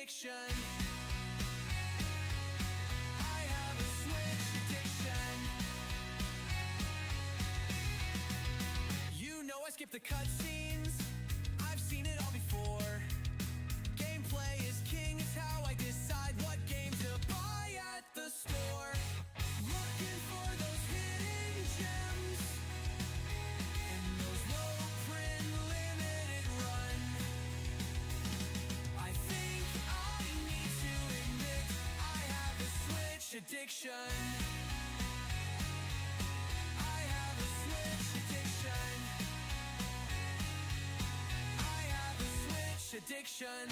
addiction. I have a Switch addiction. You know I skip the cutscenes. I've seen it all before. Gameplay is king, it's how I decide what game to buy at the store. Looking for those hidden gems and those low print limited run. I think I need to admit I have a Switch addiction. I have a Switch addiction. I have a Switch addiction.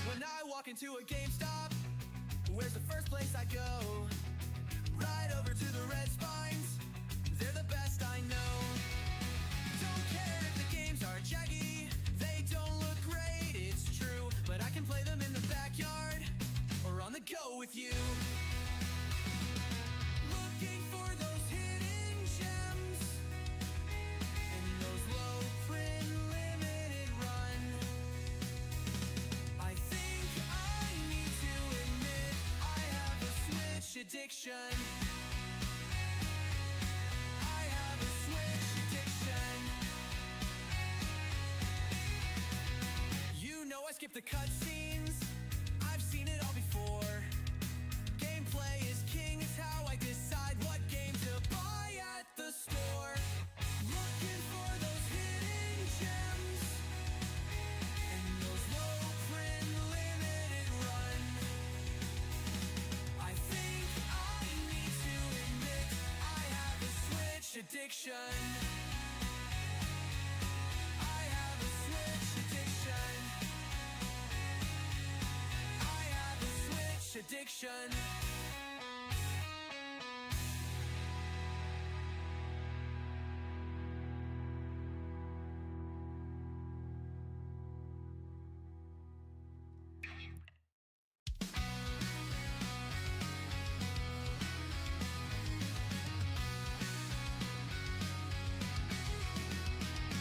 When I walk into a GameStop, where's the first place I go? Right over to the Red Spines, they're the best I know. Don't care if the games are jaggy, they don't look great, it's true, but I can play them in the backyard or on the go with you. Looking for those hidden gems and those low print limited run. I think I need to admit I have a Switch addiction. I have a Switch addiction. You know I skip the cutscenes. I've seen it all before. Gameplay is king, it's how I decide what game to buy at the store. Looking for those hidden gems and those low print limited run. I think I need to admit I have a Switch addiction. I have a Switch addiction. I have a Switch addiction.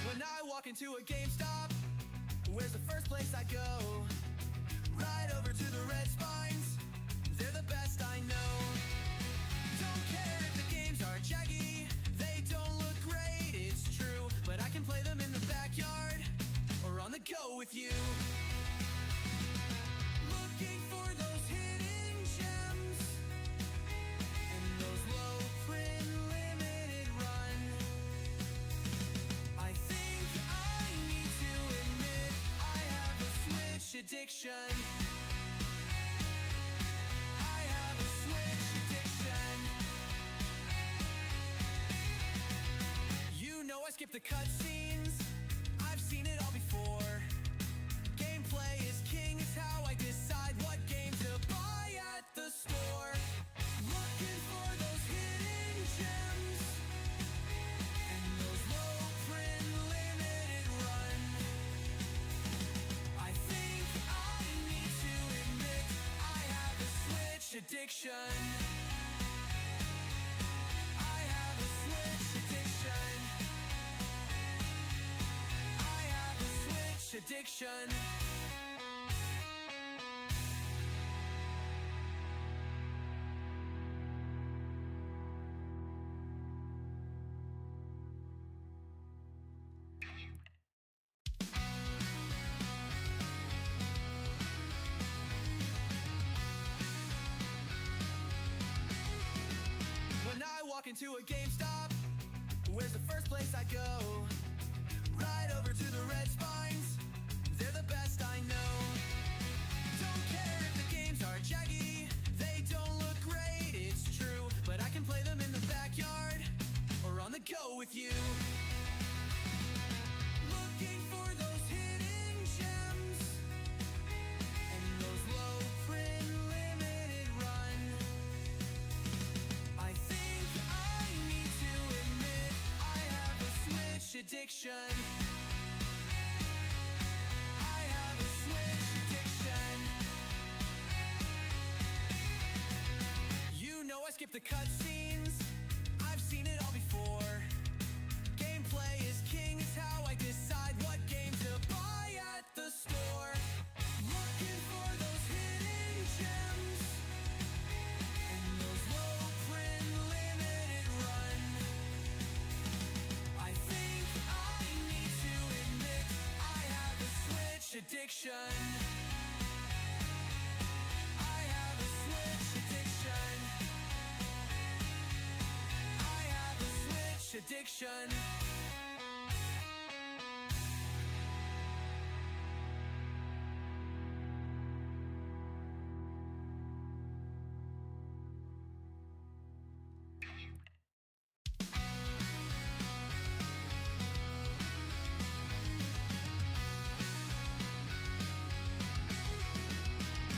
When I walk into a GameStop, where's the first place I go? Right over to the Red Spines, they're the best I know. Don't care if the games are jaggy, they don't look great, it's true, but I can play them in the backyard or on the go with you. Looking for those hidden gems and those low print limited run. I think I need to admit I have a Switch addiction. I have a Switch addiction. You know I skip the cutscenes. I've seen it all before. Gameplay is king, it's how I decide what game to buy at the store. Looking for those hidden gems and those low print limited run. I think I need to admit I have a Switch addiction. I have a Switch addiction. I have a Switch addiction. When I walk into a GameStop, where's the first place I go? Right over to the Red Spines, they're the best I know. Don't care if the games are jaggy, they don't look great, it's true, but I can play them in the backyard or on the go with you. Looking for those hidden gems and those low print limited run. I think I need to admit I have a Switch addiction. I have a Switch addiction. You know I skip the cutscenes. I've seen it all before. Gameplay is king, it's how I decide what game to buy at the store. Looking for those hidden gems and those low print limited run. I think I need to admit I have a Switch addiction. I have a Switch addiction. I have a Switch addiction.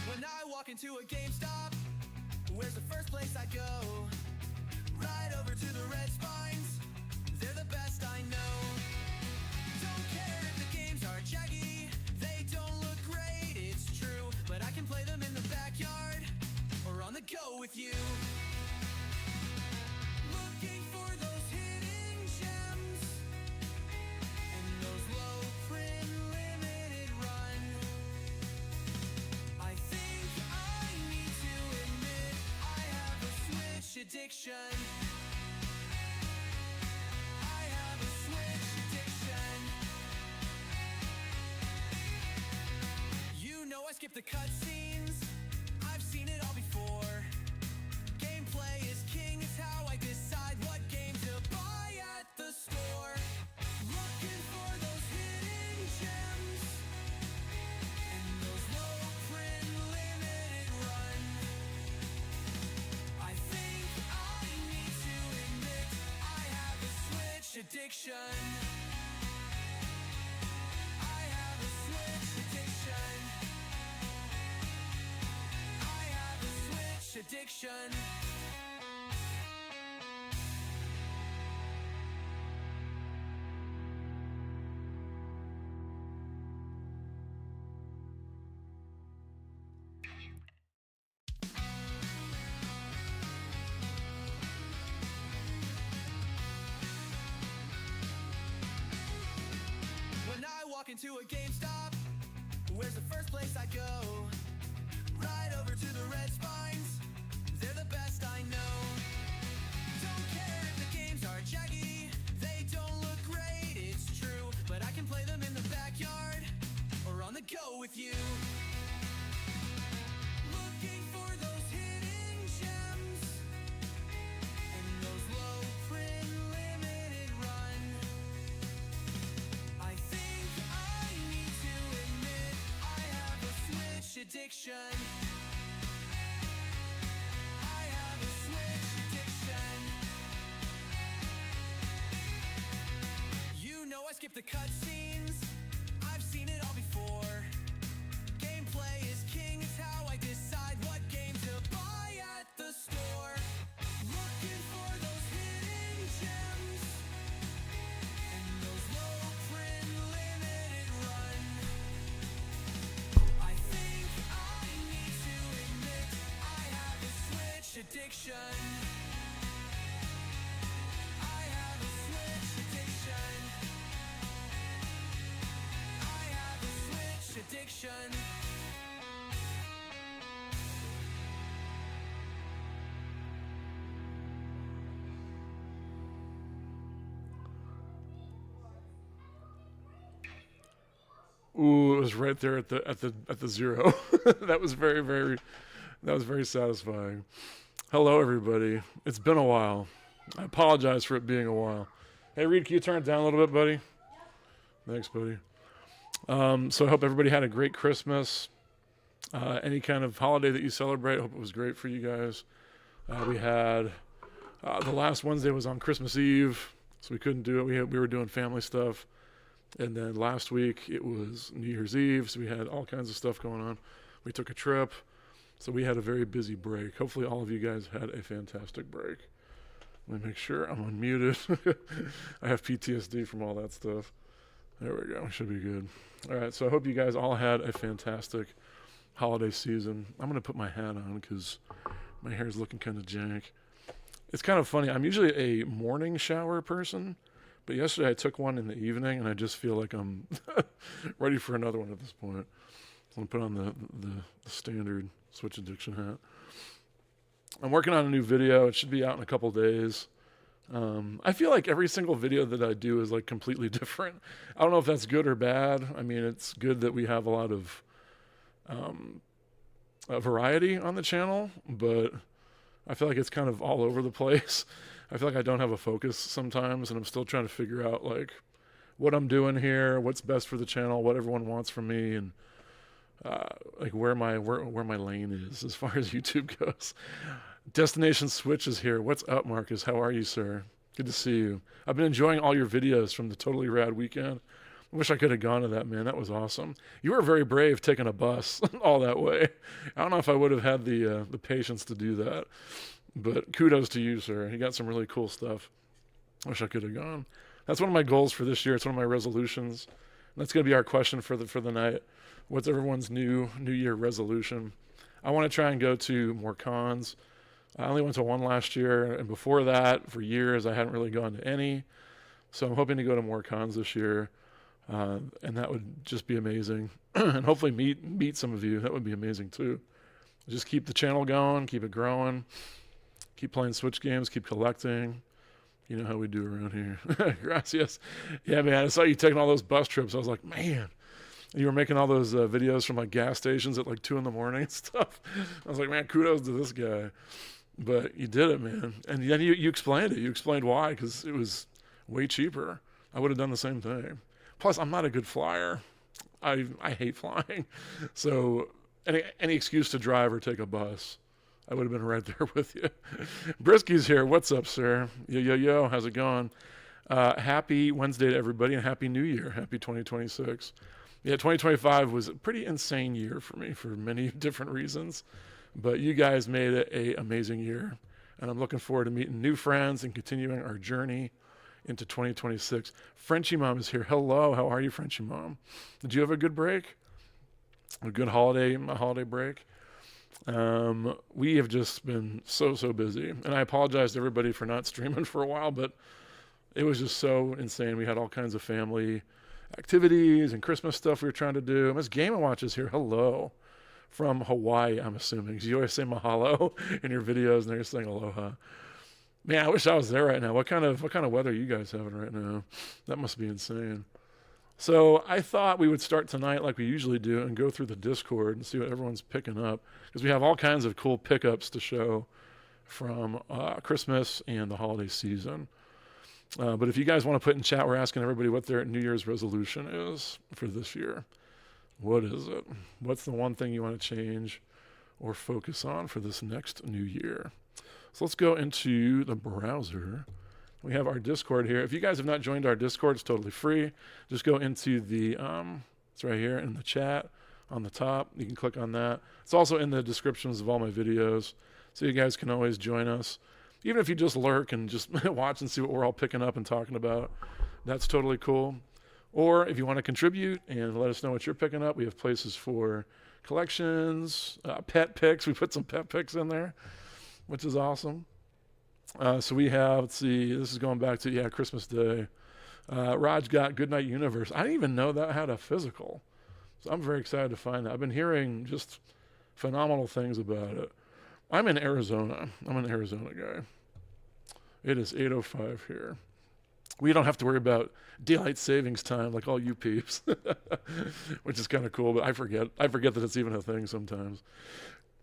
When I walk into a GameStop, where's the first place I go? Right over to the Red Spines, they're the best I know. Don't care if the games are jaggy, they don't look great, it's true. But I can play them in the backyard, or on the go with you. Looking for those hidden gems, and those low print limited run. I think I need to admit I have a Switch addiction. I have a Switch addiction. You know I skip the cutscenes. I've seen it all before. Gameplay is king, it's how I decide what game to buy at the store. Looking for those hidden gems and those low print limited run. I think I need to admit I have a Switch addiction. I have a Switch addiction. I have a Switch addiction. When I walk into a GameStop, where's the first place I go? Right over to the Red Spines, they're the best I know. Don't care if the games are jaggy, they don't look great, it's true. But I can play them in the backyard, or on the go with you. Looking for those hidden gems and those low print limited run. I think I need to admit I have a Switch addiction. I have a Switch addiction. You know I skip the cutscenes. I've seen it all before. Gameplay is king, it's how I decide what game to buy at the store. Looking for those hidden gems and those low print limited run. I think I need to admit I have a Switch addiction. I have a Switch addiction. I have a Switch addiction. Ooh, it was right there at the zero. That was very satisfying. Hello, everybody. It's been a while. I apologize for it being a while. Hey, Reed, can you turn it down a little bit, buddy? Thanks, buddy. So I hope everybody had a great Christmas. Any kind of holiday that you celebrate, I hope it was great for you guys. We had the last Wednesday was on Christmas Eve, so we couldn't do it. We were doing family stuff. And then last week it was New Year's Eve, so we had all kinds of stuff going on. We took a trip, so we had a very busy break. Hopefully all of you guys had a fantastic break. Let me make sure I'm unmuted. I have PTSD from all that stuff. There we go. Should be good. All right. So I hope you guys all had a fantastic holiday season. I'm going to put my hat on because my hair is looking kind of jank. It's kind of funny. I'm usually a morning shower person, but yesterday I took one in the evening and I just feel like I'm ready for another one at this point. I'm going to put on the standard Switch Addiction hat. I'm working on a new video. It should be out in a couple days. I feel like every single video that I do is like completely different. I don't know if that's good or bad. I mean, it's good that we have a lot of variety on the channel, but I feel like it's kind of all over the place. I feel like I don't have a focus sometimes, and I'm still trying to figure out like what I'm doing here, what's best for the channel, what everyone wants from me, and like where my lane is as far as YouTube goes. Destination Switch is here. What's up, Marcus? How are you, sir? Good to see you. I've been enjoying all your videos from the Totally Rad weekend. I wish I could have gone to that, man. That was awesome. You were very brave taking a bus all that way. I don't know if I would have had the patience to do that, but kudos to you, sir. You got some really cool stuff. I wish I could have gone. That's one of my goals for this year. It's one of my resolutions. That's going to be our question for the night. What's everyone's new year resolution? I want to try and go to more cons. I only went to one last year, and before that, for years, I hadn't really gone to any. So I'm hoping to go to more cons this year, and that would just be amazing. And hopefully meet some of you. That would be amazing too. Just keep the channel going, keep it growing, keep playing Switch games, keep collecting. You know how we do around here. Gracias. Yeah, man, I saw you taking all those bus trips. I was like, man. You were making all those videos from like gas stations at like 2 a.m. and stuff. I was like, man, kudos to this guy. But you did it, man. And then you explained it. You explained why, because it was way cheaper. I would have done the same thing. Plus, I'm not a good flyer. I hate flying. So any excuse to drive or take a bus, I would have been right there with you. Brisky's here. What's up, sir? Yo. How's it going? Happy Wednesday to everybody, and Happy New Year. Happy 2026. Yeah, 2025 was a pretty insane year for me for many different reasons. But you guys made it an amazing year. And I'm looking forward to meeting new friends and continuing our journey into 2026. Frenchie Mom is here. Hello. How are you, Frenchie Mom? Did you have a good break? A good holiday break? We have just been so busy. And I apologize to everybody for not streaming for a while, but it was just so insane. We had all kinds of family activities and Christmas stuff we were trying to do. Miss Game & Watch is here. Hello. From Hawaii, I'm assuming. Because you always say mahalo in your videos, and they're saying aloha. Man, I wish I was there right now. What kind of weather are you guys having right now? That must be insane. So I thought we would start tonight like we usually do and go through the Discord and see what everyone's picking up. Because we have all kinds of cool pickups to show from Christmas and the holiday season. But if you guys want to put in chat, we're asking everybody what their New Year's resolution is for this year. What is it? What's the one thing you want to change or focus on for this next new year? So let's go into the browser. We have our Discord here. If you guys have not joined our Discord, it's totally free. Just go into the, it's right here in the chat on the top. You can click on that. It's also in the descriptions of all my videos. So you guys can always join us. Even if you just lurk and just watch and see what we're all picking up and talking about, that's totally cool. Or if you want to contribute and let us know what you're picking up, we have places for collections, pet picks. We put some pet picks in there, which is awesome. So we have, let's see, this is going back to, Christmas Day. Raj got Goodnight Universe. I didn't even know that had a physical. So I'm very excited to find that. I've been hearing just phenomenal things about it. I'm in Arizona. I'm an Arizona guy. It is 8:05 here. We don't have to worry about daylight savings time like all you peeps, which is kind of cool, but I forget that it's even a thing sometimes.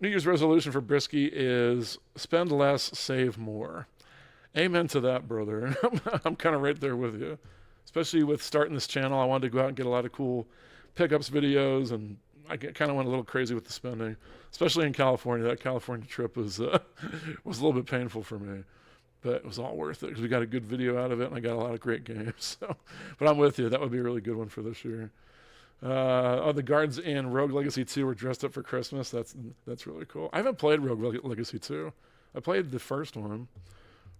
New Year's resolution for Brisky is spend less, save more. Amen to that, brother. I'm kind of right there with you. Especially with starting this channel, I wanted to go out and get a lot of cool pickups videos, and I kind of went a little crazy with the spending, especially in California. That California trip was a little bit painful for me. But it was all worth it because we got a good video out of it, and I got a lot of great games. So, but I'm with you. That would be a really good one for this year. The guards in Rogue Legacy 2 were dressed up for Christmas. That's really cool. I haven't played Rogue Legacy 2. I played the first one.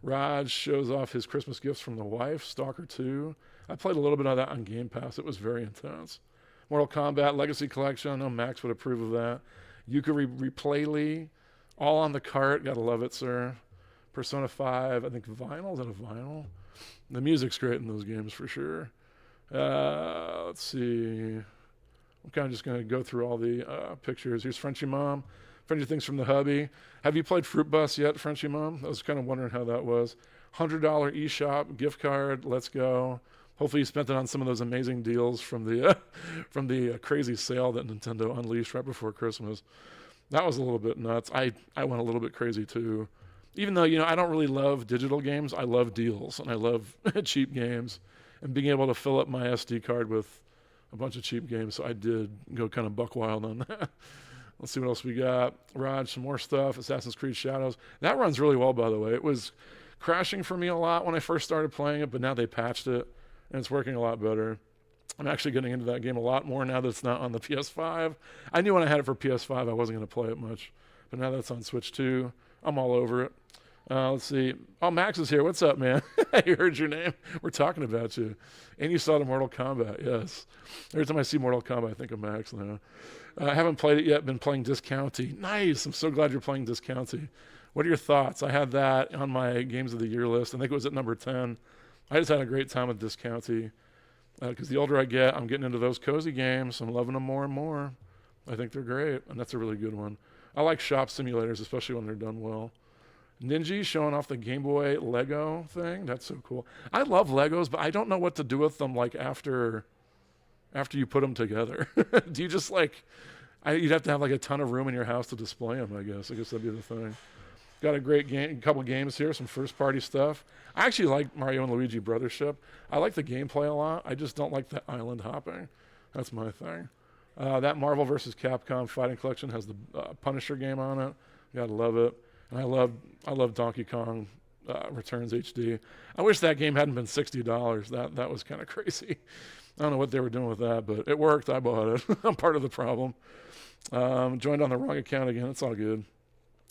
Raj shows off his Christmas gifts from the wife. Stalker 2. I played a little bit of that on Game Pass. It was very intense. Mortal Kombat Legacy Collection. I know Max would approve of that. Yukari Replayly. All on the cart. Gotta love it, sir. Persona 5. I think vinyl. Is that a vinyl? The music's great in those games for sure. Let's see. I'm kind of just going to go through all the pictures. Here's Frenchy Mom. Frenchy Things from the Hubby. Have you played Fruit Bus yet, Frenchy Mom? I was kind of wondering how that was. $100 eShop gift card. Let's go. Hopefully you spent it on some of those amazing deals from the crazy sale that Nintendo unleashed right before Christmas. That was a little bit nuts. I went a little bit crazy too. Even though, I don't really love digital games, I love deals and I love cheap games and being able to fill up my SD card with a bunch of cheap games. So I did go kind of buck wild on that. Let's see what else we got. Raj, some more stuff. Assassin's Creed Shadows. That runs really well, by the way. It was crashing for me a lot when I first started playing it, but now they patched it and it's working a lot better. I'm actually getting into that game a lot more now that it's not on the PS5. I knew when I had it for PS5 I wasn't going to play it much, but now that's on Switch 2, I'm all over it. Let's see. Oh, Max is here. What's up, man? I heard your name. We're talking about you. And you saw the Mortal Kombat, yes. Every time I see Mortal Kombat, I think of Max now. I haven't played it yet. Been playing Discounty. Nice. I'm so glad you're playing Discounty. What are your thoughts? I had that on my Games of the Year list. I think it was at number 10. I just had a great time with Discounty. Because the older I get, I'm getting into those cozy games. I'm loving them more and more. I think they're great, and that's a really good one. I like shop simulators, especially when they're done well. Ninja showing off the Game Boy Lego thing. That's so cool. I love Legos, but I don't know what to do with them like after you put them together. Do you just you'd have to have like a ton of room in your house to display them, I guess. I guess that'd be the thing. Got a great couple games here, some first party stuff. I actually like Mario and Luigi Brothership. I like the gameplay a lot. I just don't like the island hopping. That's my thing. That Marvel vs. Capcom Fighting Collection has the Punisher game on it. You gotta love it. And I love Donkey Kong Returns HD. I wish that game hadn't been $60. That was kind of crazy. I don't know what they were doing with that, but it worked. I bought it. I'm part of the problem. Joined on the wrong account again. It's all good.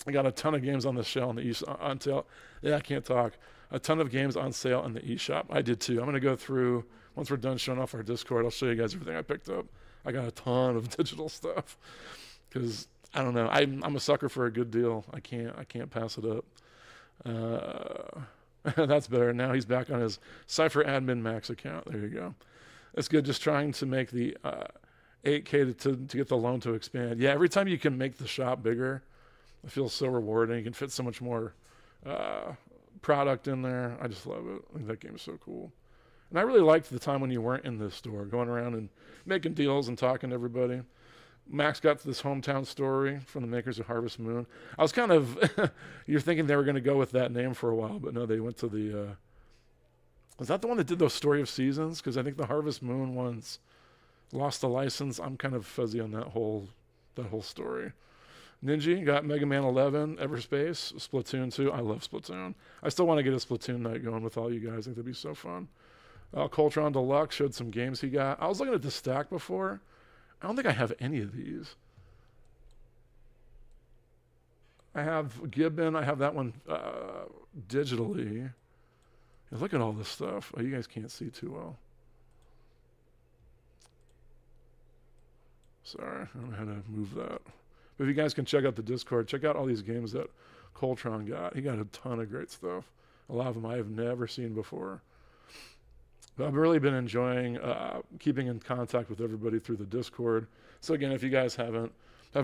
I got a ton of games on the sale on the on sale. Yeah, I can't talk. A ton of games on sale on the eShop. I did too. I'm going to go through, once we're done showing off our Discord, I'll show you guys everything I picked up. I got a ton of digital stuff because I don't know. I'm a sucker for a good deal. I can't pass it up. That's better. Now he's back on his Cypher Admin Max account. There you go. That's good. Just trying to make the 8K to get the loan to expand. Yeah, every time you can make the shop bigger, it feels so rewarding. You can fit so much more product in there. I just love it. I think that game is so cool. And I really liked the time when you weren't in this store, going around and making deals and talking to everybody. Max got this hometown story from the makers of Harvest Moon. I was kind of, you're thinking they were going to go with that name for a while, but no, they went to the, was that the one that did those Story of Seasons? Because I think the Harvest Moon ones lost the license. I'm kind of fuzzy on that whole story. Ninja got Mega Man 11, Everspace, Splatoon 2. I love Splatoon. I still want to get a Splatoon night going with all you guys. I think that'd be so fun. Coltron Deluxe showed some games he got. I was looking at the stack before. I don't think I have any of these. I have Gibbon. I have that one digitally. Yeah, look at all this stuff. Oh, you guys can't see too well. Sorry, I don't know how to move that. But if you guys can check out the Discord, check out all these games that Coltron got. He got a ton of great stuff. A lot of them I have never seen before. But I've really been enjoying keeping in contact with everybody through the Discord. So again, if you guys haven't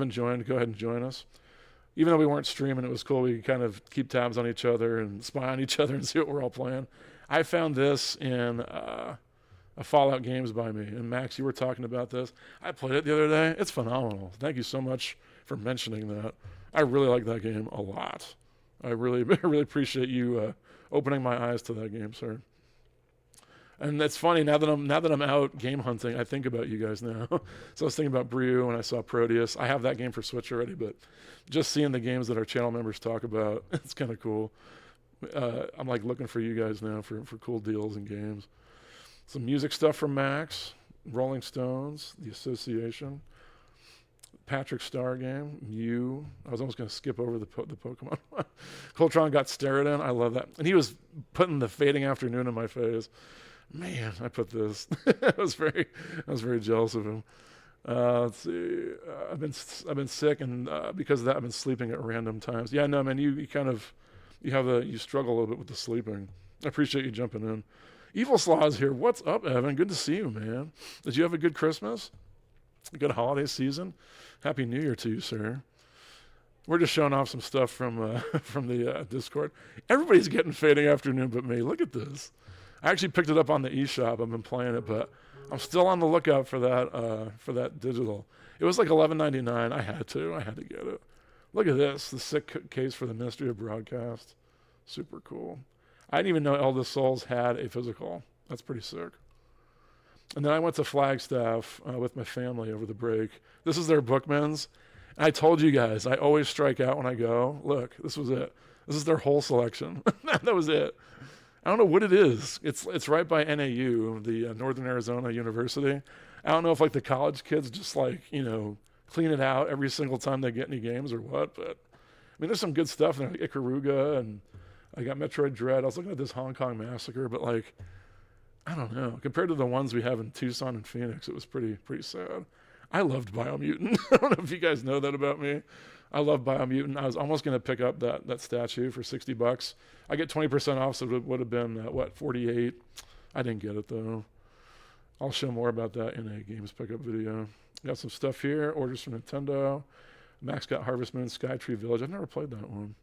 joined, go ahead and join us. Even though we weren't streaming, it was cool. We could kind of keep tabs on each other and spy on each other and see what we're all playing. I found this in a Fallout Games by me. And Max, you were talking about this. I played it the other day. It's phenomenal. Thank you so much for mentioning that. I really like that game a lot. I really appreciate you opening my eyes to that game, sir. And it's funny, now that I'm out game hunting, I think about you guys now. So I was thinking about Brew when I saw Proteus. I have that game for Switch already, but just seeing the games that our channel members talk about, it's kind of cool. I'm like looking for you guys now for cool deals and games. Some music stuff from Max, Rolling Stones, The Association. Patrick Star game. I was almost going to skip over the Pokemon. Coltron got Steridon. I love that. And he was putting the Fading Afternoon in my face. Man, I put this. I was very jealous of him. Let's see. I've been sick, and because of that, I've been sleeping at random times. Yeah, no, man, you struggle a little bit with the sleeping. I appreciate you jumping in. Evil Slaw's here. What's up, Evan? Good to see you, man. Did you have a good Christmas? A good holiday season? Happy New Year to you, sir. We're just showing off some stuff from the Discord. Everybody's getting Fading Afternoon but me. Look at this. I actually picked it up on the eShop. I've been playing it, but I'm still on the lookout for that digital. It was like $11.99. I had to get it. Look at this. The sick case for the Ministry of Broadcast. Super cool. I didn't even know Eldest Souls had a physical. That's pretty sick. And then I went to Flagstaff with my family over the break. This is their Bookman's. And I told you guys, I always strike out when I go. Look, this was it. This is their whole selection. That was it. I don't know what it is. It's right by NAU, the Northern Arizona University. I don't know if like the college kids just like, clean it out every single time they get any games or what. But I mean, there's some good stuff in there, like Ikaruga, and I got Metroid Dread. I was looking at this Hong Kong Massacre, but like, I don't know. Compared to the ones we have in Tucson and Phoenix, it was pretty sad. I loved Biomutant. I don't know if you guys know that about me. I love Biomutant. I was almost going to pick up that statue for $60. I get 20% off, so it would have been, $48. I didn't get it, though. I'll show more about that in a games pickup video. Got some stuff here. Orders from Nintendo. Max got Harvest Moon, Skytree Village. I've never played that one.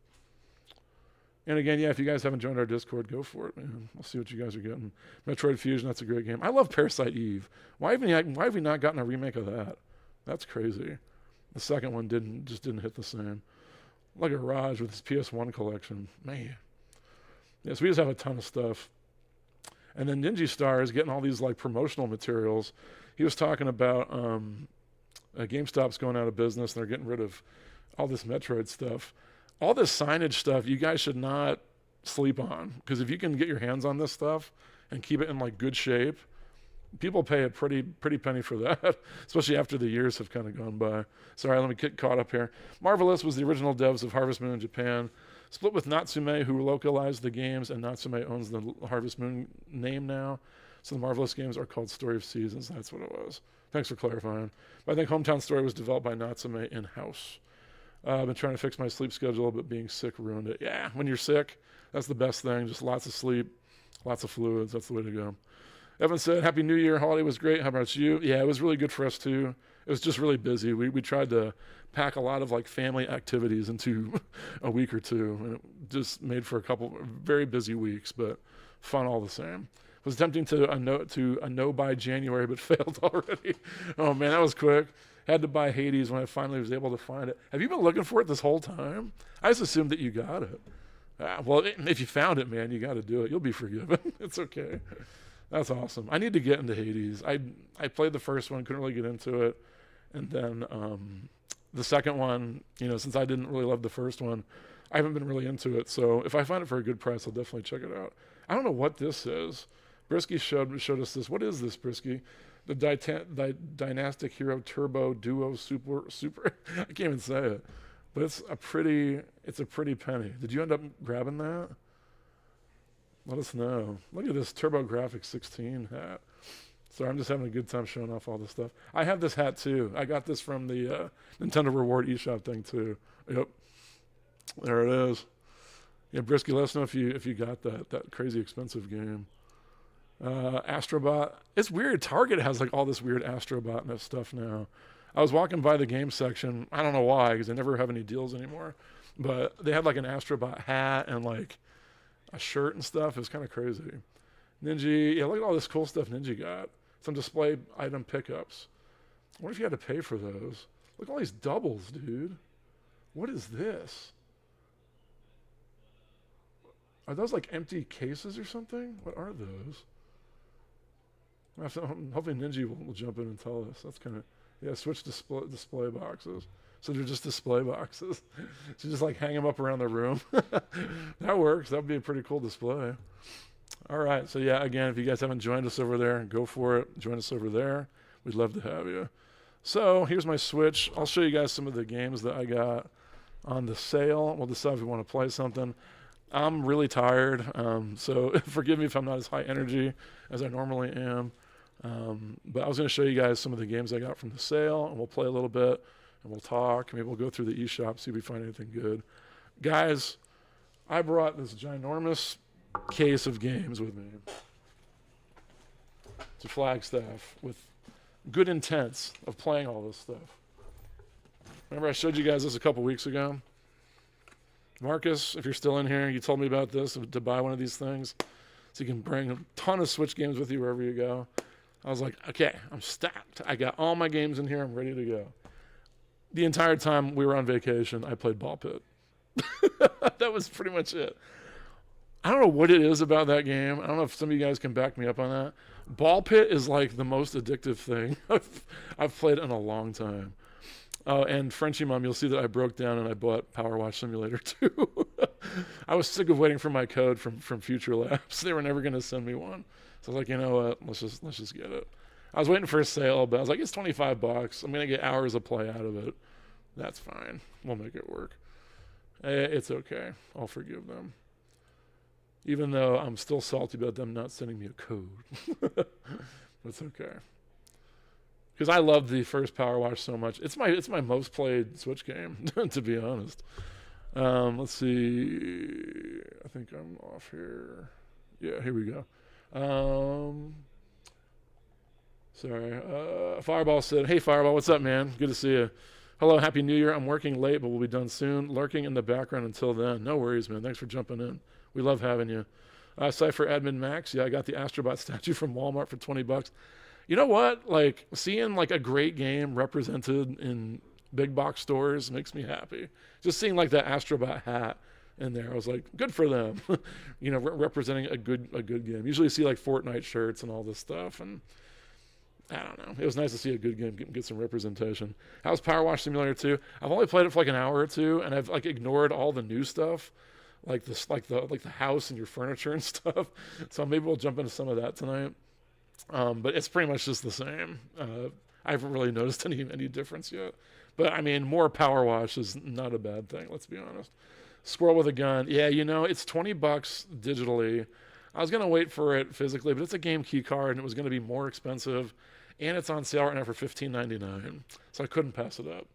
And again, yeah, if you guys haven't joined our Discord, go for it, man. I'll see what you guys are getting. Metroid Fusion, that's a great game. I love Parasite Eve. Why have we not gotten a remake of that? That's crazy. The second one didn't hit the same. Look at Raj with his PS1 collection. Man. Yes, we just have a ton of stuff. And then Ninja Star is getting all these like promotional materials. He was talking about GameStop's going out of business and they're getting rid of all this Metroid stuff. All this signage stuff, you guys should not sleep on, because if you can get your hands on this stuff and keep it in like good shape, people pay a pretty penny for that, especially after the years have kind of gone by. Sorry, let me get caught up here. Marvelous was the original devs of Harvest Moon in Japan, split with Natsume, who localized the games, and Natsume owns the Harvest Moon name now. So the Marvelous games are called Story of Seasons. That's what it was. Thanks for clarifying. But I think Hometown Story was developed by Natsume in-house. I've been trying to fix my sleep schedule, but being sick ruined it. Yeah, when you're sick, that's the best thing. Just lots of sleep, lots of fluids. That's the way to go. Evan said, Happy New Year. Holiday was great. How about you? Yeah, it was really good for us, too. It was just really busy. We tried to pack a lot of like family activities into a week or two, and it just made for a couple very busy weeks, but fun all the same. Was attempting to a no by January, but failed already. Oh, man, that was quick. Had to buy Hades when I finally was able to find it. Have you been looking for it this whole time? I just assumed that you got it. Well, if you found it, man, you got to do it. You'll be forgiven. It's okay. That's awesome. I need to get into Hades. I played the first one, couldn't really get into it. And then the second one, since I didn't really love the first one, I haven't been really into it. So if I find it for a good price, I'll definitely check it out. I don't know what this is. Brisky showed us this. What is this, Brisky? The Dynastic Hero Turbo Duo Super. I can't even say it, but it's a pretty penny. Did you end up grabbing that? Let us know. Look at this Turbo Graphics 16 hat. Sorry, I'm just having a good time showing off all this stuff. I have this hat too. I got this from the Nintendo Reward eShop thing too. Yep, there it is. Yeah, Brisky, let us know if you got that crazy expensive game. Astrobot. It's weird. Target has like all this weird Astrobot and stuff now. I was walking by the game section. I don't know why, because they never have any deals anymore. But they had like an Astrobot hat and like a shirt and stuff. It was kind of crazy. Ninja. Yeah, look at all this cool stuff Ninja got. Some display item pickups. I wonder if you had to pay for those. Look at all these doubles, dude. What is this? Are those like empty cases or something? What are those? Hopefully Ninja will jump in and tell us. That's kind of, yeah, switch display boxes. So they're just display boxes. So just like hang them up around the room. That works. That would be a pretty cool display. All right. So yeah, again, if you guys haven't joined us over there, go for it. Join us over there. We'd love to have you. So here's my Switch. I'll show you guys some of the games that I got on the sale. We'll decide if we want to play something. I'm really tired, so forgive me if I'm not as high energy as I normally am. But I was going to show you guys some of the games I got from the sale, and we'll play a little bit, and we'll talk. Maybe we'll go through the eShop, see if we find anything good. Guys, I brought this ginormous case of games with me to Flagstaff with good intents of playing all this stuff. Remember I showed you guys this a couple weeks ago? Marcus, if you're still in here, you told me about this, to buy one of these things so you can bring a ton of Switch games with you wherever you go. I was like, okay, I'm stacked. I got all my games in here. I'm ready to go. The entire time we were on vacation, I played Ball Pit. That was pretty much it. I don't know what it is about that game. I don't know if some of you guys can back me up on that. Ball Pit is like the most addictive thing I've played in a long time. Oh, and Frenchie Mom, you'll see that I broke down and I bought Powerwash Simulator 2. I was sick of waiting for my code from Future Labs. They were never going to send me one. So I was like, you know what? Let's just get it. I was waiting for a sale, but I was like, it's $25. I'm going to get hours of play out of it. That's fine. We'll make it work. It's okay. I'll forgive them. Even though I'm still salty about them not sending me a code. That's okay. Because I love the first Powerwash so much. It's my most played Switch game, to be honest. Let's see. I think I'm off here. Yeah, here we go. Sorry. Fireball said, hey, Fireball, what's up, man? Good to see you. Hello, Happy New Year. I'm working late, but we'll be done soon. Lurking in the background until then. No worries, man. Thanks for jumping in. We love having you. Cypher Admin Max. Yeah, I got the Astrobot statue from Walmart for $20. You know what? Like, seeing like a great game represented in big box stores makes me happy. Just seeing like that Astrobot hat in there, I was like, good for them. You know, representing a good game. Usually you see like Fortnite shirts and all this stuff, and I don't know. It was nice to see a good game get some representation. How's Powerwash Simulator 2? I've only played it for like an hour or two, and I've like ignored all the new stuff, like this, like the house and your furniture and stuff. So maybe we'll jump into some of that tonight. But it's pretty much just the same. I haven't really noticed any difference yet. But I mean, more Powerwash is not a bad thing. Let's be honest. Squirrel with a gun. Yeah, you know, it's $20 digitally. I was gonna wait for it physically, but it's a game key card, and it was gonna be more expensive. And it's on sale right now for $15.99, so I couldn't pass it up.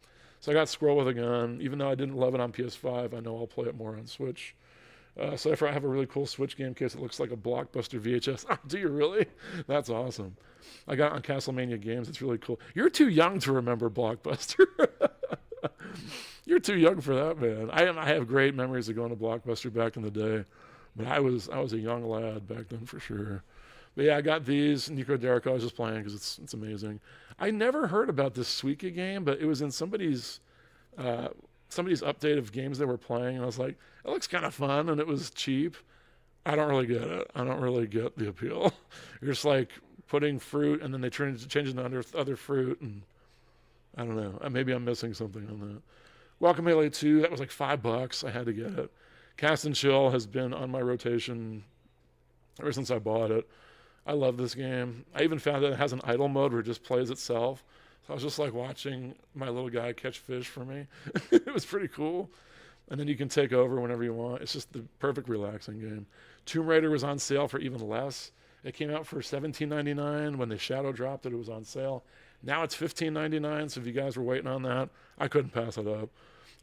So I got Squirrel with a Gun. Even though I didn't love it on PS5, I know I'll play it more on Switch. So I have a really cool Switch game case. It looks like a Blockbuster VHS. Oh, do you really? That's awesome. I got it on Castlemania Games. It's really cool. You're too young to remember Blockbuster. You're too young for that, man. I have great memories of going to Blockbuster back in the day, but I was a young lad back then for sure. But yeah, I got these. Nico Derrick, I was just playing because it's amazing. I never heard about this Suika game, but it was in somebody's update of games they were playing, and I was like, it looks kind of fun, and it was cheap. I don't really get it. I don't really get the appeal. You're just like putting fruit, and then they change it into other fruit, and I don't know. Maybe I'm missing something on that. Welcome Melee 2, that was like $5. I had to get it. Cast and Chill has been on my rotation ever since I bought it. I love this game. I even found that it has an idle mode where it just plays itself. So I was just like watching my little guy catch fish for me. It was pretty cool. And then you can take over whenever you want. It's just the perfect relaxing game. Tomb Raider was on sale for even less. It came out for $17.99. When they shadow dropped it, it was on sale. Now it's $15.99. So if you guys were waiting on that, I couldn't pass it up.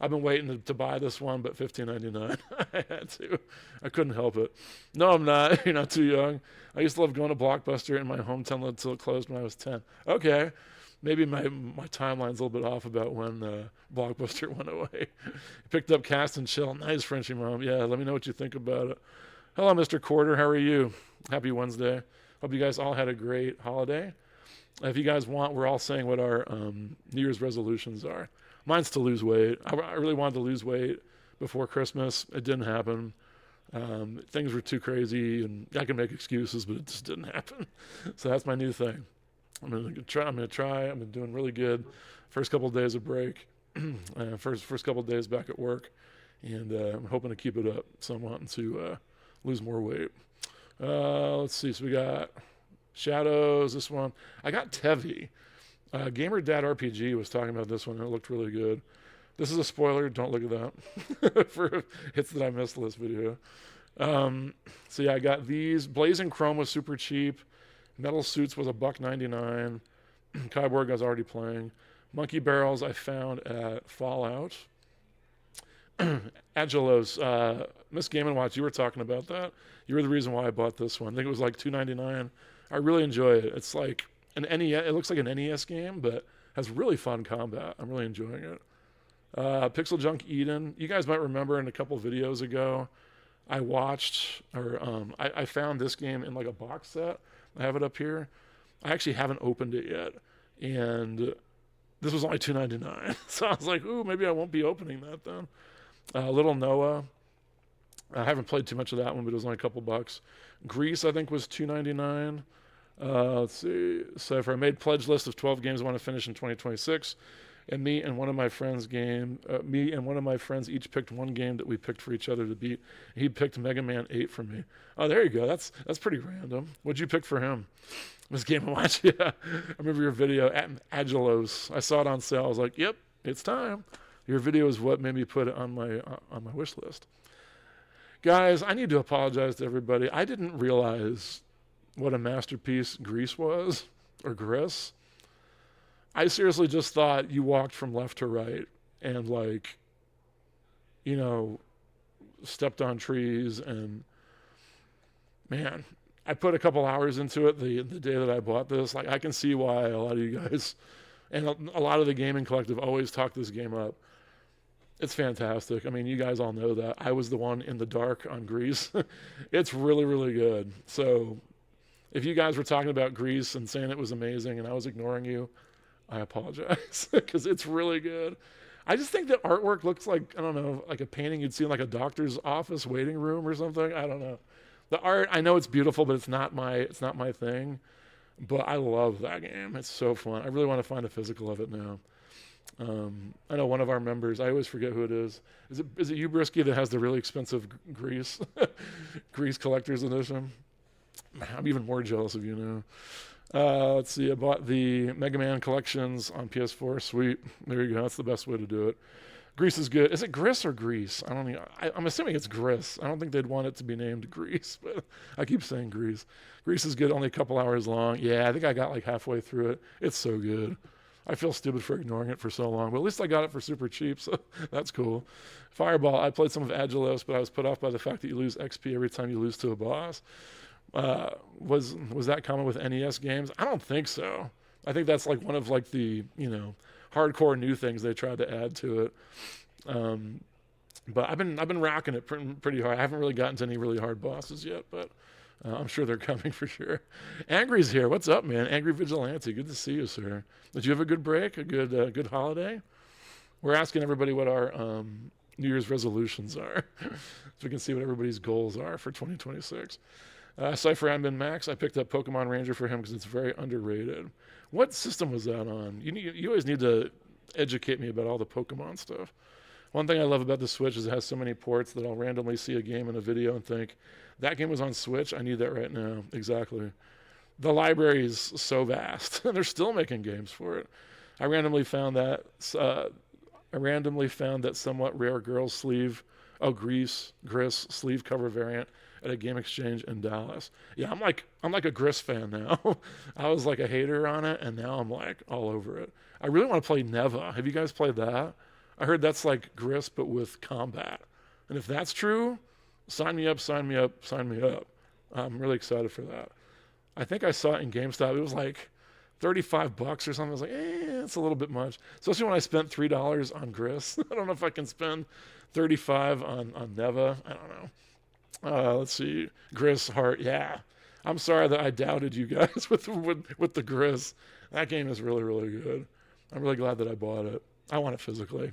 I've been waiting to buy this one, but $15.99. I had to. I couldn't help it. No, I'm not. You're not too young. I used to love going to Blockbuster in my hometown until it closed when I was 10. Okay. Maybe my timeline's a little bit off about when Blockbuster went away. Picked up Cast and Chill. Nice, Frenchie Mom. Yeah, let me know what you think about it. Hello, Mr. Quarter. How are you? Happy Wednesday. Hope you guys all had a great holiday. If you guys want, we're all saying what our New Year's resolutions are. Mine's to lose weight. I really wanted to lose weight before Christmas. It didn't happen. Things were too crazy, and I can make excuses, but it just didn't happen. So that's my new thing. I'm gonna try. I've been doing really good. First couple of days of break. First couple of days back at work, and I'm hoping to keep it up. So I'm wanting to lose more weight. Let's see. So we got Shadows. This one I got Tevi. Gamer Dad RPG was talking about this one, and it looked really good. This is a spoiler. Don't look at that for hits that I missed this video. So yeah, I got these. Blazing Chrome was super cheap. Metal Suits was $1.99. Kyborg I was already playing. Monkey Barrels I found at Fallout. Agilos, Miss Game & Watch, you were talking about that. You were the reason why I bought this one. I think it was like $2.99. I really enjoy it. It's like an NES. It looks like an NES game, but has really fun combat. I'm really enjoying it. Pixel Junk Eden. You guys might remember in a couple videos ago, I watched, or I found this game in like a box set. I have it up here. I actually haven't opened it yet. And this was only $2.99. So I was like, ooh, maybe I won't be opening that then. Little Noah. I haven't played too much of that one, but it was only a couple bucks. Grease, I think, was $2.99. Let's see. So if I made pledge list of 12 games I want to finish in 2026, and me and one of my friends each picked one game that we picked for each other to beat. He picked Mega Man 8 for me. Oh, there you go. That's pretty random. What'd you pick for him? This Game & Watch. Yeah, I remember your video at Agilos. I saw it on sale. I was like, yep, it's time. Your video is what made me put it on my wish list. Guys, I need to apologize to everybody. I didn't realize what a masterpiece Grease was, or Gris. I seriously just thought you walked from left to right and, like, you know, stepped on trees. And man, I put a couple hours into it the day that I bought this. Like, I can see why a lot of you guys and a lot of the gaming collective always talk this game up. It's fantastic. I mean, you guys all know that. I was the one in the dark on Grease. It's really, really good. So if you guys were talking about Grease and saying it was amazing and I was ignoring you, I apologize, because it's really good. I just think the artwork looks like, I don't know, like a painting you'd see in like a doctor's office waiting room or something. I don't know. The art, I know it's beautiful, but it's not my thing. But I love that game. It's so fun. I really want to find a physical of it now. I know one of our members, I always forget who it is. Is it you, Brisky, that has the really expensive Grease Grease collector's edition? I'm even more jealous of you now. Let's see, I bought the Mega Man collections on PS4. Sweet. There you go. That's the best way to do it. Grease is good. Is it Gris or Grease? I don't know. I'm assuming it's Gris. I don't think they'd want it to be named Grease, but I keep saying Grease. Grease is good, only a couple hours long. Yeah, I think I got like halfway through it. It's so good. I feel stupid for ignoring it for so long, but at least I got it for super cheap, so that's cool. Fireball, I played some of Agilos, but I was put off by the fact that you lose XP every time you lose to a boss. Was that common with NES games? I don't think so. I think that's like one of like the, hardcore new things they tried to add to it. But I've been rocking it pretty hard. I haven't really gotten to any really hard bosses yet, but I'm sure they're coming for sure. Angry's here. What's up, man? Angry Vigilante. Good to see you, sir. Did you have a good break? A good holiday? We're asking everybody what our New Year's resolutions are, so we can see what everybody's goals are for 2026. Cypher Admin Max, I picked up Pokemon Ranger for him because it's very underrated. What system was that on? You always need to educate me about all the Pokemon stuff. One thing I love about the Switch is it has so many ports that I'll randomly see a game in a video and think, that game was on Switch, I need that right now. Exactly. The library is so vast, and they're still making games for it. I randomly found that somewhat rare girls sleeve, Gris sleeve cover variant at a game exchange in Dallas. Yeah, I'm like a Gris fan now. I was like a hater on it, and now I'm like all over it. I really want to play Neva. Have you guys played that? I heard that's like Gris, but with combat. And if that's true, sign me up, sign me up, sign me up. I'm really excited for that. I think I saw it in GameStop. It was like $35 or something. I was like, it's a little bit much. Especially when I spent $3 on Gris. I don't know if I can spend $35 on Neva. I don't know. Let's see. Gris Heart. Yeah. I'm sorry that I doubted you guys with the Gris. That game is really, really good. I'm really glad that I bought it. I want it physically.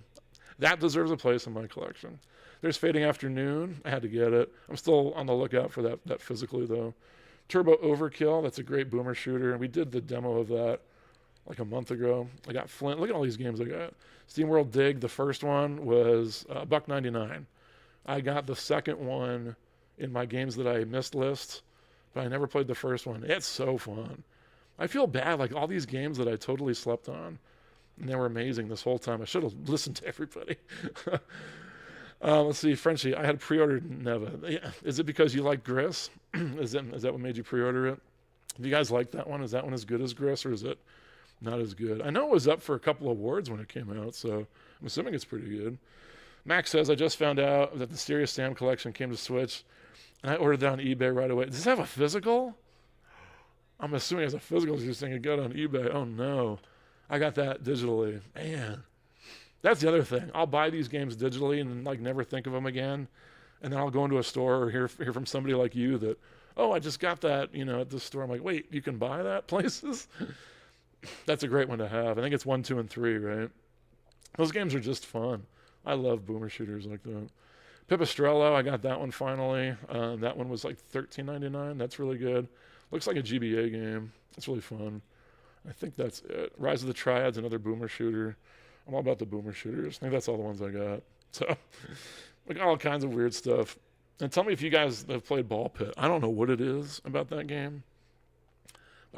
That deserves a place in my collection. There's Fading Afternoon. I had to get it. I'm still on the lookout for that physically, though. Turbo Overkill. That's a great boomer shooter. And we did the demo of that like a month ago. I got Flint. Look at all these games I got. SteamWorld Dig, the first one, was $1.99. I got the second one in my games that I missed list, but I never played the first one. It's so fun. I feel bad, like all these games that I totally slept on, and they were amazing this whole time. I should have listened to everybody. Let's see, Frenchie, I had pre-ordered Neva. Yeah. Is it because you like Gris? Is that what made you pre-order it? Do you guys like that one? Is that one as good as Gris, or is it not as good? I know it was up for a couple of awards when it came out, so I'm assuming it's pretty good. Max says, I just found out that the Serious Sam collection came to Switch, and I ordered it on eBay right away. Does this have a physical? I'm assuming it has a physical, so you're saying it got on eBay. Oh, no. I got that digitally. Man. That's the other thing. I'll buy these games digitally and like never think of them again. And then I'll go into a store or hear from somebody like you that, oh, I just got that, at this store. I'm like, wait, you can buy that places? That's a great one to have. I think it's 1, 2, and 3, right? Those games are just fun. I love boomer shooters like that. Pipistrello, I got that one finally. That one was like $13.99. That's really good. Looks like a GBA game. It's really fun. I think that's it. Rise of the Triads, another boomer shooter. I'm all about the boomer shooters. I think that's all the ones I got. So, like all kinds of weird stuff. And tell me if you guys have played Ball Pit. I don't know what it is about that game.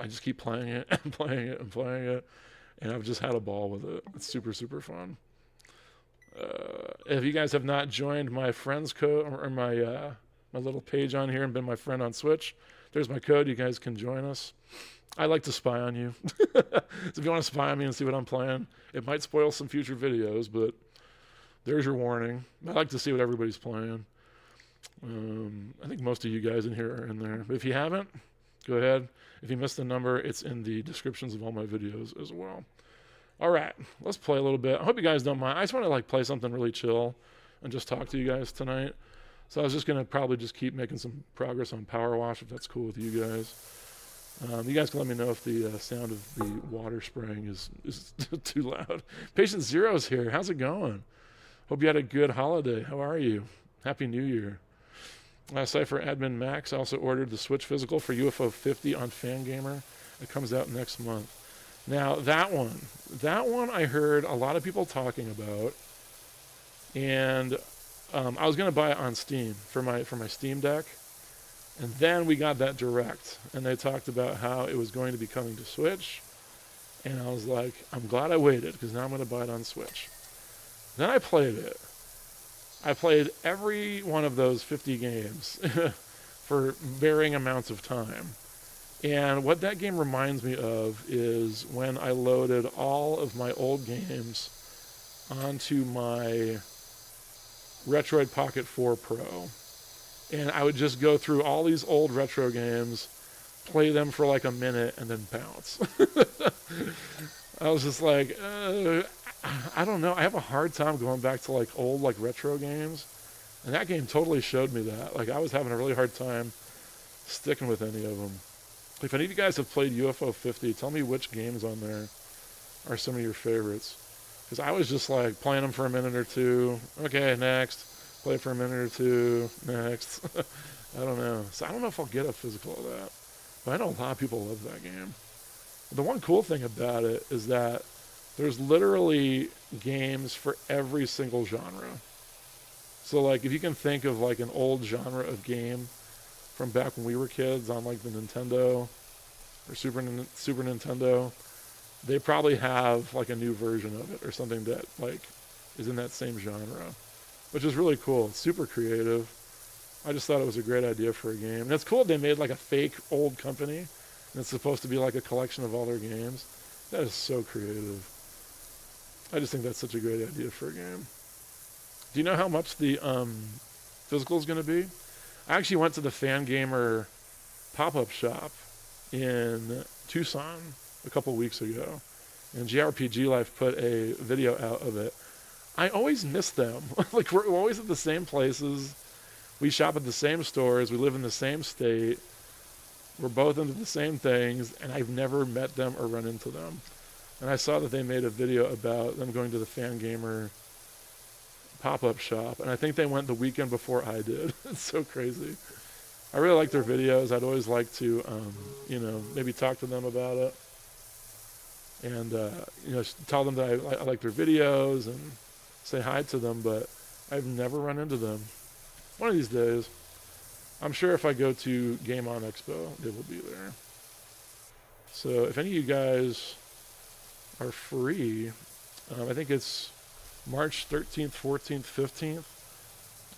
I just keep playing it and playing it and playing it. And I've just had a ball with it. It's super, super fun. If you guys have not joined my friends code or my little page on here and been my friend on Switch, there's my code. You guys can join us. I like to spy on you. So if you want to spy on me and see what I'm playing, it might spoil some future videos, but there's your warning. I like to see what everybody's playing. I think most of you guys in here are in there. But if you haven't, go ahead. If you missed the number, it's in the descriptions of all my videos as well. All right, let's play a little bit. I hope you guys don't mind. I just want to play something really chill and just talk to you guys tonight. So I was just going to probably just keep making some progress on Powerwash, if that's cool with you guys. You guys can let me know if the sound of the water spraying is too loud. Patient Zero's here. How's it going? Hope you had a good holiday. How are you? Happy New Year. Cypher Admin Max also ordered the Switch physical for UFO 50 on Fangamer. It comes out next month. Now, that one I heard a lot of people talking about, and I was going to buy it on Steam for my Steam Deck, and then we got that direct, and they talked about how it was going to be coming to Switch, and I was like, I'm glad I waited, because now I'm going to buy it on Switch. Then I played it. I played every one of those 50 games for varying amounts of time. And what that game reminds me of is when I loaded all of my old games onto my Retroid Pocket 4 Pro. And I would just go through all these old retro games, play them for like a minute, and then bounce. I was just like, I don't know. I have a hard time going back to old retro games. And that game totally showed me that. I was having a really hard time sticking with any of them. If any of you guys have played UFO 50, tell me which games on there are some of your favorites. Because I was just playing them for a minute or two. Okay, next. Play for a minute or two. Next. I don't know. So I don't know if I'll get a physical of that. But I know a lot of people love that game. The one cool thing about it is that there's literally games for every single genre. So if you can think of an old genre of game from back when we were kids on the Nintendo or Super Nintendo, they probably have a new version of it or something that is in that same genre, which is really cool. It's super creative. I just thought it was a great idea for a game. And it's cool they made a fake old company and it's supposed to be a collection of all their games. That is so creative. I just think that's such a great idea for a game. Do you know how much the physical is going to be? I actually went to the Fangamer pop-up shop in Tucson a couple weeks ago, and JRPG Life put a video out of it. I always miss them. We're always at the same places. We shop at the same stores. We live in the same state. We're both into the same things, and I've never met them or run into them. And I saw that they made a video about them going to the Fangamer pop-up shop, and I think they went the weekend before I did. It's so crazy. I really like their videos. I'd always like to, maybe talk to them about it, and tell them that I like their videos and say hi to them. But I've never run into them. One of these days, I'm sure if I go to Game On Expo, they will be there. So if any of you guys are free, I think it's March 13th, 14th,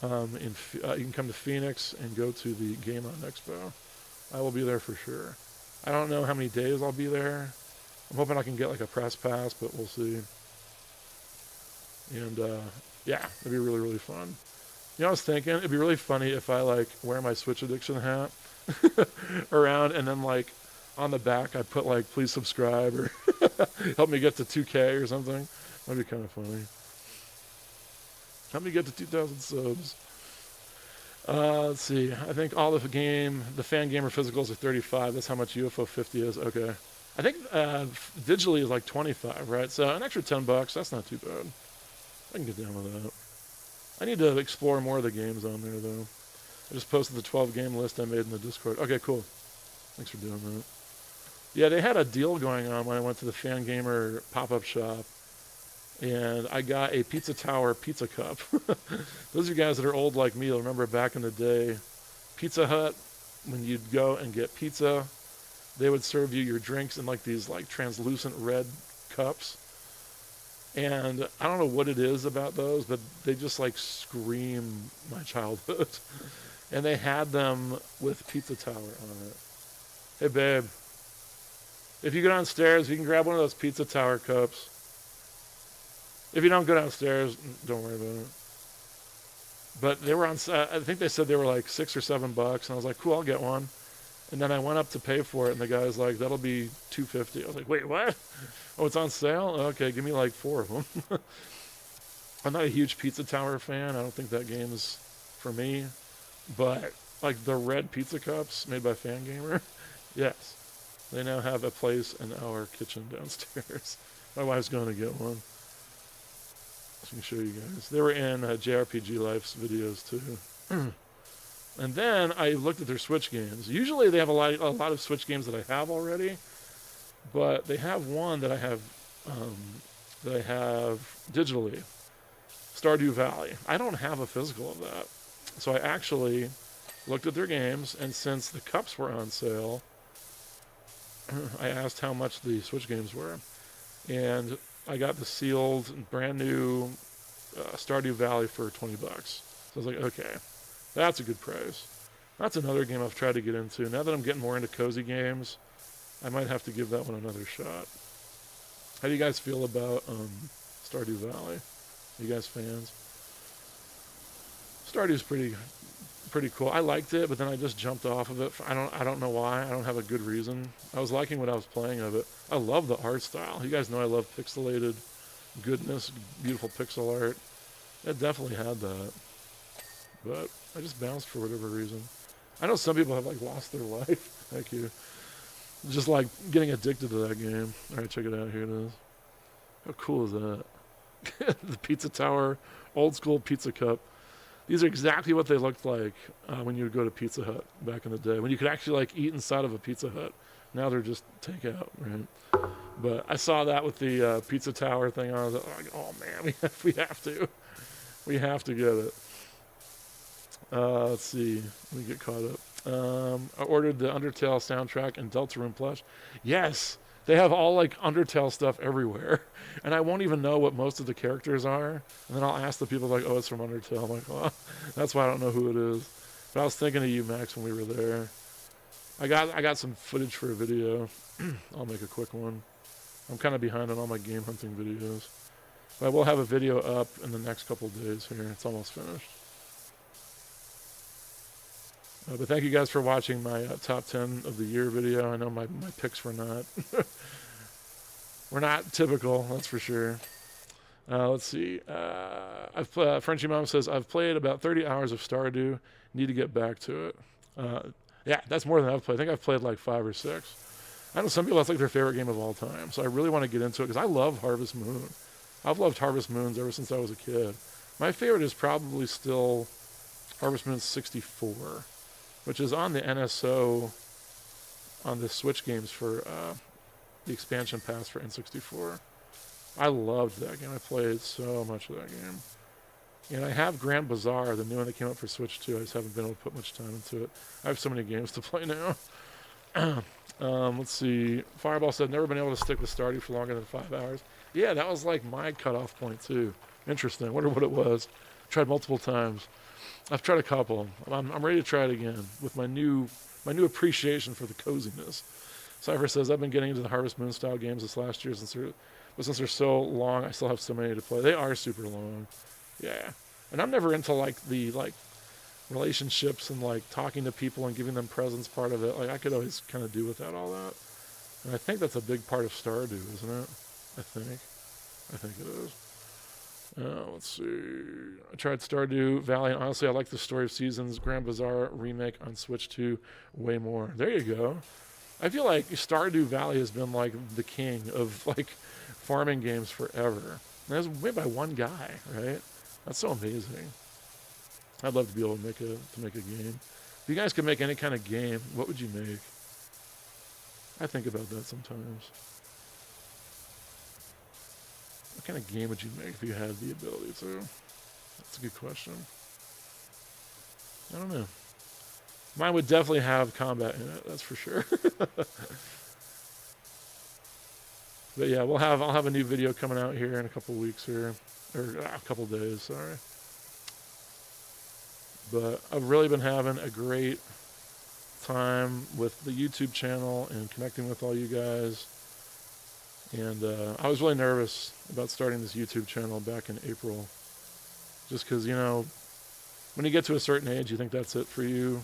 15th. You can come to Phoenix and go to the Game On Expo. I will be there for sure. I don't know how many days I'll be there. I'm hoping I can get like a press pass, but we'll see. And yeah, it'd be really, really fun. You know, I was thinking it'd be really funny if I like wear my Switch Addiction hat around, and then like on the back I put like please subscribe or help me get to 2K or something. That'd be kind of funny. Help me get to 2,000 subs. Let's see. I think all the fan gamer physicals are 35. That's how much UFO 50 is. Okay. I think digitally is like 25, right? So an extra $10. That's not too bad. I can get down with that. I need to explore more of the games on there, though. I just posted the 12 game list I made in the Discord. Okay, cool. Thanks for doing that. Yeah, they had a deal going on when I went to the Fan Gamer pop-up shop. And I got a Pizza Tower pizza cup. Those of you guys that are old like me will remember back in the day, Pizza Hut, when you'd go and get pizza, they would serve you your drinks in like these like translucent red cups. And I don't know what it is about those, but they just like scream my childhood. And they had them with Pizza Tower on it. Hey babe, if you go downstairs, you can grab one of those Pizza Tower cups. If you don't go downstairs, don't worry about it. But they were on, I think they said they were like $6 or $7, and I was like, cool, I'll get one. And then I went up to pay for it, and the guy was like, that'll be $2.50. I was like, wait, what? Oh, it's on sale? Okay, give me like 4 of them. I'm not a huge Pizza Tower fan. I don't think that game is for me. But like the red pizza cups made by Fangamer, yes, they now have a place in our kitchen downstairs. My wife's going to get one. So I can show you guys. They were in JRPG Life's videos too. And then I looked at their Switch games. Usually they have a lot of Switch games that I have already, but they have one that I have digitally. Stardew Valley. I don't have a physical of that. So I actually looked at their games, and since the cups were on sale, I asked how much the Switch games were. And I got the sealed, brand new Stardew Valley for $20. So I was like, okay, that's a good price. That's another game I've tried to get into. Now that I'm getting more into cozy games, I might have to give that one another shot. How do you guys feel about Stardew Valley? Are you guys fans? Stardew's pretty cool. I liked it, but then I just jumped off of it. I don't know why. I don't have a good reason. I was liking what I was playing of it. I love the art style. You guys know I love pixelated goodness, beautiful pixel art. It definitely had that. But I just bounced for whatever reason. I know some people have like lost their life. Thank you. Just like getting addicted to that game. All right, check it out. Here it is. How cool is that? The Pizza Tower, old school pizza cup. These are exactly what they looked like when you would go to Pizza Hut back in the day, when you could actually like eat inside of a Pizza Hut. Now they're just takeout, right? But I saw that with the Pizza Tower thing on. I was like, oh man, we have to get it. Let's see. Let me get caught up. I ordered the Undertale soundtrack and Deltarune plush. Yes, they have all like Undertale stuff everywhere, and I won't even know what most of the characters are. And then I'll ask the people like, "Oh, it's from Undertale." I'm like, "Oh, that's why I don't know who it is." But I was thinking of you, Max, when we were there. I got some footage for a video. I'll make a quick one. I'm kind of behind on all my game hunting videos, but I will have a video up in the next couple of days here. It's almost finished. But thank you guys for watching my top 10 of the year video. I know my picks were not typical, that's for sure. Let's see. Frenchy Mom says, I've played about 30 hours of Stardew. Need to get back to it. Yeah, that's more than I've played. I think I've played like 5 or 6. I know some people, that's like their favorite game of all time. So I really want to get into it because I love Harvest Moon. I've loved Harvest Moons ever since I was a kid. My favorite is probably still Harvest Moon 64. Which is on the NSO on the Switch games for the expansion pass for N64. I loved that game. I played so much of that game. And I have Grand Bazaar, the new one that came out for Switch 2. I just haven't been able to put much time into it. I have so many games to play now. Let's see. Fireball said, never been able to stick with Stardew for longer than 5 hours. Yeah, that was like my cutoff point too. Interesting. I wonder what it was. Tried multiple times. I've tried a couple. I'm ready to try it again with my new appreciation for the coziness. Cypher says, I've been getting into the Harvest Moon style games this last year, but since they're so long, I still have so many to play. They are super long. Yeah. And I'm never into like the relationships and like talking to people and giving them presents part of it. Like I could always kind of do without all that. And I think that's a big part of Stardew, isn't it? I think it is. Let's see. I tried Stardew Valley, and honestly, I like the Story of Seasons Grand Bazaar remake on Switch 2 way more. There you go. I feel like Stardew Valley has been like the king of like farming games forever. And it was made by one guy, right? That's so amazing. I'd love to be able to make a game. If you guys could make any kind of game, what would you make? I think about that sometimes. What kind of game would you make if you had the ability to? That's a good question. I don't know. Mine would definitely have combat in it, that's for sure. But yeah, I'll have a new video coming out here in a couple weeks here, or a couple days, sorry. But I've really been having a great time with the YouTube channel and connecting with all you guys. And I was really nervous about starting this YouTube channel back in April. Just because, you know, when you get to a certain age, you think that's it for you.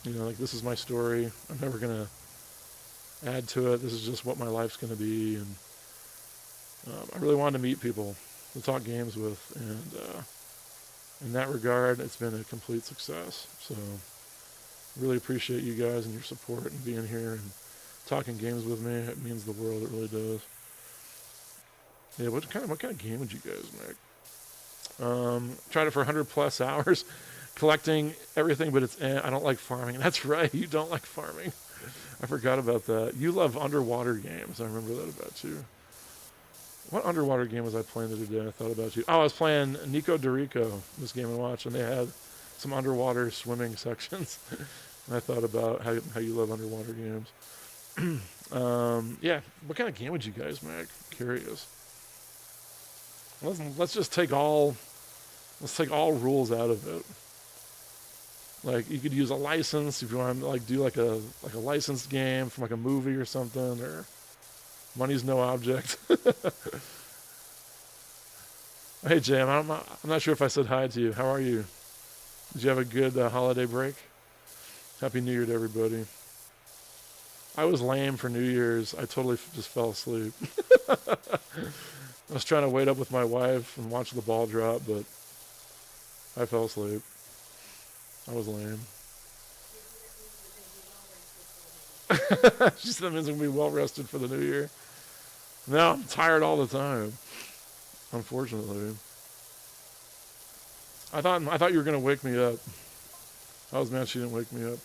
You know, like, this is my story. I'm never going to add to it. This is just what my life's going to be. And I really wanted to meet people to talk games with. And in that regard, it's been a complete success. So really appreciate you guys and your support and being here and talking games with me. It means the world. It really does. Yeah, what kind of game would you guys make? Tried it for 100 plus hours, collecting everything, but I don't like farming. That's right, you don't like farming. I forgot about that. You love underwater games. I remember that about you. What underwater game was I playing the other day? I thought about you. Oh, I was playing Nico Dorico, this Game & Watch, and they had some underwater swimming sections. And I thought about how you love underwater games. Yeah, what kind of game would you guys make? Curious. Let's just take all rules out of it. Like, you could use a license if you want to like do like a licensed game from like a movie or something, or money's no object. Hey Jam, I'm not sure if I said hi to you. How are you? Did you have a good holiday break? Happy New Year to everybody. I was lame for New Year's. I totally just fell asleep. I was trying to wait up with my wife and watch the ball drop, but I fell asleep. I was lame. She said that means I'm going to be well rested for the new year. No, I'm tired all the time, unfortunately. I thought you were going to wake me up. I was mad she didn't wake me up.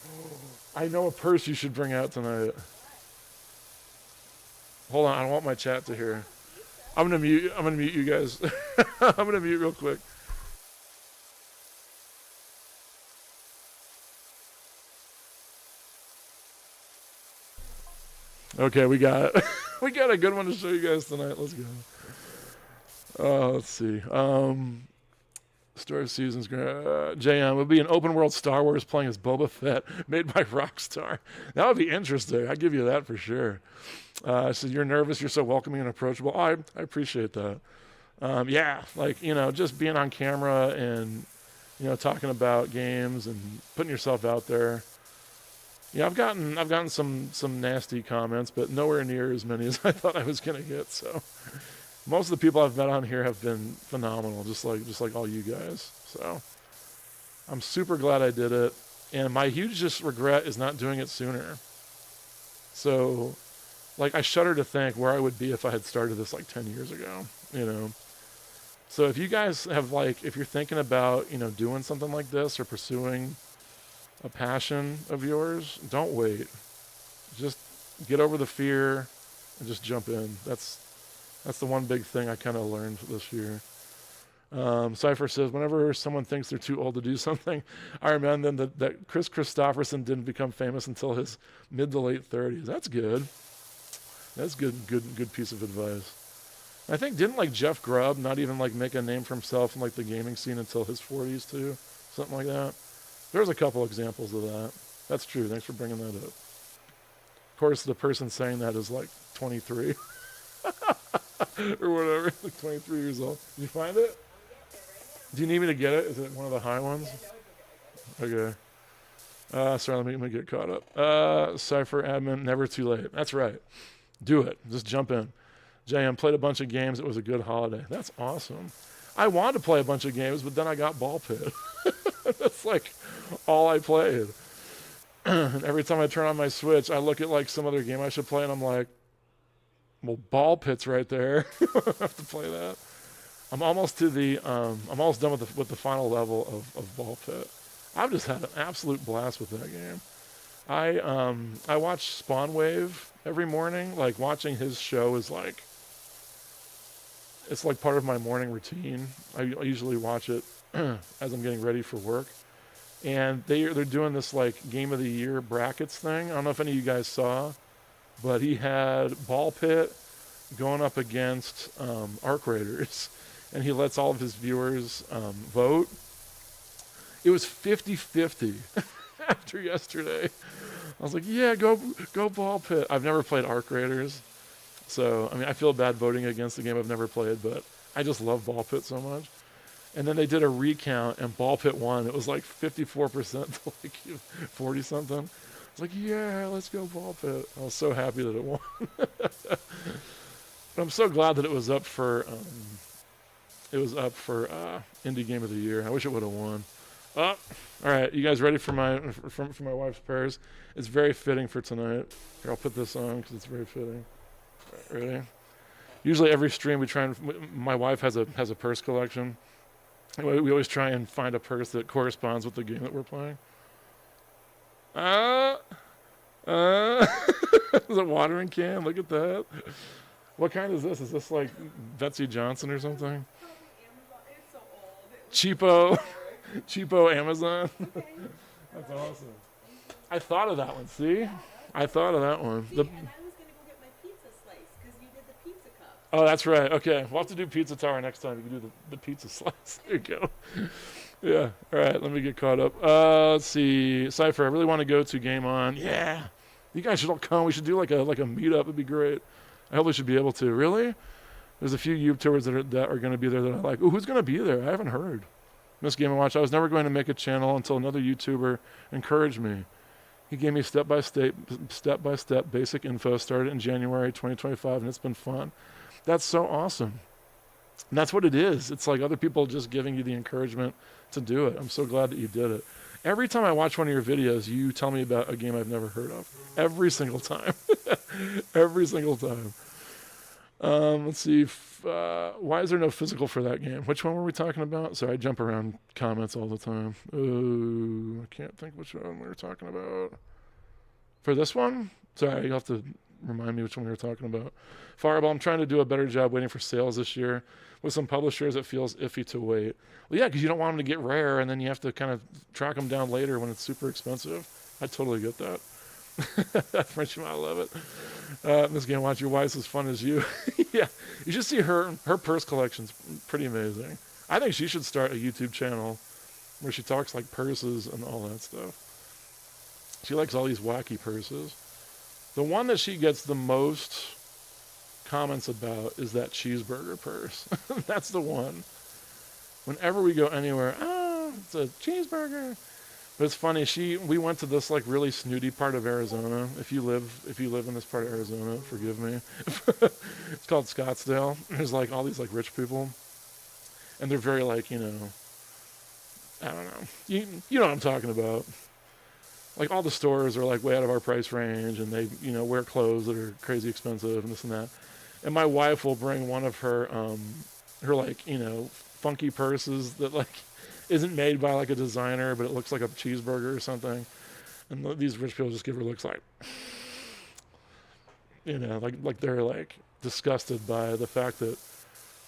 I know a purse you should bring out tonight. Hold on, I don't want my chat to hear. I'm gonna mute you guys. I'm gonna mute real quick. Okay, we got a good one to show you guys tonight. Let's go. Let's see. Story of Seasons. JM would be an open world Star Wars playing as Boba Fett, made by Rockstar. That would be interesting. I give you that for sure. So you're nervous. You're so welcoming and approachable. Oh, I appreciate that. Yeah, like, you know, just being on camera and, you know, talking about games and putting yourself out there. Yeah, I've gotten some nasty comments, but nowhere near as many as I thought I was gonna get. So most of the people I've met on here have been phenomenal, just like all you guys. So I'm super glad I did it, and my hugest regret is not doing it sooner. So, like, I shudder to think where I would be if I had started this like 10 years ago, you know. So if you guys have, like, if you're thinking about, you know, doing something like this or pursuing a passion of yours, don't wait. Just get over the fear and just jump in. That's the one big thing I kind of learned this year. Cypher says, whenever someone thinks they're too old to do something, I remind them that Chris Christopherson didn't become famous until his mid to late 30s. That's good. That's good piece of advice. I think didn't like Jeff Grubb not even like make a name for himself in like the gaming scene until his 40s too, something like that. There's a couple examples of that. That's true. Thanks for bringing that up. Of course, the person saying that is like 23 or whatever, like 23 years old. Did you find it? Do you need me to get it? Is it one of the high ones? Okay. Sorry, let me get caught up. Cypher admin, never too late. That's right. Do it. Just jump in. JM played a bunch of games. It was a good holiday. That's awesome. I wanted to play a bunch of games, but then I got Ball Pit. That's like all I played. And every time I turn on my Switch, I look at like some other game I should play, and I'm like, well, Ball Pit's right there. I have to play that. I'm almost to the. I'm almost done with the final level of Ball Pit. I've just had an absolute blast with that game. I watch Spawn Wave every morning. Like watching his show is like. It's like part of my morning routine. I usually watch it as I'm getting ready for work. And they're doing this like Game of the Year brackets thing. I don't know if any of you guys saw, but he had Ball Pit going up against Arc Raiders, and he lets all of his viewers vote. It was 50-50 after yesterday. I was like, yeah, go Ball Pit. I've never played Arc Raiders, so I mean, I feel bad voting against the game I've never played, but I just love Ball Pit so much. And then they did a recount, and Ball Pit won. It was like 54% to like 40-something. I was like, yeah, let's go Ball Pit. I was so happy that it won. But I'm so glad that it was up for Indie Game of the Year. I wish it would have won. All right, you guys ready for my wife's prayers? It's very fitting for tonight. Here, I'll put this on because it's very fitting. All right, ready? Usually every stream we try and my wife has a purse collection. We always try and find a purse that corresponds with the game that we're playing. Is it watering can? Look at that. What kind is this? Is this like Betsy Johnson or something? Cheapo Amazon. That's awesome. I thought of that one. See? I thought of that one. And I was going to go get my pizza slice because you did the pizza cup. Oh, that's right. Okay. We'll have to do Pizza Tower next time. You can do the pizza slice. There you go. Yeah. All right. Let me get caught up. Let's see. Cypher, I really want to go to Game On. Yeah. You guys should all come. We should do like a meetup. It'd be great. I hope we should be able to. Really? There's a few YouTubers that are going to be there that I like. Ooh, who's going to be there? I haven't heard. Miss Game & Watch. I was never going to make a channel until another YouTuber encouraged me. He gave me step-by-step basic info. Started in January 2025, and it's been fun. That's so awesome. And that's what it is. It's like other people just giving you the encouragement to do it. I'm so glad that you did it. Every time I watch one of your videos, you tell me about a game I've never heard of. Every single time. Every single time. Let's see. Why is there no physical for that game? Which one were we talking about? Sorry, I jump around comments all the time. I can't think which one we were talking about. For this one? Sorry, you'll have to remind me which one we were talking about. Fireball, I'm trying to do a better job waiting for sales this year. With some publishers, it feels iffy to wait. Well, yeah, because you don't want them to get rare, and then you have to kind of track them down later when it's super expensive. I totally get that. Frenchman, I love it. Miss Game Watch, your wife's as fun as you. Yeah, you should see her purse collection's pretty amazing. I think she should start a YouTube channel where she talks like purses and all that stuff. She likes all these wacky purses. The one that she gets the most comments about is that cheeseburger purse. That's the one. Whenever we go anywhere, it's a cheeseburger. But it's funny, we went to this like really snooty part of Arizona. If you live in this part of Arizona, forgive me. It's called Scottsdale. There's like all these like rich people. And they're very like, I don't know. You know what I'm talking about. Like all the stores are like way out of our price range, and they, wear clothes that are crazy expensive and this and that. And my wife will bring one of her like, funky purses that like isn't made by like a designer, but it looks like a cheeseburger or something. And these rich people just give her looks like, like they're like disgusted by the fact that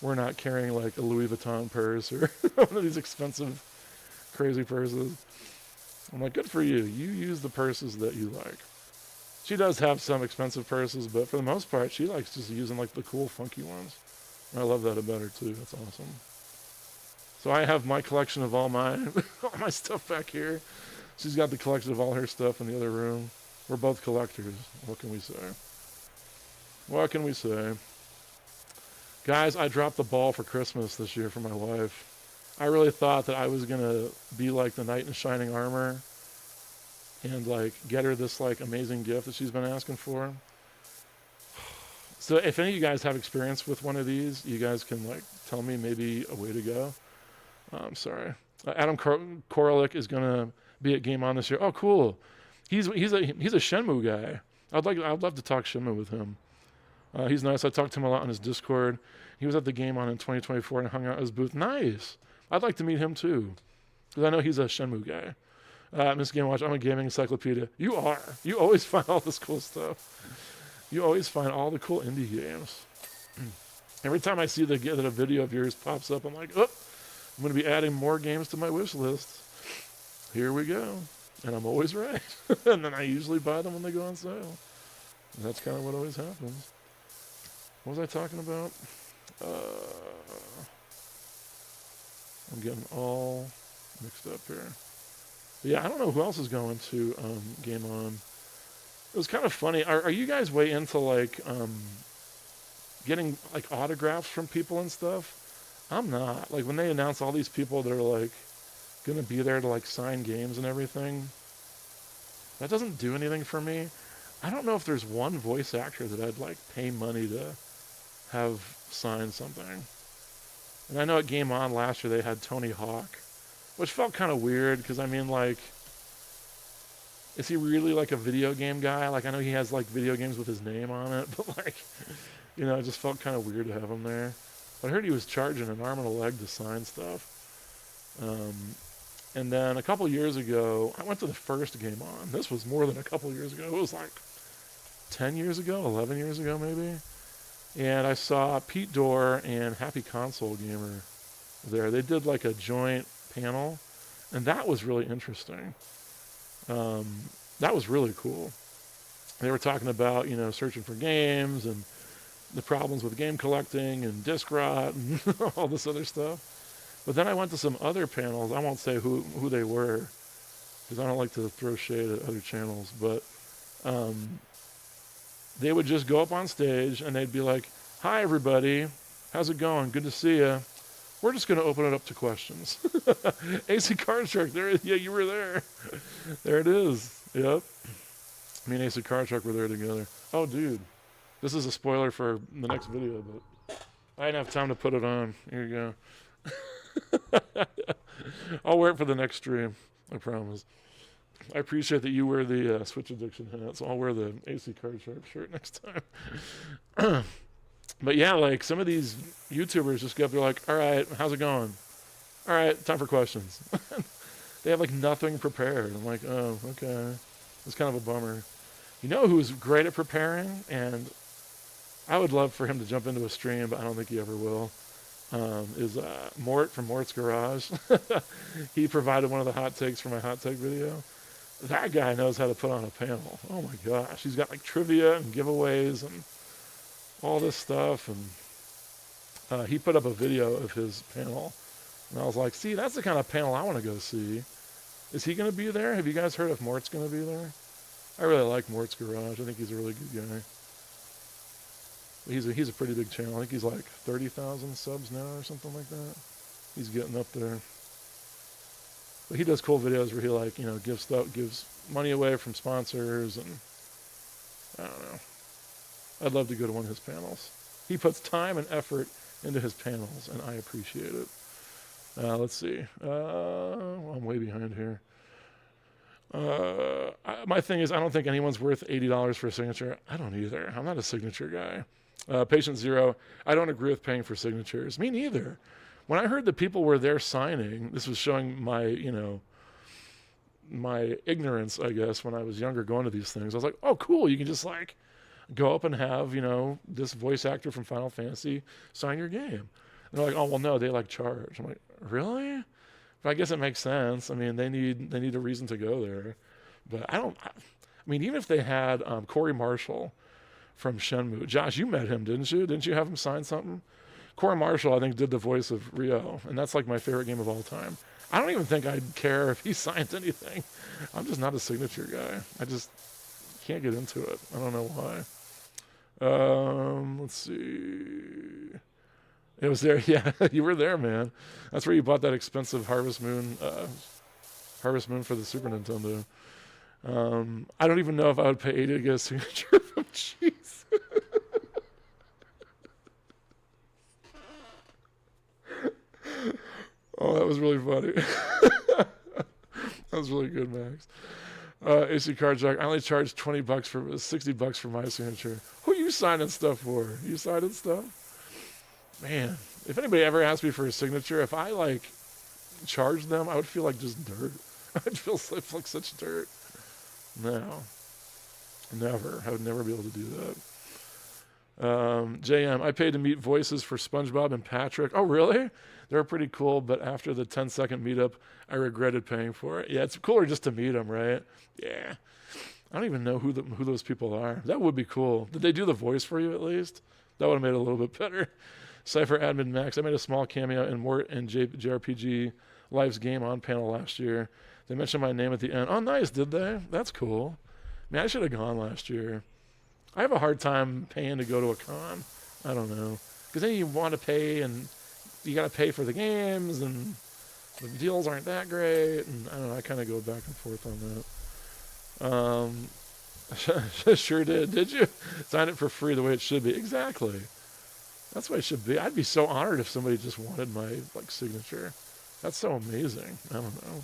we're not carrying like a Louis Vuitton purse or one of these expensive, crazy purses. I'm like, good for you. You use the purses that you like. She does have some expensive purses, but for the most part, she likes just using like the cool, funky ones. And I love that about her too. That's awesome. So I have my collection of all my all my stuff back here. She's got the collection of all her stuff in the other room. We're both collectors. What can we say? What can we say? Guys, I dropped the ball for Christmas this year for my wife. I really thought that I was going to be like the knight in shining armor and like get her this like amazing gift that she's been asking for. So if any of you guys have experience with one of these, you guys can like tell me maybe a way to go. I'm sorry. Adam Koralik is going to be at Game On this year. Oh, cool. He's a Shenmue guy. I'd love to talk Shenmue with him. He's nice. I talked to him a lot on his Discord. He was at the Game On in 2024 and hung out at his booth. Nice. I'd like to meet him too, because I know he's a Shenmue guy. Miss Game Watch, I'm a gaming encyclopedia. You are. You always find all this cool stuff. You always find all the cool indie games. Every time I see that a video of yours pops up, I'm like, oh, I'm going to be adding more games to my wish list. Here we go. And I'm always right. And then I usually buy them when they go on sale. And that's kind of what always happens. What was I talking about? I'm getting all mixed up here. But yeah, I don't know who else is going to Game On. It was kind of funny. Are you guys way into like getting like autographs from people and stuff? I'm not. Like when they announce all these people that are like gonna be there to like sign games and everything, that doesn't do anything for me. I don't know if there's one voice actor that I'd like pay money to have sign something. And I know at Game On last year they had Tony Hawk, which felt kind of weird because I mean like, is he really like a video game guy? Like I know he has like video games with his name on it, but like, you know, it just felt kind of weird to have him there. But I heard he was charging an arm and a leg to sign stuff. And then a couple years ago, I went to the first Game On. This was more than a couple years ago. It was like 10 years ago, 11 years ago maybe. And I saw Pete Dorr and Happy Console Gamer there. They did like a joint panel, and that was really interesting. That was really cool. They were talking about, you know, searching for games and the problems with game collecting and disc rot and all this other stuff. But then I went to some other panels. I won't say who they were, because I don't like to throw shade at other channels. But they would just go up on stage and they'd be like, "Hi, everybody. How's it going? Good to see you. We're just going to open it up to questions." AC Card Shark, there. Yeah, you were there. There it is. Yep. Me and AC Card Shark were there together. Oh, dude. This is a spoiler for the next video, but I didn't have time to put it on. Here you go. I'll wear it for the next stream. I promise. I appreciate that you wear the Switch Addiction hat, so I'll wear the AC Card Shark shirt next time. But yeah, like some of these YouTubers just go up there like, "All right, how's it going? All right, time for questions." They have like nothing prepared. I'm like, oh, okay. It's kind of a bummer. You know who's great at preparing, and I would love for him to jump into a stream, but I don't think he ever will, is Mort from Mort's Garage. He provided one of the hot takes for my hot take video. That guy knows how to put on a panel. Oh my gosh. He's got like trivia and giveaways and all this stuff. And he put up a video of his panel. And I was like, see, that's the kind of panel I want to go see. Is he going to be there? Have you guys heard if Mort's going to be there? I really like Mort's Garage. I think he's a really good guy. He's a pretty big channel. I think he's like 30,000 subs now or something like that. He's getting up there. But he does cool videos where he like, you know, gives money away from sponsors, and I don't know. I'd love to go to one of his panels. He puts time and effort into his panels, and I appreciate it. Let's see. I'm way behind here. My thing is, I don't think anyone's worth $80 for a signature. I don't either. I'm not a signature guy. Patient Zero, I don't agree with paying for signatures. Me neither. When I heard that people were there signing, this was showing my, you know, my ignorance, I guess, when I was younger going to these things. I was like, oh, cool. You can just like go up and have, you know, this voice actor from Final Fantasy sign your game. they're like, oh well, no, they like charge. I'm like, really? But I guess it makes sense. I mean, they need a reason to go there. But I don't. I mean, even if they had Corey Marshall from Shenmue, Josh, you met him, didn't you? Didn't you have him sign something? Corey Marshall, I think, did the voice of Rio, and that's like my favorite game of all time. I don't even think I'd care if he signed anything. I'm just not a signature guy. I just can't get into it. I don't know why. Let's see. It was there. Yeah, you were there, man. That's where you bought that expensive Harvest Moon for the Super Nintendo. I don't even know if I would pay 80 to get a signature from Cheese. Oh, that was really funny. That was really good, Max. AC Card Jack, I only charged $20 for $60 for my signature. Who are you signing stuff for? You signing stuff? Man, if anybody ever asked me for a signature, if I like charged them, I would feel like just dirt. I'd feel like such dirt. No, never. I would never be able to do that. JM, I paid to meet voices for SpongeBob and Patrick. Oh, really? They were pretty cool, but after the 10-second meetup, I regretted paying for it. Yeah, it's cooler just to meet them, right? Yeah. I don't even know who those people are. That would be cool. Did they do the voice for you at least? That would have made it a little bit better. Cypher Admin Max, I made a small cameo in JRPG Live's Game On panel last year. They mentioned my name at the end. Oh, nice, did they? That's cool. Man, I should have gone last year. I have a hard time paying to go to a con. I don't know. Because then you want to pay, and you got to pay for the games, and the deals aren't that great. And I don't know, I kind of go back and forth on that. Sure did. Did you? Sign it for free the way it should be. Exactly. That's what it should be. I'd be so honored if somebody just wanted my signature. That's so amazing. I don't know.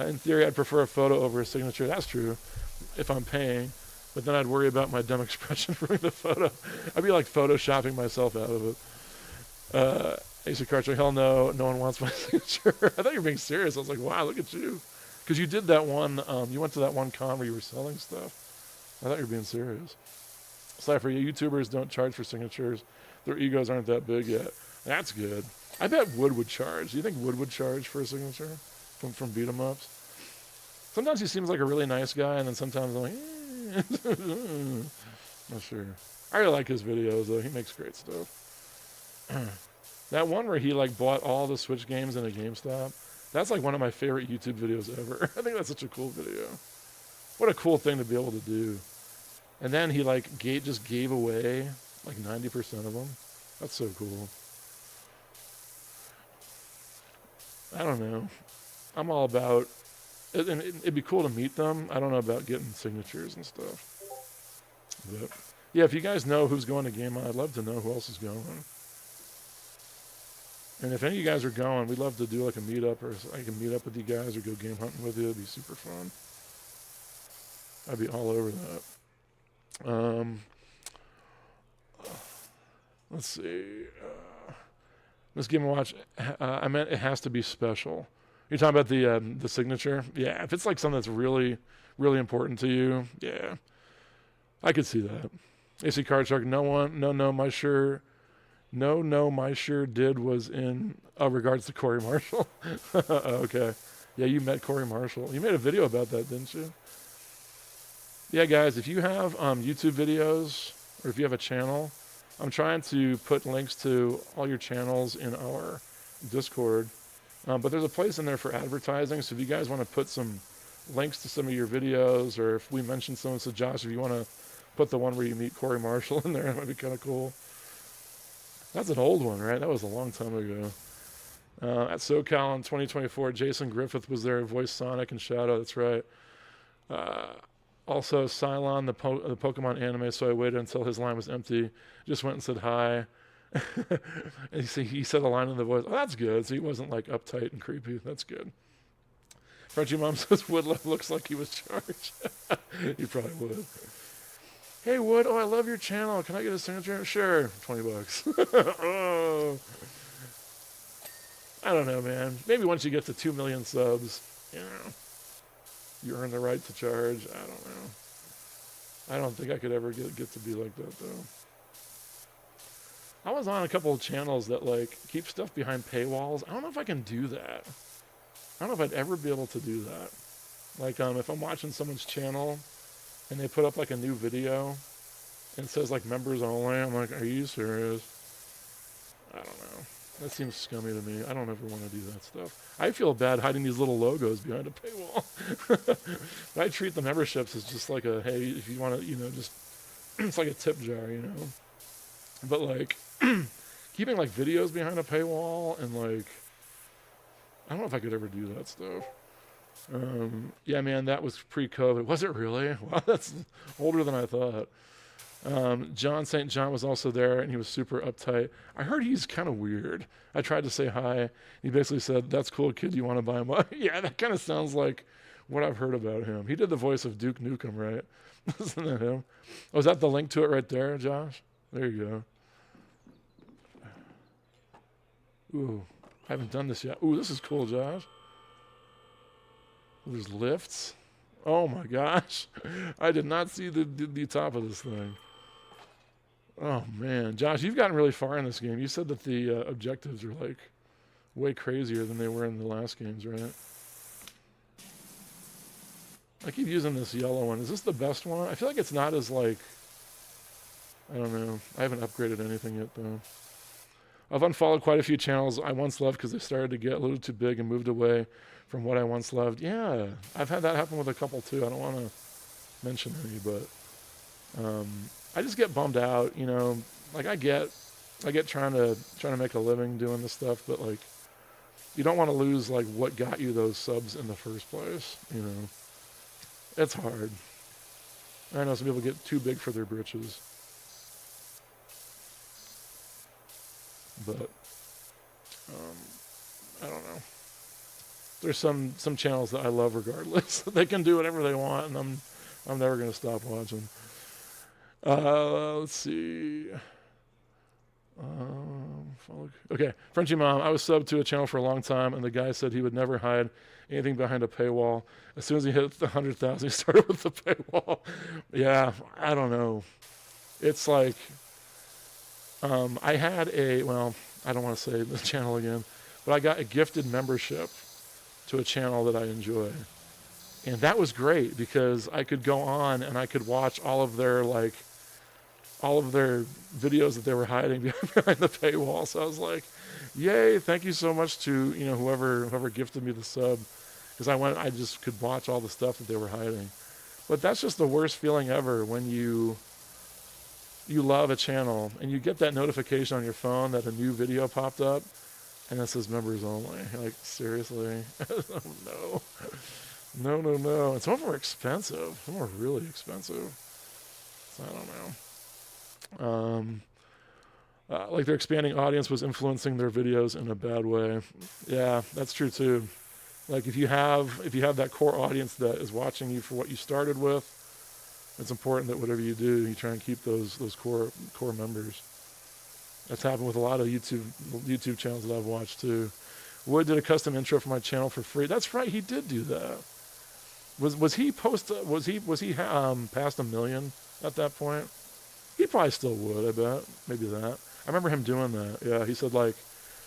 In theory, I'd prefer a photo over a signature. That's true, if I'm paying. But then I'd worry about my dumb expression during the photo. I'd be like photoshopping myself out of it. AC Carter, hell no, no one wants my signature. I thought you were being serious. I was like, wow, look at you. Because you did that one, you went to that one con where you were selling stuff. I thought you were being serious. Cypher, YouTubers don't charge for signatures. Their egos aren't that big yet. That's good. I bet Wood would charge. Do you think Wood would charge for a signature from beat 'em ups? Sometimes he seems like a really nice guy, and then sometimes I'm like, not sure. I really like his videos, though. He makes great stuff. That one where he bought all the Switch games in a GameStop, that's one of my favorite YouTube videos ever. I think that's such a cool video. What a cool thing to be able to do. And then he just gave away 90% of them. That's so cool. I don't know. I'm all about it, and it'd be cool to meet them. I don't know about getting signatures and stuff. But yeah, if you guys know who's going to Game On, I'd love to know who else is going. And if any of you guys are going, we'd love to do a meetup, or I can meet up with you guys or go game hunting with you. It'd be super fun. I'd be all over that. Let's see. This Game & Watch, I meant it has to be special. You're talking about the signature? Yeah, if it's something that's really, really important to you, yeah. I could see that. AC Card Shark, my sure did was in regards to Corey Marshall. Okay. Yeah, you met Corey Marshall. You made a video about that, didn't you? Yeah, guys, if you have YouTube videos, or if you have a channel, I'm trying to put links to all your channels in our Discord. But there's a place in there for advertising, so if you guys want to put some links to some of your videos, or if we mention someone, so Josh, if you want to put the one where you meet Corey Marshall in there, it might be kind of cool. That's an old one, right? That was a long time ago. At SoCal in 2024, Jason Griffith was there, voiced Sonic and Shadow, that's right. Also, Cylon, the Pokemon anime, so I waited until his line was empty. Just went and said hi. And he said a line in the voice. Oh, that's good. So he wasn't uptight and creepy. That's good. Frenchie Mom says Wood looks like he was charged. He probably would. Hey, Wood, I love your channel. Can I get a signature? Sure. $20. Oh. I don't know, man. Maybe once you get to 2 million subs, you earn the right to charge. I don't know. I don't think I could ever get to be like that, though. I was on a couple of channels that like keep stuff behind paywalls. I don't know if I can do that. I don't know if I'd ever be able to do that. Like if I'm watching someone's channel and they put up like a new video and it says like members only, I'm like, are you serious? I don't know. That seems scummy to me. I don't ever want to do that stuff. I feel bad hiding these little logos behind a paywall. I treat the memberships as just like a, hey, if you want to, just, it's like a tip jar, But like, keeping like videos behind a paywall and like, I don't know if I could ever do that stuff. Yeah, man, that was pre-COVID. Was it really? Wow, that's older than I thought. John St. John was also there, and he was super uptight. I heard he's kind of weird. I tried to say hi. He basically said, "That's cool, kid. You want to buy my?" Yeah, that kind of sounds like what I've heard about him. He did the voice of Duke Nukem, right? Isn't that him? Oh, is that the link to it right there, Josh? There you go. Ooh, I haven't done this yet. Ooh, this is cool, Josh. There's lifts. Oh my gosh. I did not see the top of this thing. Oh man. Josh, you've gotten really far in this game. You said that the objectives are like way crazier than they were in the last games, right? I keep using this yellow one. Is this the best one? I feel like it's not as like, I don't know. I haven't upgraded anything yet though. I've unfollowed quite a few channels I once loved because they started to get a little too big and moved away from what I once loved. Yeah, I've had that happen with a couple too. I don't want to mention any, but I just get bummed out, Like I get trying to make a living doing this stuff, but like you don't want to lose like what got you those subs in the first place, It's hard. I know some people get too big for their britches, but I don't know. There's some channels that I love regardless. They can do whatever they want, and I'm never gonna stop watching. Let's see. Okay, Frenchy Mom. I was subbed to a channel for a long time, and the guy said he would never hide anything behind a paywall. As soon as he hit the 100,000, he started with the paywall. Yeah, I don't know. It's like I had I don't want to say the channel again, but I got a gifted membership to a channel that I enjoy. And that was great because I could go on and I could watch all of their videos that they were hiding behind the paywall. So I was like, yay, thank you so much to, whoever gifted me the sub. Because I just could watch all the stuff that they were hiding. But that's just the worst feeling ever when you love a channel and you get that notification on your phone that a new video popped up and it says members only. You're like, seriously? Oh, no. No. And some of them are expensive. Some are really expensive. So I don't know. Like their expanding audience was influencing their videos in a bad way. Yeah, that's true too. Like if you have that core audience that is watching you for what you started with, it's important that whatever you do, you try and keep those core members. That's happened with a lot of YouTube channels that I've watched too. Wood did a custom intro for my channel for free. That's right, he did do that. Was he past 1 million at that point? He probably still would, I bet. Maybe that. I remember him doing that. Yeah, he said like,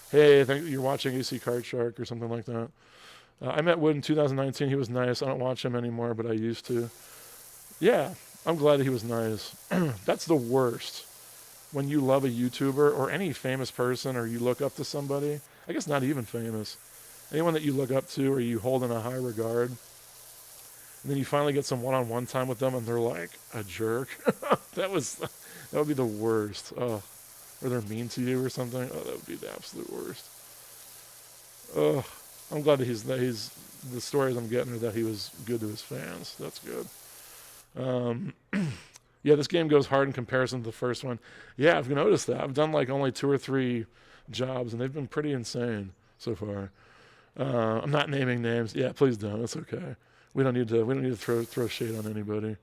hey, I think you're watching AC Card Shark or something like that. I met Wood in 2019. He was nice. I don't watch him anymore, but I used to. Yeah, I'm glad that he was nice. That's the worst. When you love a YouTuber or any famous person or you look up to somebody, I guess not even famous, anyone that you look up to or you hold in a high regard, and then you finally get some one-on-one time with them and they're like a jerk. That would be the worst. Or they're mean to you or something. Oh, that would be the absolute worst. I'm glad that he's the stories I'm getting are that he was good to his fans. That's good. Yeah, this game goes hard in comparison to the first one. Yeah, I've noticed that. I've done like only 2 or 3 jobs, and they've been pretty insane so far. I'm not naming names. Yeah, please don't. It's okay. We don't need to throw shade on anybody.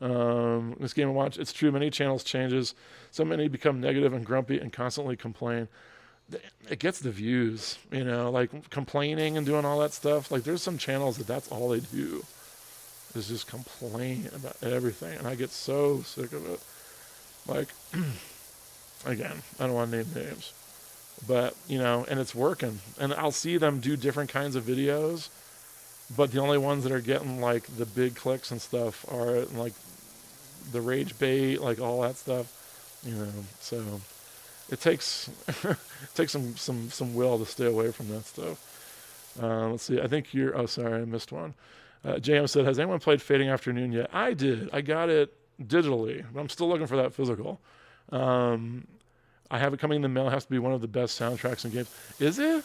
This game I watch, it's true. Many channels changes. So many become negative and grumpy and constantly complain. It gets the views, like complaining and doing all that stuff. Like there's some channels that's all they do. Is just complain about everything, and I get so sick of it. Like, Again, I don't want to name names. But, and it's working. And I'll see them do different kinds of videos, but the only ones that are getting, like, the big clicks and stuff are, like, the rage bait, like, all that stuff, So it takes some will to stay away from that stuff. Let's see. I think sorry, I missed one. JM said, has anyone played Fading Afternoon yet? I did. I got it digitally, but I'm still looking for that physical. I have it coming in the mail. It has to be one of the best soundtracks in games. Is it?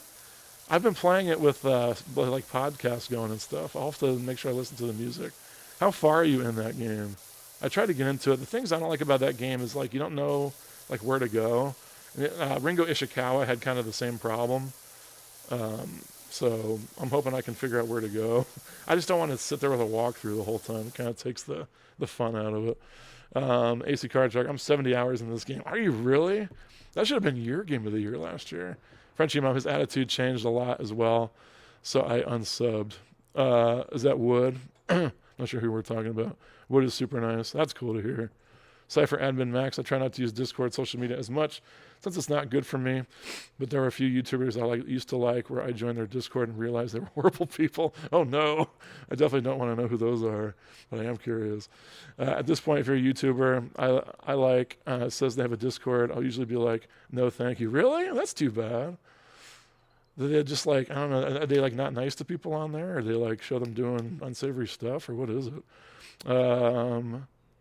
I've been playing it with like podcasts going and stuff. I'll have to make sure I listen to the music. How far are you in that game? I tried to get into it. The things I don't like about that game is like you don't know like where to go. Ringo Ishikawa had kind of the same problem. So I'm hoping I can figure out where to go. I just don't want to sit there with a walkthrough the whole time. It kind of takes the fun out of it. AC Card Shark, I'm 70 hours in this game. Are you really? That should have been your game of the year last year. Frenchie Mom, his attitude changed a lot as well, so I unsubbed. Is that Wood? Not sure who we're talking about. Wood is super nice. That's cool to hear. Cypher Admin Max, I try not to use Discord social media as much since it's not good for me, but there were a few YouTubers I used to like where I joined their Discord and realized they were horrible people. Oh no, I definitely don't want to know who those are, but I am curious. At this point, if you're a YouTuber, I like, says they have a Discord, I'll usually be like, no thank you. Really? That's too bad. They just like, I don't know, are they like not nice to people on there? Or they like show them doing unsavory stuff? Or what is it?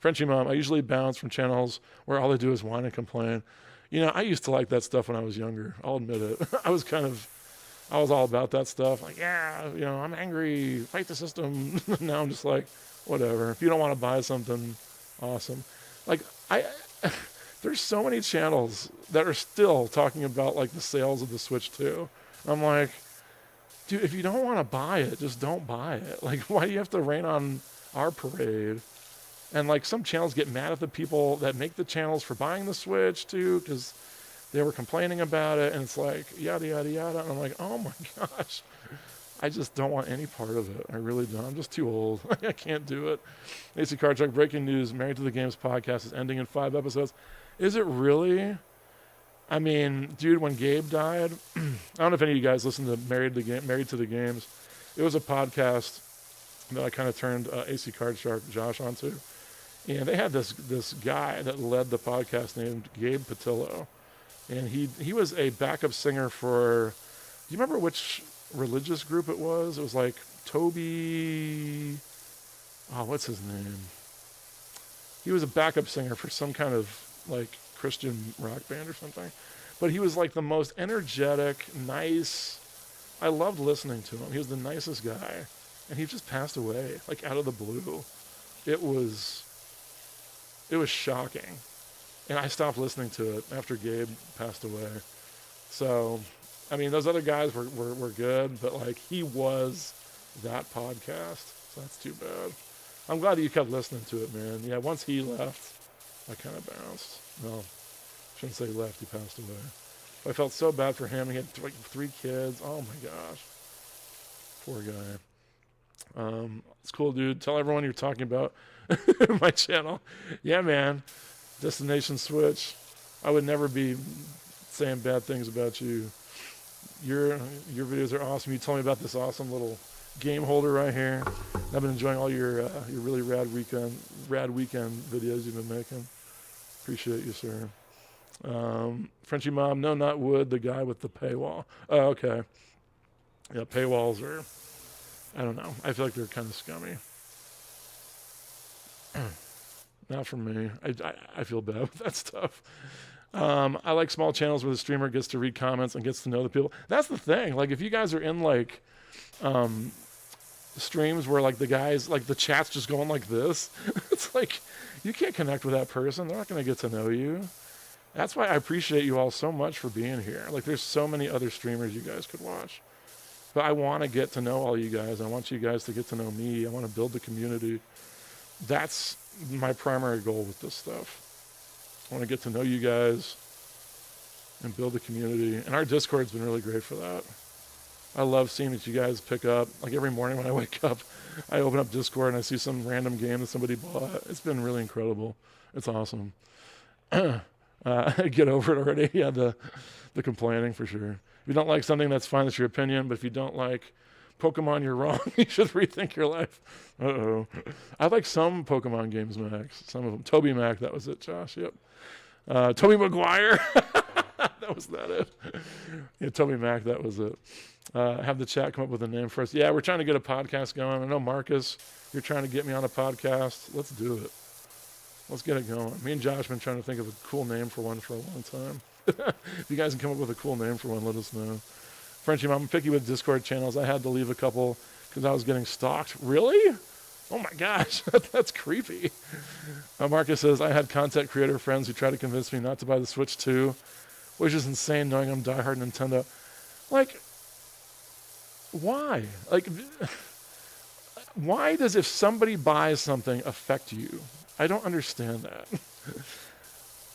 Frenchie Mom, I usually bounce from channels where all they do is whine and complain. I used to like that stuff when I was younger. I'll admit it. I was all about that stuff. Like, yeah, I'm angry, fight the system. Now I'm just like, whatever. If you don't want to buy something, awesome. Like, there's so many channels that are still talking about like the sales of the Switch 2. I'm like, dude, if you don't want to buy it, just don't buy it. Like, why do you have to rain on our parade? And like some channels get mad at the people that make the channels for buying the Switch too, because they were complaining about it, and it's like yada yada yada. And I'm like, oh my gosh, I just don't want any part of it. I really don't. I'm just too old. I can't do it. AC Card Truck, breaking news: Married to the Games podcast is ending in 5 episodes. Is it really? I mean, dude, when Gabe died, I don't know if any of you guys listened to Married to the Games. It was a podcast that I kind of turned AC Card Shark Josh onto. And they had this guy that led the podcast named Gabe Patillo. And he was a backup singer for, do you remember which religious group it was? It was like Toby, what's his name? He was a backup singer for some kind of like Christian rock band or something. But he was like the most energetic, nice, I loved listening to him. He was the nicest guy. And he just passed away, like out of the blue. It was shocking. And I stopped listening to it after Gabe passed away. So, I mean, those other guys were good, but like he was that podcast. So that's too bad. I'm glad that you kept listening to it, man. Yeah, once he left, I kind of bounced. Well, I shouldn't say left, he passed away. But I felt so bad for him. He had like 3 kids. Oh my gosh. Poor guy. It's cool, dude. Tell everyone you're talking about my channel. Yeah, man. Destination Switch. I would never be saying bad things about you. Your videos are awesome. You told me about this awesome little game holder right here. I've been enjoying all your really rad weekend videos you've been making. Appreciate you, sir. Frenchie Mom, no, not Wood, the guy with the paywall. Oh, okay. Yeah, paywalls are, I don't know. I feel like they're kind of scummy. Not for me. I feel bad with that stuff. I like small channels where the streamer gets to read comments and gets to know the people. That's the thing. Like, if you guys are in, like, streams where, like, the guys, like, the chat's just going like this, it's like, you can't connect with that person. They're not going to get to know you. That's why I appreciate you all so much for being here. Like, there's so many other streamers you guys could watch. But I want to get to know all you guys. I want you guys to get to know me. I want to build the community. That's my primary goal with this stuff. I want to get to know you guys and build the community. And our Discord's been really great for that. I love seeing that you guys pick up. Like every morning when I wake up, I open up Discord and I see some random game that somebody bought. It's been really incredible. It's awesome. Get over it already. Yeah, the complaining for sure. If you don't like something, that's fine. That's your opinion. But if you don't like Pokemon, you're wrong. You should rethink your life. Uh-oh. I like some Pokemon games, Max. Some of them. Toby Mac, that was it, Josh. Yep. Toby Maguire. That was it. Yeah, Toby Mac, that was it. Have the chat come up with a name for us. Yeah, we're trying to get a podcast going. I know, Marcus, you're trying to get me on a podcast. Let's do it. Let's get it going. Me and Josh have been trying to think of a cool name for one for a long time. If you guys can come up with a cool name for one, let us know. Frenchie, I'm picky with Discord channels. I had to leave a couple because I was getting stalked. Really? Oh my gosh, that's creepy. Marcus says, I had content creator friends who tried to convince me not to buy the Switch 2, which is insane knowing I'm diehard Nintendo. Like, why? Like, why does if somebody buys something affect you? I don't understand that.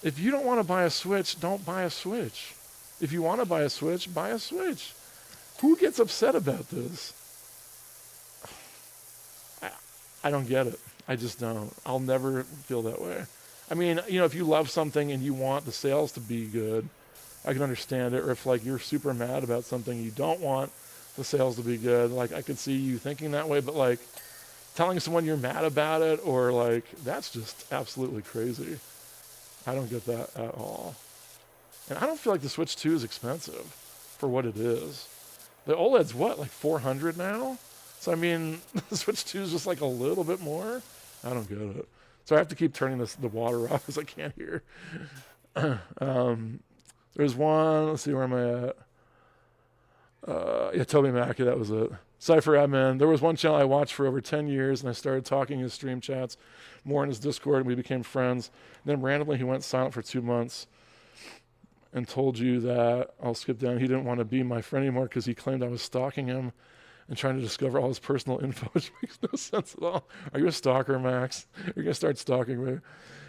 If you don't want to buy a Switch, don't buy a Switch. If you want to buy a Switch, buy a Switch. Who gets upset about this? I don't get it. I just don't. I'll never feel that way. I mean, if you love something and you want the sales to be good, I can understand it. Or if, like, you're super mad about something, you don't want the sales to be good, like, I could see you thinking that way. But, like, telling someone you're mad about it, or, like, that's just absolutely crazy. I don't get that at all. And I don't feel like the Switch 2 is expensive for what it is. The OLED's what, like $400 now? So, I mean, the Switch 2 is just like a little bit more. I don't get it. So I have to keep turning the water off because I can't hear. There's one, let's see, where am I at? Yeah, Toby Mackey, that was it. Cypher Admin. There was one channel I watched for over 10 years, and I started talking in his stream chats, more in his Discord, and we became friends. And then randomly he went silent for 2 months and told you that, I'll skip down, he didn't want to be my friend anymore because he claimed I was stalking him and trying to discover all his personal info, which makes no sense at all. Are you a stalker, Max? You're going to start stalking me?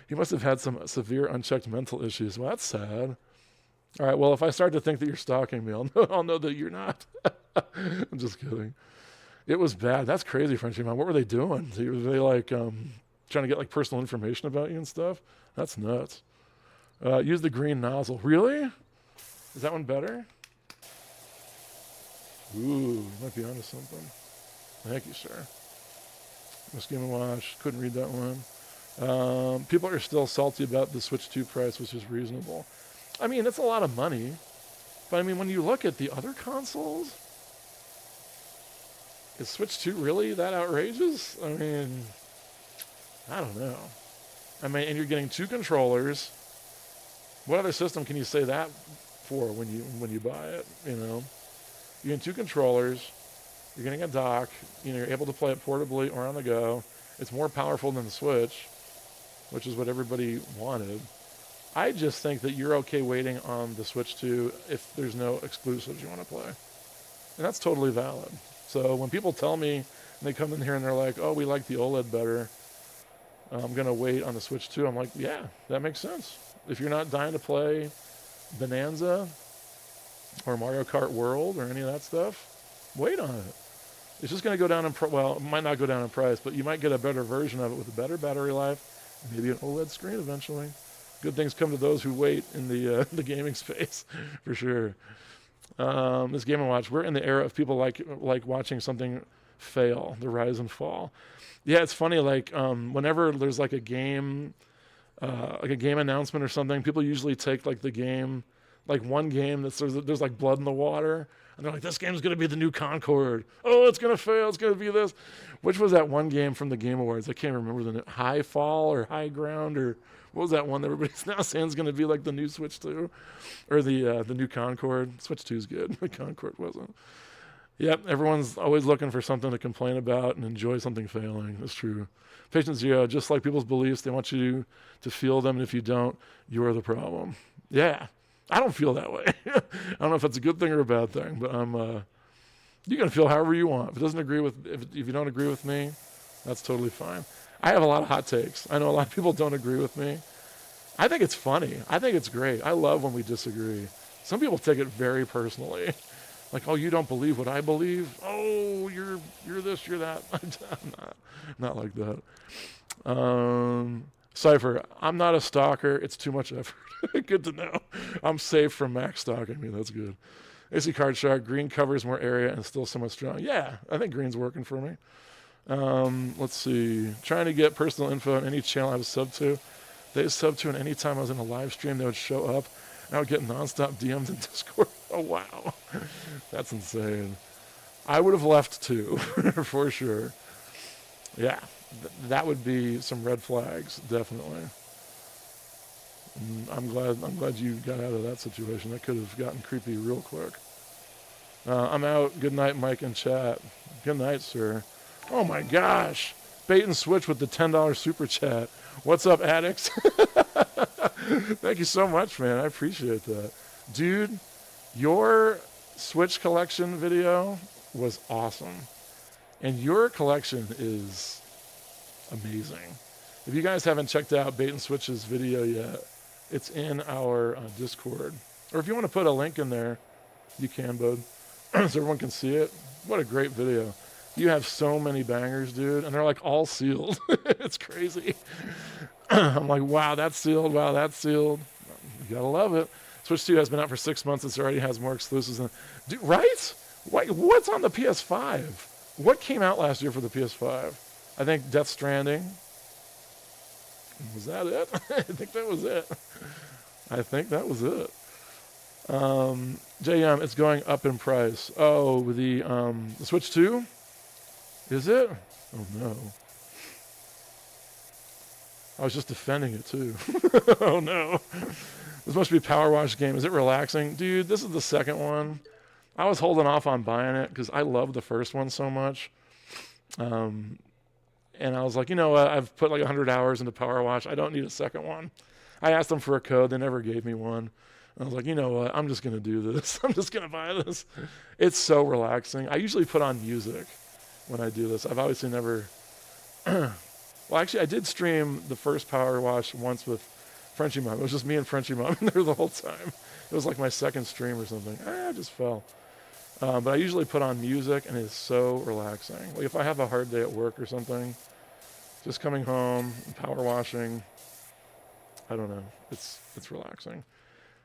He must have had some severe unchecked mental issues. Well, that's sad. All right, well, if I start to think that you're stalking me, I'll know that you're not. I'm just kidding. It was bad. That's crazy, Frenchie, man. What were they doing? Were they, like, trying to get, like, personal information about you and stuff? That's nuts. Use the green nozzle. Really? Is that one better? Ooh, might be onto something. Thank you, sir. Miss Game & Watch. Couldn't read that one. People are still salty about the Switch 2 price, which is reasonable. I mean, it's a lot of money. But, I mean, when you look at the other consoles, is Switch 2 really that outrageous? I mean, I don't know. I mean, and you're getting 2 controllers. What other system can you say that for when you buy it, You're getting 2 controllers. You're getting a dock. You're able to play it portably or on the go. It's more powerful than the Switch, which is what everybody wanted. I just think that you're okay waiting on the Switch 2 if there's no exclusives you want to play. And that's totally valid. So when people tell me, and they come in here and they're like, oh, we like the OLED better, I'm going to wait on the Switch 2. I'm like, yeah, that makes sense. If you're not dying to play Bonanza or Mario Kart World or any of that stuff, wait on it. It's just going to go down in well, it might not go down in price, but you might get a better version of it with a better battery life, and maybe an OLED screen eventually. Good things come to those who wait in the gaming space, for sure. This Game & Watch, we're in the era of people like watching something fail, the rise and fall. Yeah, it's funny, like, whenever there's like a game announcement or something, people usually take like the game, like one game there's like blood in the water, and they're like, this game's going to be the new Concord. Oh, it's going to fail. It's going to be this. Which was that one game from the Game Awards? I can't remember the name. High Fall or High Ground, or what was that one that everybody's now saying is going to be like the new Switch 2 or the new Concord? Switch 2 is good. The Concord wasn't. Yep, everyone's always looking for something to complain about and enjoy something failing. That's true. Patient Zero, just like people's beliefs, they want you to feel them, and if you don't, you're the problem. Yeah, I don't feel that way. I don't know if that's a good thing or a bad thing, but you can feel however you want. If you don't agree with me, that's totally fine. I have a lot of hot takes. I know a lot of people don't agree with me. I think it's funny. I think it's great. I love when we disagree. Some people take it very personally. Like, oh, you don't believe what I believe? Oh, you're this, you're that. I'm not like that. Cypher, I'm not a stalker. It's too much effort. Good to know. I'm safe from Max stalking me. That's good. AC Card Shark, green covers more area and still somewhat strong. Yeah, I think green's working for me. Let's see. Trying to get personal info on any channel I was sub to. They sub to, and anytime I was in a live stream, they would show up, and I would get nonstop DMs in Discord. Oh, wow. That's insane. I would have left too, for sure. Yeah, that would be some red flags, definitely. I'm glad you got out of that situation. That could have gotten creepy real quick. I'm out. Good night, Mike and chat. Good night, sir. Oh my gosh. Bait and switch with the $10 super chat. What's up, addicts? Thank you so much, man. I appreciate that. Dude, your Switch collection video was awesome. And your collection is amazing. If you guys haven't checked out Bait and Switch's video yet, it's in our Discord. Or if you want to put a link in there, you can, bud, so everyone can see it. What a great video. You have so many bangers, dude, and they're like all sealed. It's crazy. I'm like, wow, that's sealed. Wow, that's sealed. You gotta love it. Switch 2 has been out for 6 months. It already has more exclusives than, dude, right? What's on the PS5? What came out last year for the PS5? I think Death Stranding. Was that it? I think that was it. I think that was it. JM, it's going up in price. Oh, the Switch 2? Is it? Oh, no. I was just defending it, too. Oh, no. This must be a Powerwash game. Is it relaxing? Dude, this is the second one. I was holding off on buying it because I loved the first one so much. And I was like, you know what? I've put like 100 hours into Powerwash. I don't need a second one. I asked them for a code. They never gave me one. I was like, you know what? I'm just going to do this. I'm just going to buy this. It's so relaxing. I usually put on music when I do this. I've obviously never... Well, actually, I did stream the first Powerwash once with Frenchie Mom. It was just me and Frenchie Mom in there the whole time. It was like my second stream or something. I just fell. But I usually put on music, and it's so relaxing. Like if I have a hard day at work or something, just coming home, power washing, I don't know. It's relaxing.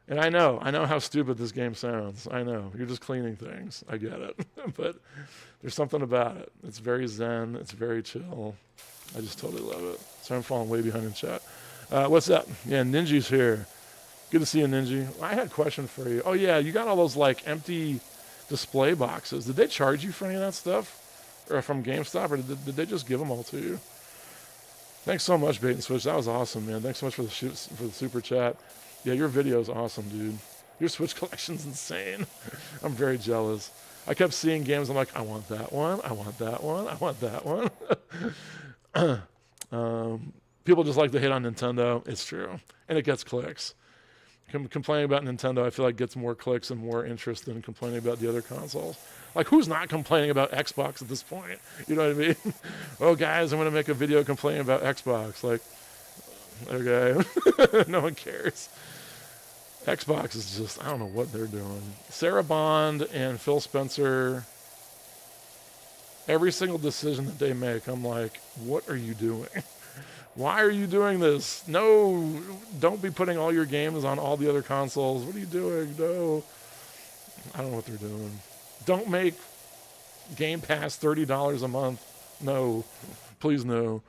And I know how stupid this game sounds. I know. You're just cleaning things. I get it. But there's something about it. It's very zen. It's very chill. I just totally love it. So I'm falling way behind in chat. What's up? Yeah, Ninji's here. Good to see you, Ninji. I had a question for you. Oh, yeah, you got all those, like, empty display boxes. Did they charge you for any of that stuff? Or from GameStop? Or did they just give them all to you? Thanks so much, Bait and Switch. That was awesome, man. Thanks so much for the super chat. Yeah, your video is awesome, dude. Your Switch collection's insane. I'm very jealous. I kept seeing games. I'm like, I want that one. I want that one. I want that one. People just like to hate on Nintendo. It's true. And it gets clicks. Complaining about Nintendo, I feel like gets more clicks and more interest than complaining about the other consoles. Like, who's not complaining about Xbox at this point? You know what I mean? Oh, guys, I'm going to make a video complaining about Xbox. Like, okay. No one cares. Xbox is just, I don't know what they're doing. Sarah Bond and Phil Spencer, every single decision that they make, I'm like, what are you doing? Why are you doing this? No, don't be putting all your games on all the other consoles. What are you doing? No. I don't know what they're doing. Don't make Game Pass $30 a month. No. Please no.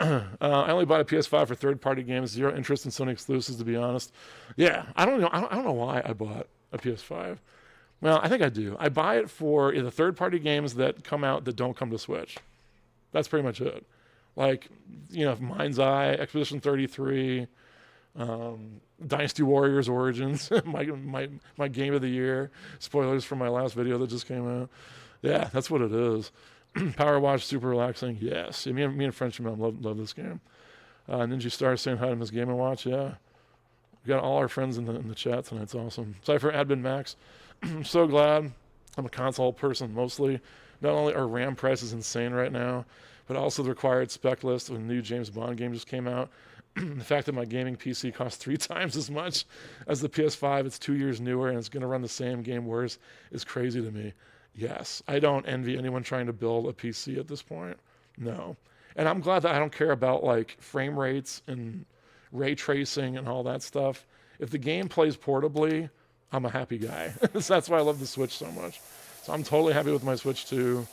I only bought a PS5 for third-party games. Zero interest in Sony exclusives, to be honest. Yeah, I don't know why I bought a PS5. Well, I think I do. I buy it for the third-party games that come out that don't come to Switch. That's pretty much it. Like, you know, Mind's Eye, Expedition 33, Dynasty Warriors Origins, my game of the year. Spoilers for my last video that just came out. Yeah, that's what it is. Powerwash, super relaxing. Yes. Yeah, me and Frenchie Mom love this game. Ninja Star saying hi to Miss Game & Watch. Yeah. We got all our friends in the chat tonight. It's awesome. Cypher Admin Max. I'm so glad. I'm a console person mostly. Not only are RAM prices insane right now, but also the required spec list when the new James Bond game just came out. The fact that my gaming PC costs 3 times as much as the PS5, it's 2 years newer, and it's going to run the same game worse, is crazy to me. Yes, I don't envy anyone trying to build a PC at this point. No. And I'm glad that I don't care about like frame rates and ray tracing and all that stuff. If the game plays portably, I'm a happy guy. So that's why I love the Switch so much. So I'm totally happy with my Switch 2.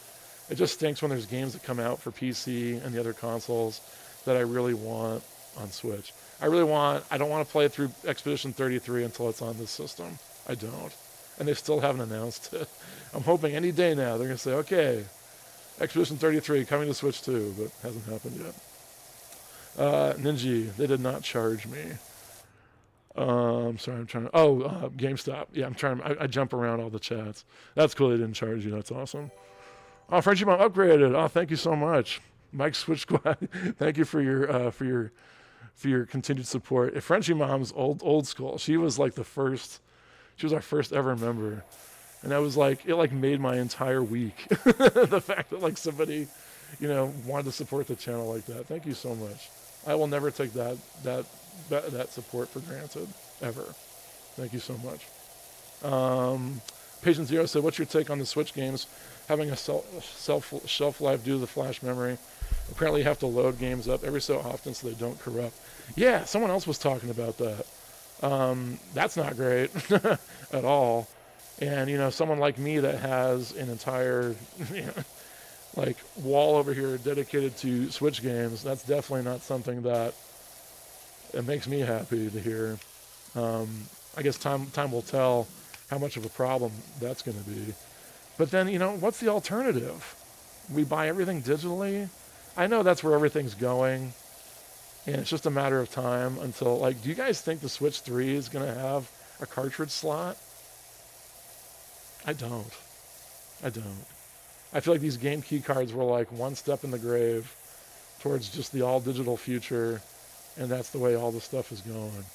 It just stinks when there's games that come out for PC and the other consoles that I really want on Switch. I don't want to play it through Expedition 33 until it's on this system. I don't. And they still haven't announced it. I'm hoping any day now they're going to say, okay, Expedition 33 coming to Switch 2, but it hasn't happened yet. Ninja, they did not charge me. I'm sorry, I'm trying to... GameStop. Yeah, I jump around all the chats. That's cool they didn't charge you. That's awesome. Oh, Frenchie Mom upgraded. Oh, thank you so much. Mike Switch Squad, thank you for your continued support. If Frenchie Mom's old school. She was like she was our first ever member. And that was like, it like made my entire week. The fact that like somebody, wanted to support the channel like that. Thank you so much. I will never take that support for granted, ever. Thank you so much. Patient Zero said, what's your take on the Switch games having a shelf life due to the flash memory? Apparently you have to load games up every so often so they don't corrupt. Yeah, someone else was talking about that. That's not great at all. And, someone like me that has an entire, like wall over here dedicated to Switch games, that's definitely not something that it makes me happy to hear. I guess time will tell how much of a problem that's going to be. But then, what's the alternative? We buy everything digitally. I know that's where everything's going, and it's just a matter of time until, like, do you guys think the Switch 3 is going to have a cartridge slot? I don't. I feel like these game key cards were like one step in the grave towards just the all-digital future, and that's the way all the stuff is going.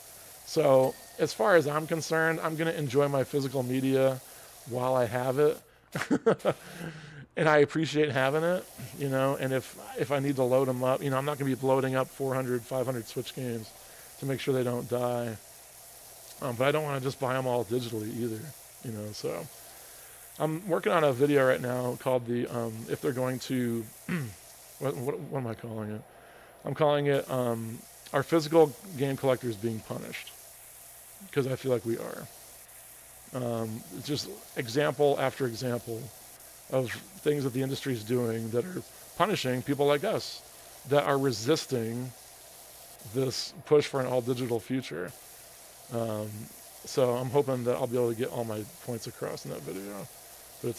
So as far as I'm concerned, I'm going to enjoy my physical media while I have it. And I appreciate having it, and if I need to load them up, I'm not going to be loading up 400, 500 Switch games to make sure they don't die. But I don't want to just buy them all digitally either, so I'm working on a video right now called if they're going to, what am I calling it? I'm calling it, are physical game collectors being punished? Because I feel like we are. It's just example after example of things that the industry is doing that are punishing people like us that are resisting this push for an all-digital future. So I'm hoping that I'll be able to get all my points across in that video. But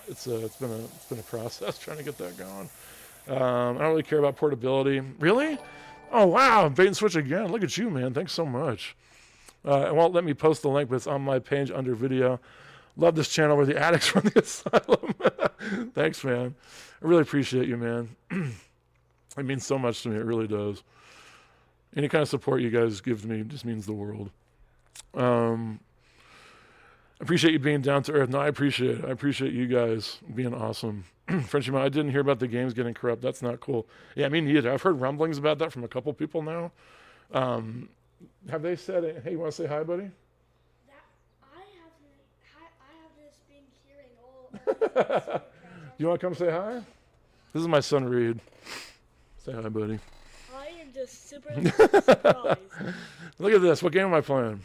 it's been a process trying to get that going. I don't really care about portability. Really? Oh wow, bait and switch again. Look at you, man. Thanks so much. It won't let me post the link, but it's on my page under video. Love this channel where the addicts run the asylum. Thanks, man. I really appreciate you, man. It means so much to me. It really does. Any kind of support you guys give to me just means the world. Appreciate you being down to earth. No, I appreciate it. I appreciate you guys being awesome. Frenchie, I didn't hear about the games getting corrupt. That's not cool. Yeah, me neither. I've heard rumblings about that from a couple people now. Have they said, hey, you want to say hi, buddy? You want to come say hi? This is my son, Reed. Say hi, buddy. I am just super surprised. Look at this. What game am I playing?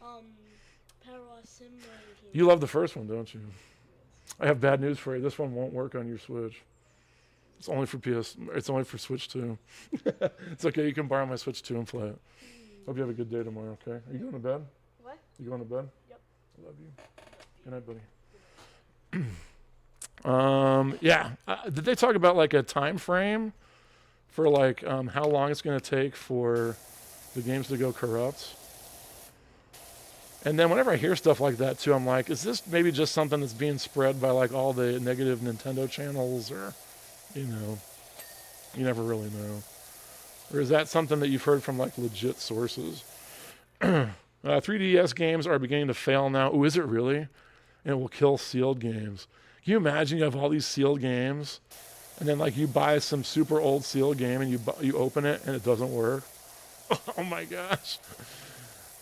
Powerwash Simulator. You love the first one, don't you? I have bad news for you. This one won't work on your Switch. It's only for It's only for Switch 2. It's okay. You can borrow my Switch 2 and play it. Hope you have a good day tomorrow, okay? Are you going to bed? What? You going to bed? Yep. I love you. Good night, buddy. Yeah. Did they talk about like a time frame for like how long it's going to take for the games to go corrupt? And then whenever I hear stuff like that too, I'm like, is this maybe just something that's being spread by like all the negative Nintendo channels, or, you never really know. Or is that something that you've heard from like legit sources? 3DS games are beginning to fail now. Oh, is it really? And it will kill sealed games. Can you imagine you have all these sealed games, and then like you buy some super old sealed game and you open it and it doesn't work? Oh my gosh.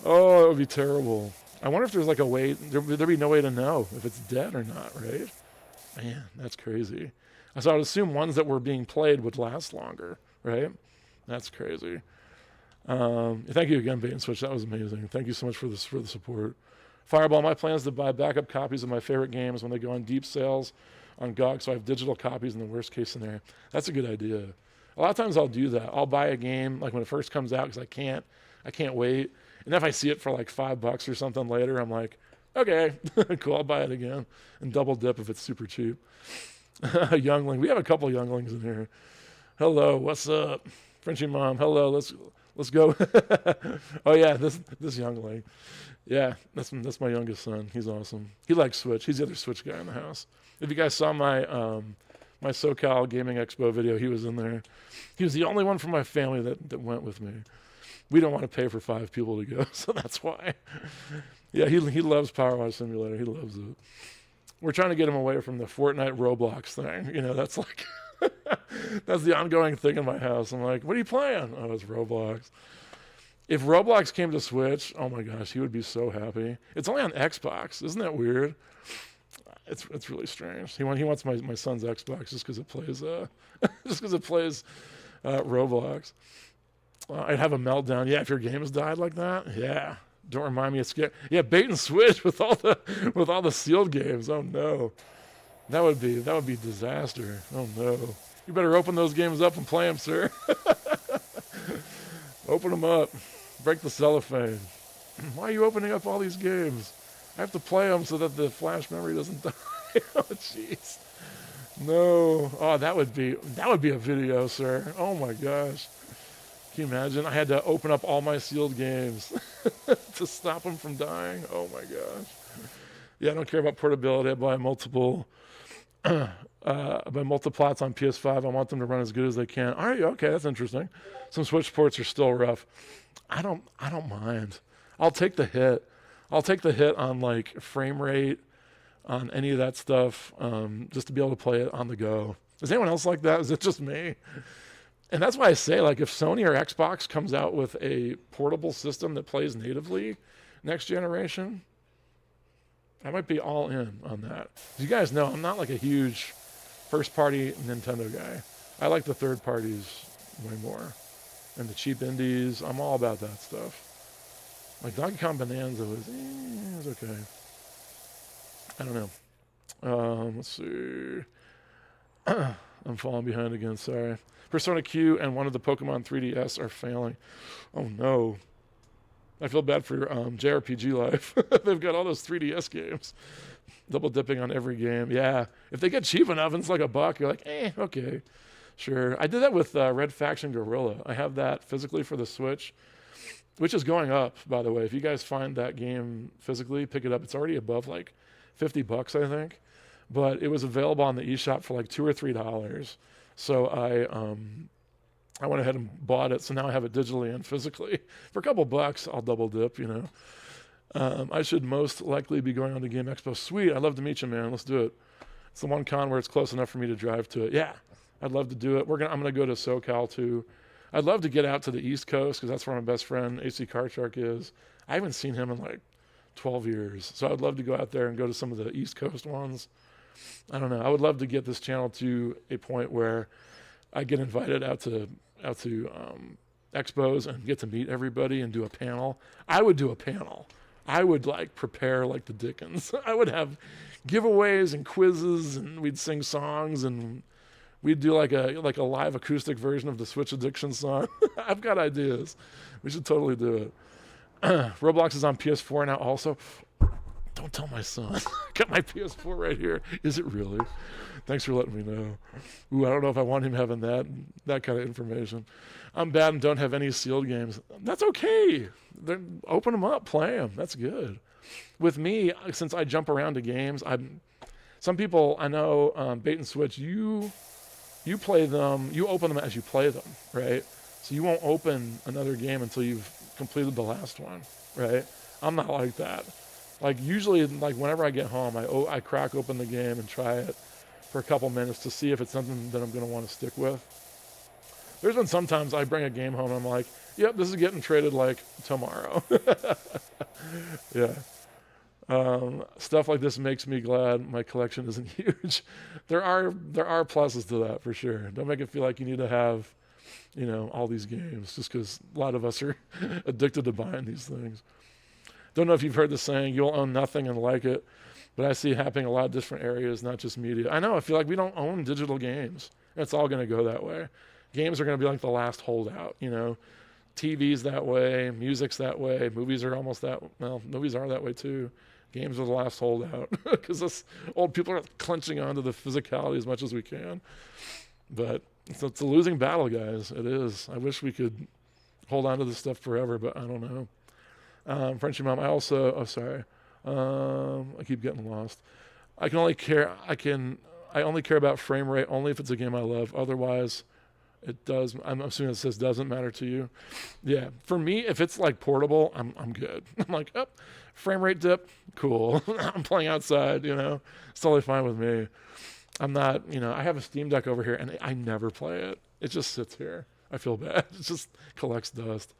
Oh, it would be terrible. I wonder if there's like a way, there'd be no way to know if it's dead or not, right? Man, that's crazy. So I would assume ones that were being played would last longer, right? That's crazy. Thank you again, Bait and Switch. That was amazing. Thank you so much for the support. Fireball, my plan is to buy backup copies of my favorite games when they go on deep sales on GOG, so I have digital copies in the worst case scenario. That's a good idea. A lot of times I'll do that. I'll buy a game like when it first comes out because I can't wait. And if I see it for like $5 or something later, I'm like, okay, cool, I'll buy it again and double dip if it's super cheap. A youngling. We have a couple younglings in here. Hello, what's up? Frenchie mom, hello, let's go. Oh yeah, this youngling. Yeah, that's my youngest son. He's awesome. He likes Switch. He's the other Switch guy in the house. If you guys saw my my SoCal Gaming Expo video, he was in there. He was the only one from my family that went with me. We don't want to pay for 5 people to go, so that's why. Yeah, he loves Powerwash Simulator. He loves it. We're trying to get him away from the Fortnite Roblox thing. You know, that's like that's the ongoing thing in my house. I'm like, what are you playing? Oh, it's Roblox. If Roblox came to Switch, oh my gosh, he would be so happy. It's only on Xbox. Isn't that weird? It's really strange. He wants my son's Xbox just because it plays Roblox. I'd have a meltdown. Yeah, if your game has died like that, yeah. Don't remind me of scary. Yeah, Bait and Switch with all the sealed games. Oh no, that would be disaster. Oh no, you better open those games up and play them, sir. Open them up. Break the cellophane. Why are you opening up all these games? I have to play them so that the flash memory doesn't die. Oh, jeez. No. Oh, that would be a video, sir. Oh my gosh. Can you imagine? I had to open up all my sealed games to stop them from dying. Oh my gosh. Yeah, I don't care about portability. I buy multiple multiplats on PS5. I want them to run as good as they can. All right, okay, that's interesting. Some Switch ports are still rough. I don't mind. I'll take the hit. I'll take the hit on like frame rate, on any of that stuff, just to be able to play it on the go. Is anyone else like that? Is it just me? And that's why I say, like, if Sony or Xbox comes out with a portable system that plays natively next generation, I might be all in on that. As you guys know, I'm not like a huge first-party Nintendo guy. I like the third parties way more. And the cheap indies, I'm all about that stuff. Like Donkey Kong Bonanza was okay. I don't know. Let's see. I'm falling behind again, sorry. Persona Q and one of the Pokemon 3DS are failing. Oh no. I feel bad for JRPG Life. They've got all those 3DS games. Double dipping on every game. Yeah. If they get cheap enough and it's like $1, you're like, okay. Sure. I did that with Red Faction Gorilla. I have that physically for the Switch, which is going up, by the way. If you guys find that game physically, pick it up. It's already above like $50, I think. But it was available on the eShop for like $2 or $3. So I went ahead and bought it. So now I have it digitally and physically. For a couple bucks, I'll double dip, you know. I should most likely be going on to Game Expo. Sweet. I'd love to meet you, man. Let's do it. It's the one con where it's close enough for me to drive to it. Yeah, I'd love to do it. I'm going to go to SoCal too. I'd love to get out to the East Coast because that's where my best friend, AC Karchuk, is. I haven't seen him in like 12 years. So I'd love to go out there and go to some of the East Coast ones. I don't know. I would love to get this channel to a point where I get invited out to expos and get to meet everybody and do a panel. I would do a panel. I would like prepare like the Dickens. I would have giveaways and quizzes, and we'd sing songs, and we'd do like a live acoustic version of the Switch Addiction song. I've got ideas. We should totally do it. Roblox is on PS4 now also. Don't tell my son. Got my PS4 right here. Is it really? Thanks for letting me know. Ooh, I don't know if I want him having that kind of information. I'm bad and don't have any sealed games. That's okay. Open them up, play them. That's good. With me, since I jump around to games, some people I know, Bait and Switch, you play them, you open them as you play them, right? So you won't open another game until you've completed the last one, right? I'm not like that. Like usually, like whenever I get home, I crack open the game and try it for a couple minutes to see if it's something that I'm going to want to stick with. There's been sometimes I bring a game home and I'm like, yep, this is getting traded like tomorrow. Yeah. Stuff like this makes me glad my collection isn't huge. There are pluses to that for sure. Don't make it feel like you need to have, all these games just because a lot of us are addicted to buying these things. Don't know if you've heard the saying, you'll own nothing and like it, but I see it happening in a lot of different areas, not just media. I know, I feel like we don't own digital games. It's all going to go that way. Games are going to be like the last holdout, TV's that way, music's that way, movies are almost movies are that way too. Games are the last holdout because us old people are clenching onto the physicality as much as we can. But it's a losing battle, guys. It is. I wish we could hold on to this stuff forever, but I don't know. Frenchy Mom, I keep getting lost. I only care about frame rate only if it's a game I love. Otherwise, it does. I'm assuming it says doesn't matter to you. Yeah, for me, if it's like portable, I'm good. I'm like, frame rate dip, cool. I'm playing outside, it's totally fine with me. I'm not, I have a Steam Deck over here and I never play it. It just sits here. I feel bad. It just collects dust.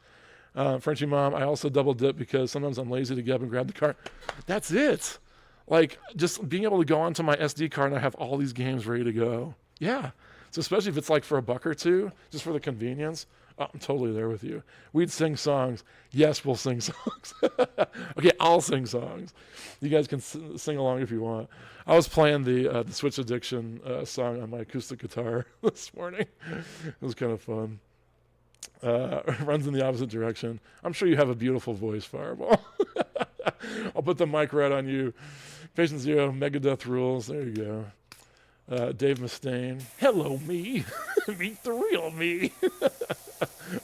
Frenchie Mom, I also double dip because sometimes I'm lazy to get up and grab the card. That's it. Like just being able to go onto my SD card and I have all these games ready to go. Yeah. So especially if it's like for $1 or $2, just for the convenience, I'm totally there with you. We'd sing songs. Yes, we'll sing songs. Okay, I'll sing songs. You guys can sing along if you want. I was playing the Switch Addiction song on my acoustic guitar this morning. It was kind of fun. Runs in the opposite direction. I'm sure you have a beautiful voice, Fireball. I'll put the mic right on you. Patient Zero, Megadeth rules. There you go. Dave Mustaine. Hello, me. Meet the real me.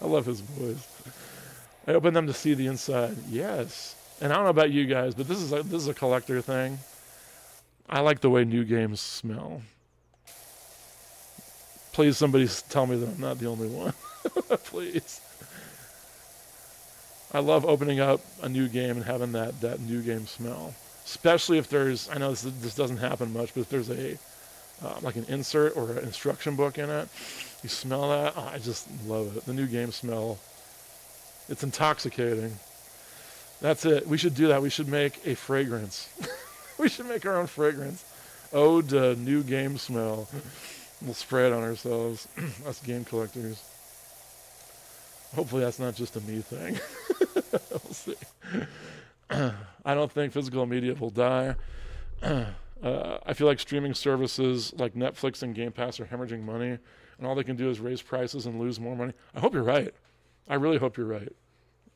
I love his voice. I open them to see the inside. Yes. And I don't know about you guys, but this is a collector thing. I like the way new games smell. Please, somebody tell me that I'm not the only one. Please. I love opening up a new game and having that new game smell. Especially if there's, I know this doesn't happen much, but if there's like an insert or an instruction book in it, you smell that. Oh, I just love it. The new game smell. It's intoxicating. That's it. We should do that. We should make a fragrance. We should make our own fragrance. Ode to new game smell. We'll spray it on ourselves. Us game collectors. Hopefully that's not just a me thing. We'll see. I don't think physical media will die. I feel like streaming services like Netflix and Game Pass are hemorrhaging money, and all they can do is raise prices and lose more money. I hope you're right. I really hope you're right.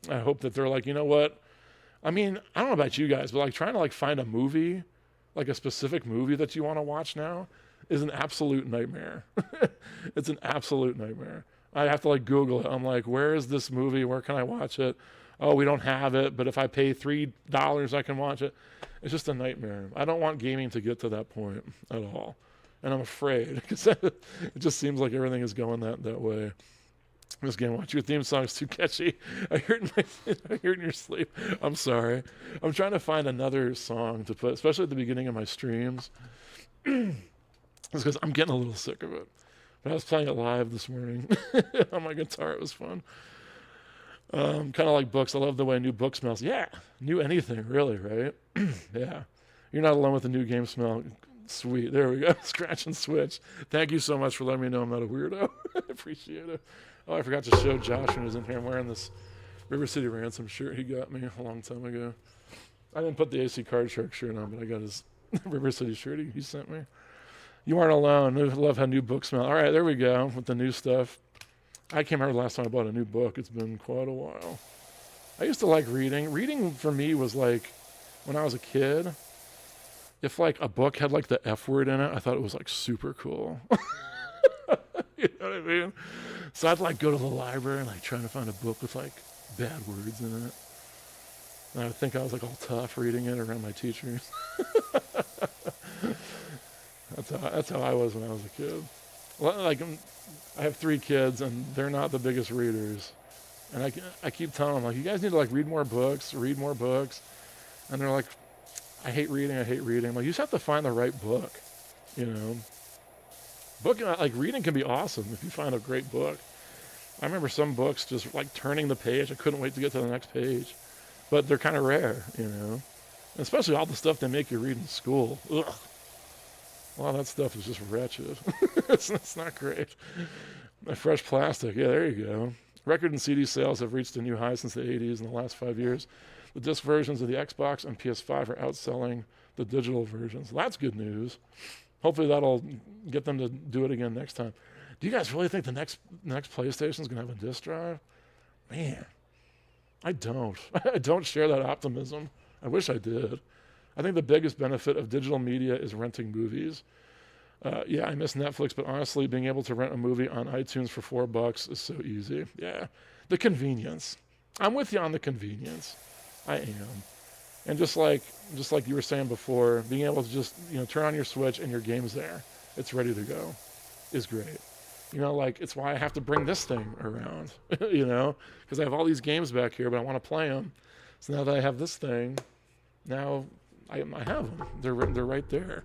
I hope that they're like, you know what? I mean, I don't know about you guys, but like trying to like find a movie, like a specific movie that you want to watch now is an absolute nightmare. It's an absolute nightmare. I have to like Google it. I'm like, where is this movie? Where can I watch it? Oh, we don't have it, but if I pay $3, I can watch it. It's just a nightmare. I don't want gaming to get to that point at all. And I'm afraid because it just seems like everything is going that way. This game, watch your theme song's too catchy. I hear it in your sleep. I'm sorry. I'm trying to find another song to put, especially at the beginning of my streams. It's because I'm getting a little sick of it. But I was playing it live this morning on my guitar. It was fun. Kind of like books. I love the way a new book smells. Yeah, new anything, really, right? Yeah. You're not alone with the new game smell. Sweet. There we go. Scratch and switch. Thank you so much for letting me know I'm not a weirdo. I appreciate it. Oh, I forgot to show Josh when he was in here. I'm wearing this River City Ransom shirt he got me a long time ago. I didn't put the AC Card Shark shirt on, but I got his River City shirt he sent me. You aren't alone. I love how new books smell. All right, there we go with the new stuff. I can't remember the last time I bought a new book. It's been quite a while. I used to like reading. Reading for me was like, when I was a kid, if like a book had like the F word in it, I thought it was like super cool. You know what I mean? So I'd like go to the library and like trying to find a book with like bad words in it. And I would think I was like all tough reading it around my teachers. That's how I was when I was a kid. Like I have 3 kids and they're not the biggest readers. And I keep telling them like, you guys need to like read more books. And they're like, I hate reading. I'm like, you just have to find the right book, you know. Like reading can be awesome if you find a great book. I remember some books just like turning the page. I couldn't wait to get to the next page. But they're kind of rare, you know. Especially all the stuff they make you read in school. Ugh. A lot of that stuff is just wretched. it's not great. Fresh plastic. Yeah, there you go. Record and CD sales have reached a new high since the 80s in the last 5 years. The disc versions of the Xbox and PS5 are outselling the digital versions. That's good news. Hopefully that'll get them to do it again next time. Do you guys really think the next PlayStation is going to have a disc drive? Man, I don't. I don't share that optimism. I wish I did. I think the biggest benefit of digital media is renting movies. Yeah, I miss Netflix, but honestly, being able to rent a movie on iTunes for $4 is so easy. Yeah, the convenience. I'm with you on the convenience. I am. And just like you were saying before, being able to just turn on your Switch and your game's there, it's ready to go, is great. It's why I have to bring this thing around, because I have all these games back here, but I want to play them. So now that I have this thing, now I have them. They're right there.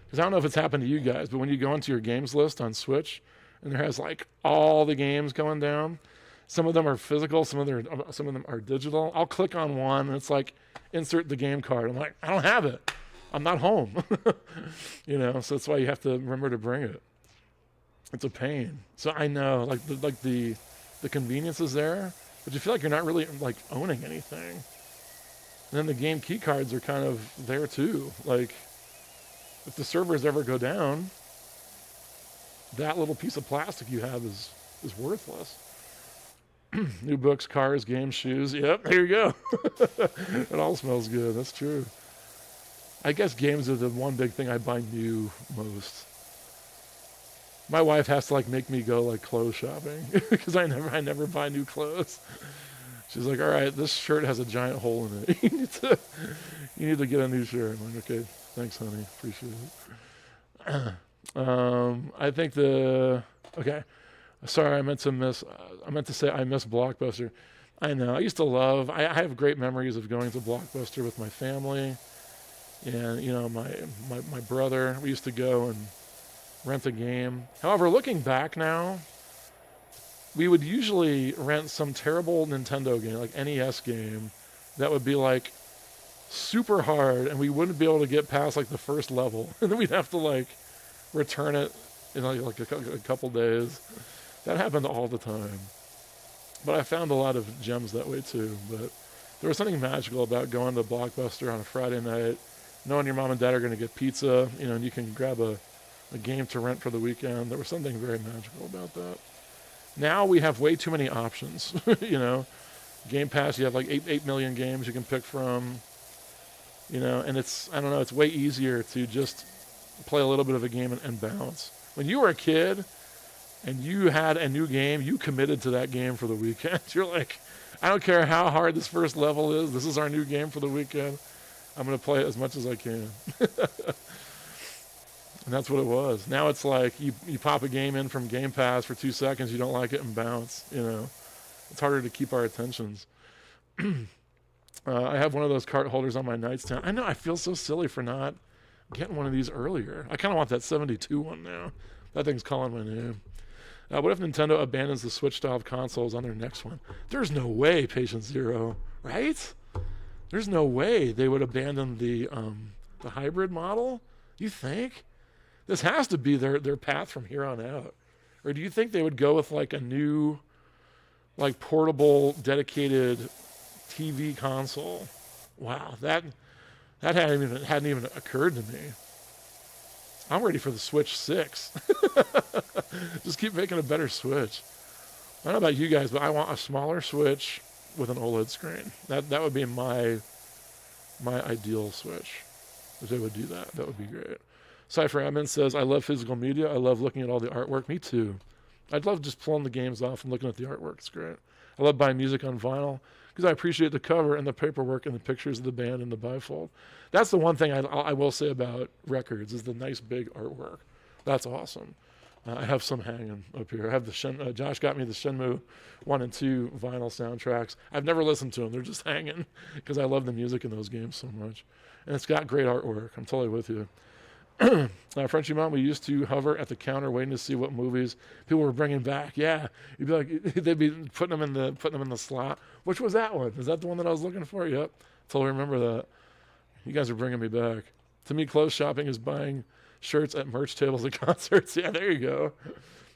Because I don't know if it's happened to you guys, but when you go into your games list on Switch, and there has all the games going down, some of them are physical, some of them are digital. I'll click on one, and it's like, insert the game card. I'm like, I don't have it. I'm not home. So that's why you have to remember to bring it. It's a pain. So I know, the convenience is there, but you feel like you're not really owning anything. And then the game key cards are kind of there too. If the servers ever go down, that little piece of plastic you have is worthless. New books, cars, games, shoes. Yep, here you go. It all smells good. That's true. I guess games are the one big thing I buy new most. My wife has to make me go clothes shopping because I never buy new clothes. She's like, all right, this shirt has a giant hole in it. You need to get a new shirt. I'm like, okay, thanks, honey. Appreciate it. I think okay. Sorry, I meant to say I miss Blockbuster. I know. I used to love. I have great memories of going to Blockbuster with my family, and my brother. We used to go and rent a game. However, looking back now, we would usually rent some terrible Nintendo game, like NES game, that would be super hard, and we wouldn't be able to get past the first level, and then we'd have to return it in a couple days. That happened all the time. But I found a lot of gems that way too. But there was something magical about going to Blockbuster on a Friday night, knowing your mom and dad are going to get pizza, and you can grab a game to rent for the weekend. There was something very magical about that. Now we have way too many options. Game Pass, you have 8 million games you can pick from. And it's way easier to just play a little bit of a game and bounce. When you were a kid and you had a new game, you committed to that game for the weekend. You're like, I don't care how hard this first level is. This is our new game for the weekend. I'm going to play it as much as I can. And that's what it was. Now it's you pop a game in from Game Pass for 2 seconds, you don't like it, and bounce. It's harder to keep our attentions. I have one of those cart holders on my nightstand. I know, I feel so silly for not getting one of these earlier. I kind of want that 72 one now. That thing's calling my name. What if Nintendo abandons the Switch style of consoles on their next one? There's no way, Patient Zero, right? There's no way they would abandon the hybrid model. You think? This has to be their path from here on out. Or do you think they would go with a new, portable, dedicated TV console? Wow, that hadn't even occurred to me. I'm ready for the Switch 6. Just keep making a better Switch. I don't know about you guys, but I want a smaller Switch with an OLED screen. That would be my ideal Switch. If they would do that, that would be great. Cypher Admin says, I love physical media. I love looking at all the artwork. Me too. I'd love just pulling the games off and looking at the artwork. It's great. I love buying music on vinyl because I appreciate the cover and the paperwork and the pictures of the band and the bifold. That's the one thing I will say about records is the nice big artwork. That's awesome. I have some hanging up here. I have the Josh got me the Shenmue 1 and 2 vinyl soundtracks. I've never listened to them. They're just hanging because I love the music in those games so much. And it's got great artwork. I'm totally with you. Frenchie Mom, we used to hover at the counter waiting to see what movies people were bringing back. Yeah, you'd be like, they'd be putting them in the slot. Which was that one? Is that the one that I was looking for? Yep, totally remember that. You guys are bringing me back. To me, clothes shopping is buying shirts at merch tables at concerts. Yeah, there you go.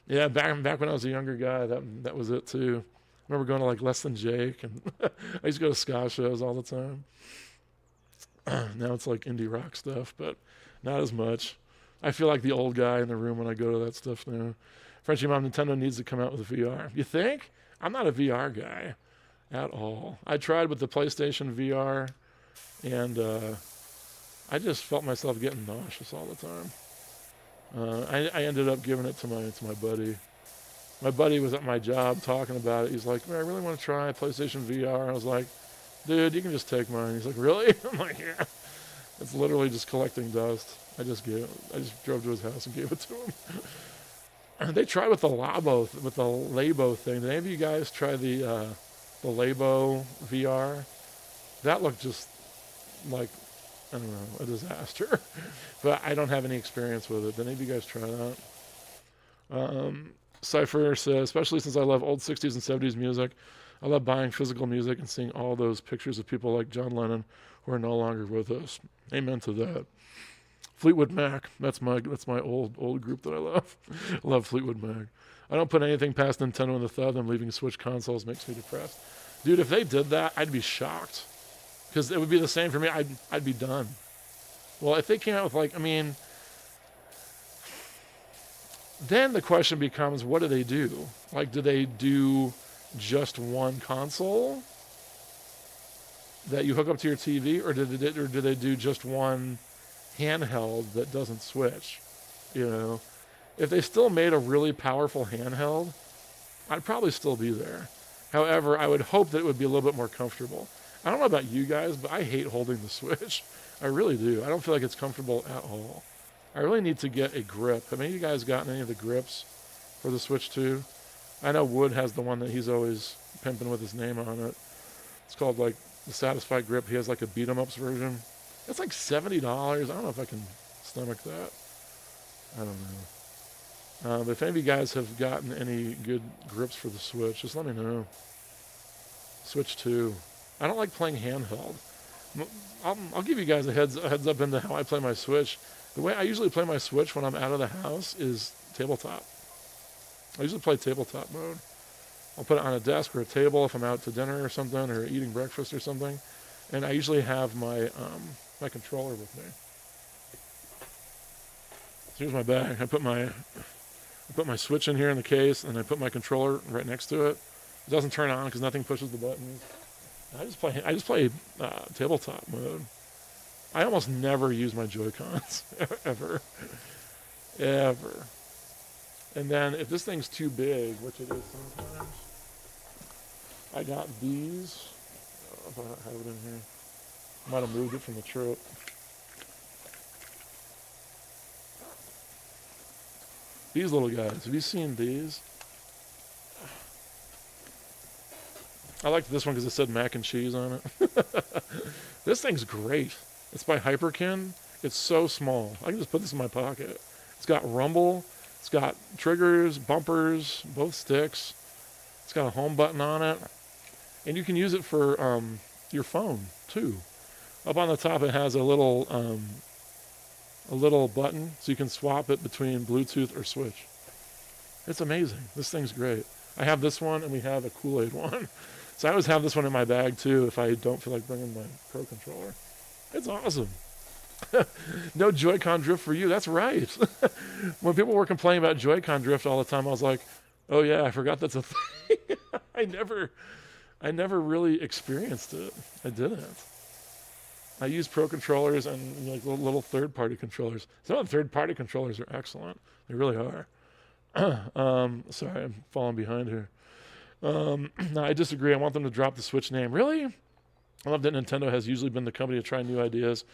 Yeah, back when I was a younger guy, that was it too. I remember going to like Less Than Jake, and I used to go to ska shows all the time. Now it's like indie rock stuff, but not as much. I feel like the old guy in the room when I go to that stuff now. Frenchie Mom, Nintendo needs to come out with VR. You think? I'm not a VR guy at all. I tried with the PlayStation VR, and I just felt myself getting nauseous all the time. I ended up giving it to my buddy. My buddy was at my job talking about it. He's like, man, I really want to try PlayStation VR. I was like, dude, you can just take mine. He's like, really? I'm like, yeah. It's literally just collecting dust. I just drove to his house and gave it to him. They tried with the Labo thing. Did any of you guys try the Labo VR? That looked just like, I don't know, a disaster. But I don't have any experience with it. Did any of you guys try that? Cypher says, especially since I love old 60s and 70s music, I love buying physical music and seeing all those pictures of people like John Lennon who are no longer with us. Amen to that. Fleetwood Mac, that's my old group that I love. I love Fleetwood Mac. I don't put anything past Nintendo and the thought of them leaving Switch consoles makes me depressed. Dude, if they did that, I'd be shocked. Because it would be the same for me. I'd be done. Well, if they came out with then the question becomes, what do they do? Like, do they do just one console that you hook up to your TV, or do they do just one handheld that doesn't switch? You know, if they still made a really powerful handheld, I'd probably still be there. However, I would hope that it would be a little bit more comfortable. I don't know about you guys, but I hate holding the Switch. I really do. I don't feel like it's comfortable at all. I really need to get a grip. Have any of you guys gotten any of the grips for the Switch 2? I know Wood has the one that he's always pimping with his name on it. It's called like the Satisfied Grip. He has like a beat 'em ups version. It's like $70. I don't know if I can stomach that. I don't know. But if any of you guys have gotten any good grips for the Switch, just let me know. Switch 2. I don't like playing handheld. I'll give you guys a heads up into how I play my Switch. The way I usually play my Switch when I'm out of the house is tabletop. I usually play tabletop mode. I'll put it on a desk or a table if I'm out to dinner or something, or eating breakfast or something. And I usually have my my controller with me. So here's my bag. I put my Switch in here in the case, and I put my controller right next to it. It doesn't turn on because nothing pushes the buttons. I just play tabletop mode. I almost never use my Joy-Cons, ever. And then if this thing's too big, which it is sometimes, I got these. I don't know if I have it in here. Might have moved it from the trip. These little guys, have you seen these? I liked this one because it said mac and cheese on it. This thing's great. It's by Hyperkin. It's so small. I can just put this in my pocket. It's got rumble. It's got triggers, bumpers, both sticks. It's got a home button on it. And you can use it for your phone, too. Up on the top, it has a little button, so you can swap it between Bluetooth or Switch. It's amazing. This thing's great. I have this one, and we have a Kool-Aid one. So I always have this one in my bag, too, if I don't feel like bringing my Pro Controller. It's awesome. No Joy-Con drift for you. That's right. When people were complaining about Joy-Con drift all the time, I was like, oh, yeah, I forgot that's a thing. I never really experienced it. I didn't. I use Pro controllers and like little third-party controllers. Some of the third-party controllers are excellent. They really are. Sorry, I'm falling behind here. No, I disagree. I want them to drop the Switch name. Really? I love that Nintendo has usually been the company to try new ideas.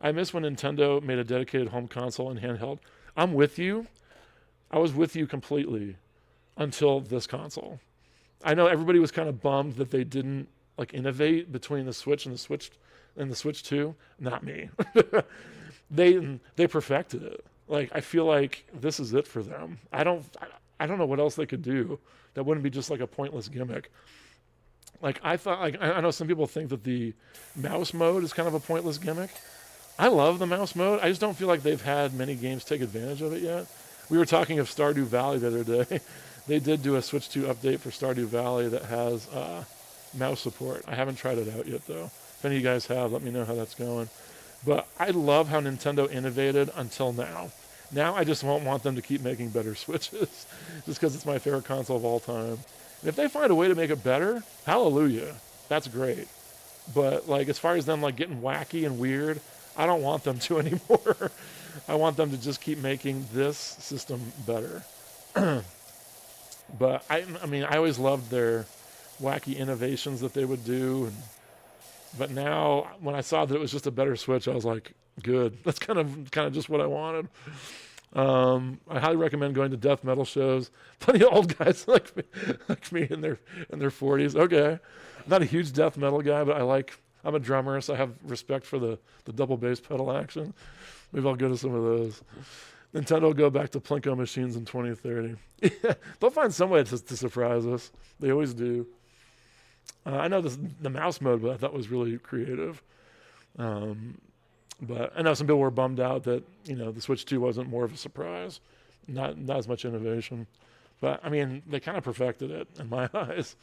I miss when Nintendo made a dedicated home console and handheld. I'm with you. I was with you completely until this console. I know everybody was kind of bummed that they didn't like innovate between the Switch and the Switch 2. Not me. They perfected it. Like, I feel like this is it for them. I don't know what else they could do that wouldn't be just like a pointless gimmick. Like, I thought, like, I know some people think that the mouse mode is kind of a pointless gimmick. I love the mouse mode. I just don't feel like they've had many games take advantage of it yet. We were talking of Stardew Valley the other day. They did do a Switch 2 update for Stardew Valley that has mouse support. I haven't tried it out yet, though. If any of you guys have, let me know how that's going. But I love how Nintendo innovated until now. Now I just won't want them to keep making better Switches just because it's my favorite console of all time. And if they find a way to make it better, hallelujah. That's great. But like as far as them like getting wacky and weird, I don't want them to anymore. I want them to just keep making this system better. But I mean, I always loved their wacky innovations that they would do. But now, when I saw that it was just a better Switch, I was like, good. That's kind of just what I wanted. I highly recommend going to death metal shows. Plenty of old guys like me in their 40s. Okay, I'm not a huge death metal guy, but I'm a drummer, so I have respect for the double bass pedal action. Maybe I'll go to some of those. Nintendo will go back to Plinko machines in 2030. They'll find some way to surprise us. They always do. I know the mouse mode, but I thought was really creative. But I know some people were bummed out that the Switch 2 wasn't more of a surprise, not as much innovation. But I mean, they kind of perfected it in my eyes.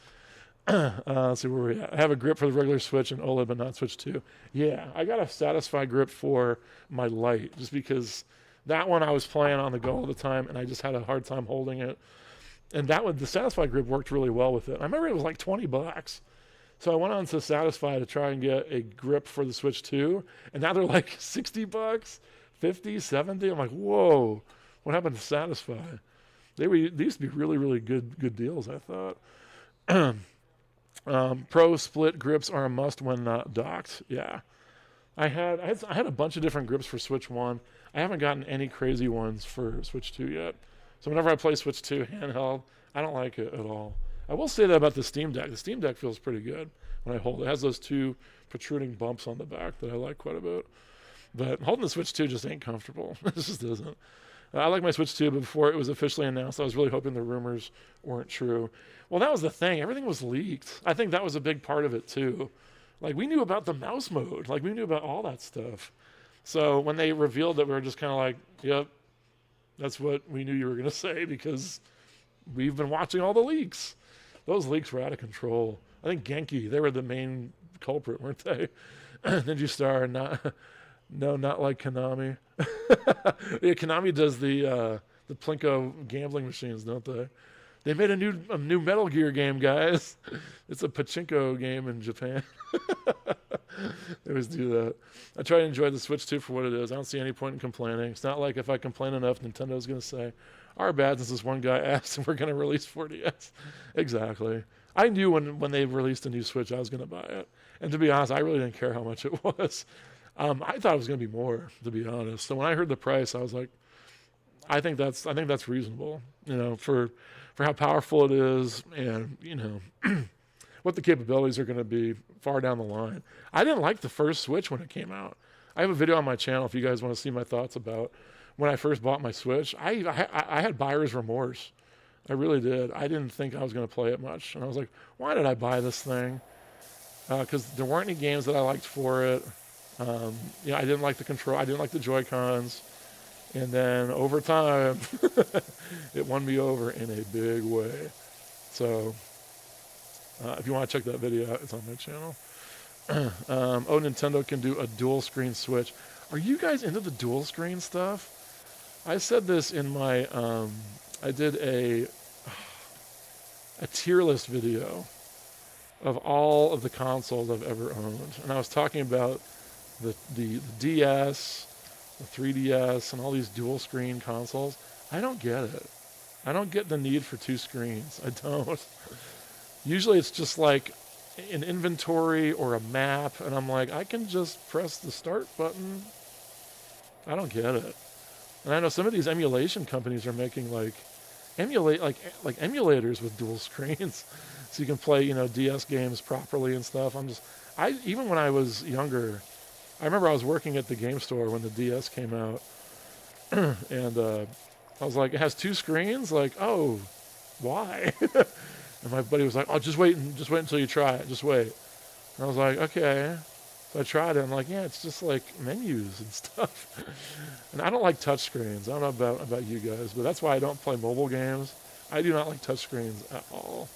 Let's see where we're at. I have a grip for the regular Switch and OLED, but not Switch 2. Yeah, I got a Satisfy grip for my Lite, just because that one I was playing on the go all the time, and I just had a hard time holding it. And the Satisfy grip worked really well with it. I remember it was like $20. So I went on to Satisfy to try and get a grip for the Switch 2, and now they're like $60, 50, 70. I'm like, whoa, what happened to Satisfy? They used to be really, really good deals, I thought. Pro split grips are a must when not docked. Yeah. I had a bunch of different grips for Switch 1. I haven't gotten any crazy ones for Switch 2 yet. So whenever I play Switch 2 handheld, I don't like it at all. I will say that about the Steam Deck. The Steam Deck feels pretty good when I hold it. It has those two protruding bumps on the back that I like quite a bit. But holding the Switch 2 just ain't comfortable. It just isn't. I like my Switch 2, but before it was officially announced, I was really hoping the rumors weren't true. Well, that was the thing. Everything was leaked. I think that was a big part of it, too. Like, we knew about the mouse mode. Like, we knew about all that stuff. So when they revealed it, we were just kind of like, yep, that's what we knew you were going to say because we've been watching all the leaks. Those leaks were out of control. I think Genki, they were the main culprit, weren't they? Ninja Star, not like Konami. Yeah, Konami does the Plinko gambling machines, don't they? They made a new Metal Gear game, guys. It's a pachinko game in Japan. They always do that. I try to enjoy the Switch 2 for what it is. I don't see any point in complaining. It's not like if I complain enough, Nintendo's going to say, our bad since this one guy asked and we're going to release 4DS. Exactly. I knew when they released a new Switch, I was going to buy it. And to be honest, I really didn't care how much it was. I thought it was going to be more, to be honest. So when I heard the price, I was like, I think that's reasonable, for how powerful it is and, what the capabilities are going to be far down the line. I didn't like the first Switch when it came out. I have a video on my channel if you guys want to see my thoughts about when I first bought my Switch. I had buyer's remorse. I really did. I didn't think I was going to play it much. And I was like, why did I buy this thing? Because there weren't any games that I liked for it. I didn't like the control. I didn't like the Joy-Cons. And then over time, it won me over in a big way. So if you want to check that video out, it's on my channel. Nintendo can do a dual screen Switch. Are you guys into the dual screen stuff? I said this in my, I did a tier list video of all of the consoles I've ever owned. And I was talking about the DS, the 3DS, and all these dual screen consoles. I don't get it. I don't get the need for two screens. I don't. Usually it's just like an inventory or a map, and I'm like, I can just press the start button. I don't get it. And I know some of these emulation companies are making emulators with dual screens, so you can play DS games properly and stuff. Even when I was younger, I remember I was working at the game store when the DS came out, and I was like, it has two screens. Like, oh, why? And my buddy was like, oh, just wait until you try it. Just wait. And I was like, okay. So I tried it. I'm like, yeah, it's just like menus and stuff. And I don't like touchscreens. I don't know about you guys, but that's why I don't play mobile games. I do not like touchscreens at all.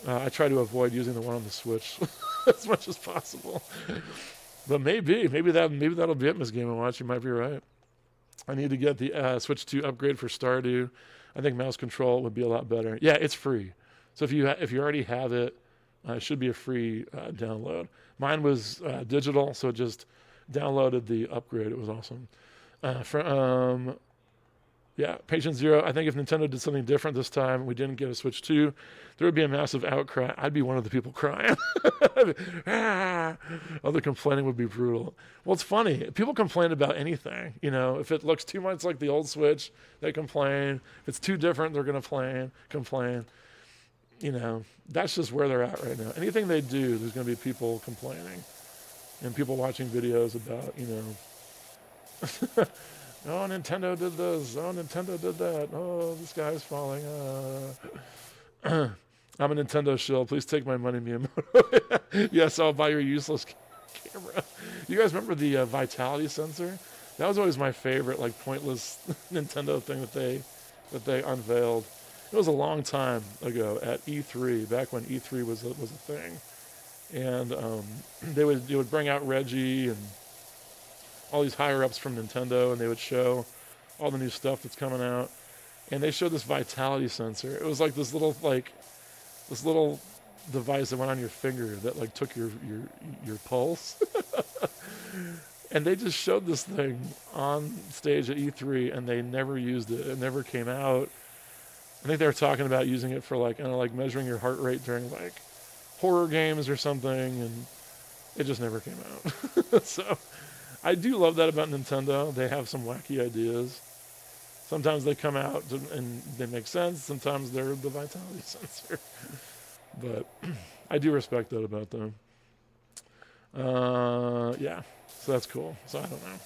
I try to avoid using the one on the Switch as much as possible. But maybe that'll be it, Miss Game & Watch. You might be right. I need to get the Switch 2 upgrade for Stardew. I think mouse control would be a lot better. Yeah, it's free. So if you already have it, it should be a free download. Mine was digital, so it just downloaded the upgrade. It was awesome. Yeah, Patient Zero. I think if Nintendo did something different this time, we didn't get a Switch 2, there would be a massive outcry. I'd be one of the people crying. Other complaining would be brutal. Well, it's funny. People complain about anything. You know, if it looks too much like the old Switch, they complain. If it's too different, they're going to complain. You know, that's just where they're at right now. Anything they do, there's going to be people complaining and people watching videos about, you know, oh, Nintendo did this. Oh, Nintendo did that. Oh, the sky's falling. I'm a Nintendo shill. Please take my money, Miyamoto. Yes, I'll buy your useless camera. You guys remember the vitality sensor? That was always my favorite, like, pointless Nintendo thing that they unveiled. It was a long time ago at E3, back when E3 was a thing. And they would bring out Reggie and all these higher-ups from Nintendo, and they would show all the new stuff that's coming out. And they showed this vitality sensor. It was like this little device that went on your finger that like took your pulse. And they just showed this thing on stage at E3, and they never used it. It never came out. I think they were talking about using it for like, I don't know, like measuring your heart rate during like horror games or something, and it just never came out. So I do love that about Nintendo. They have some wacky ideas. Sometimes they come out and they make sense. Sometimes they're the vitality sensor. But I do respect that about them. Yeah, so that's cool. So I don't know.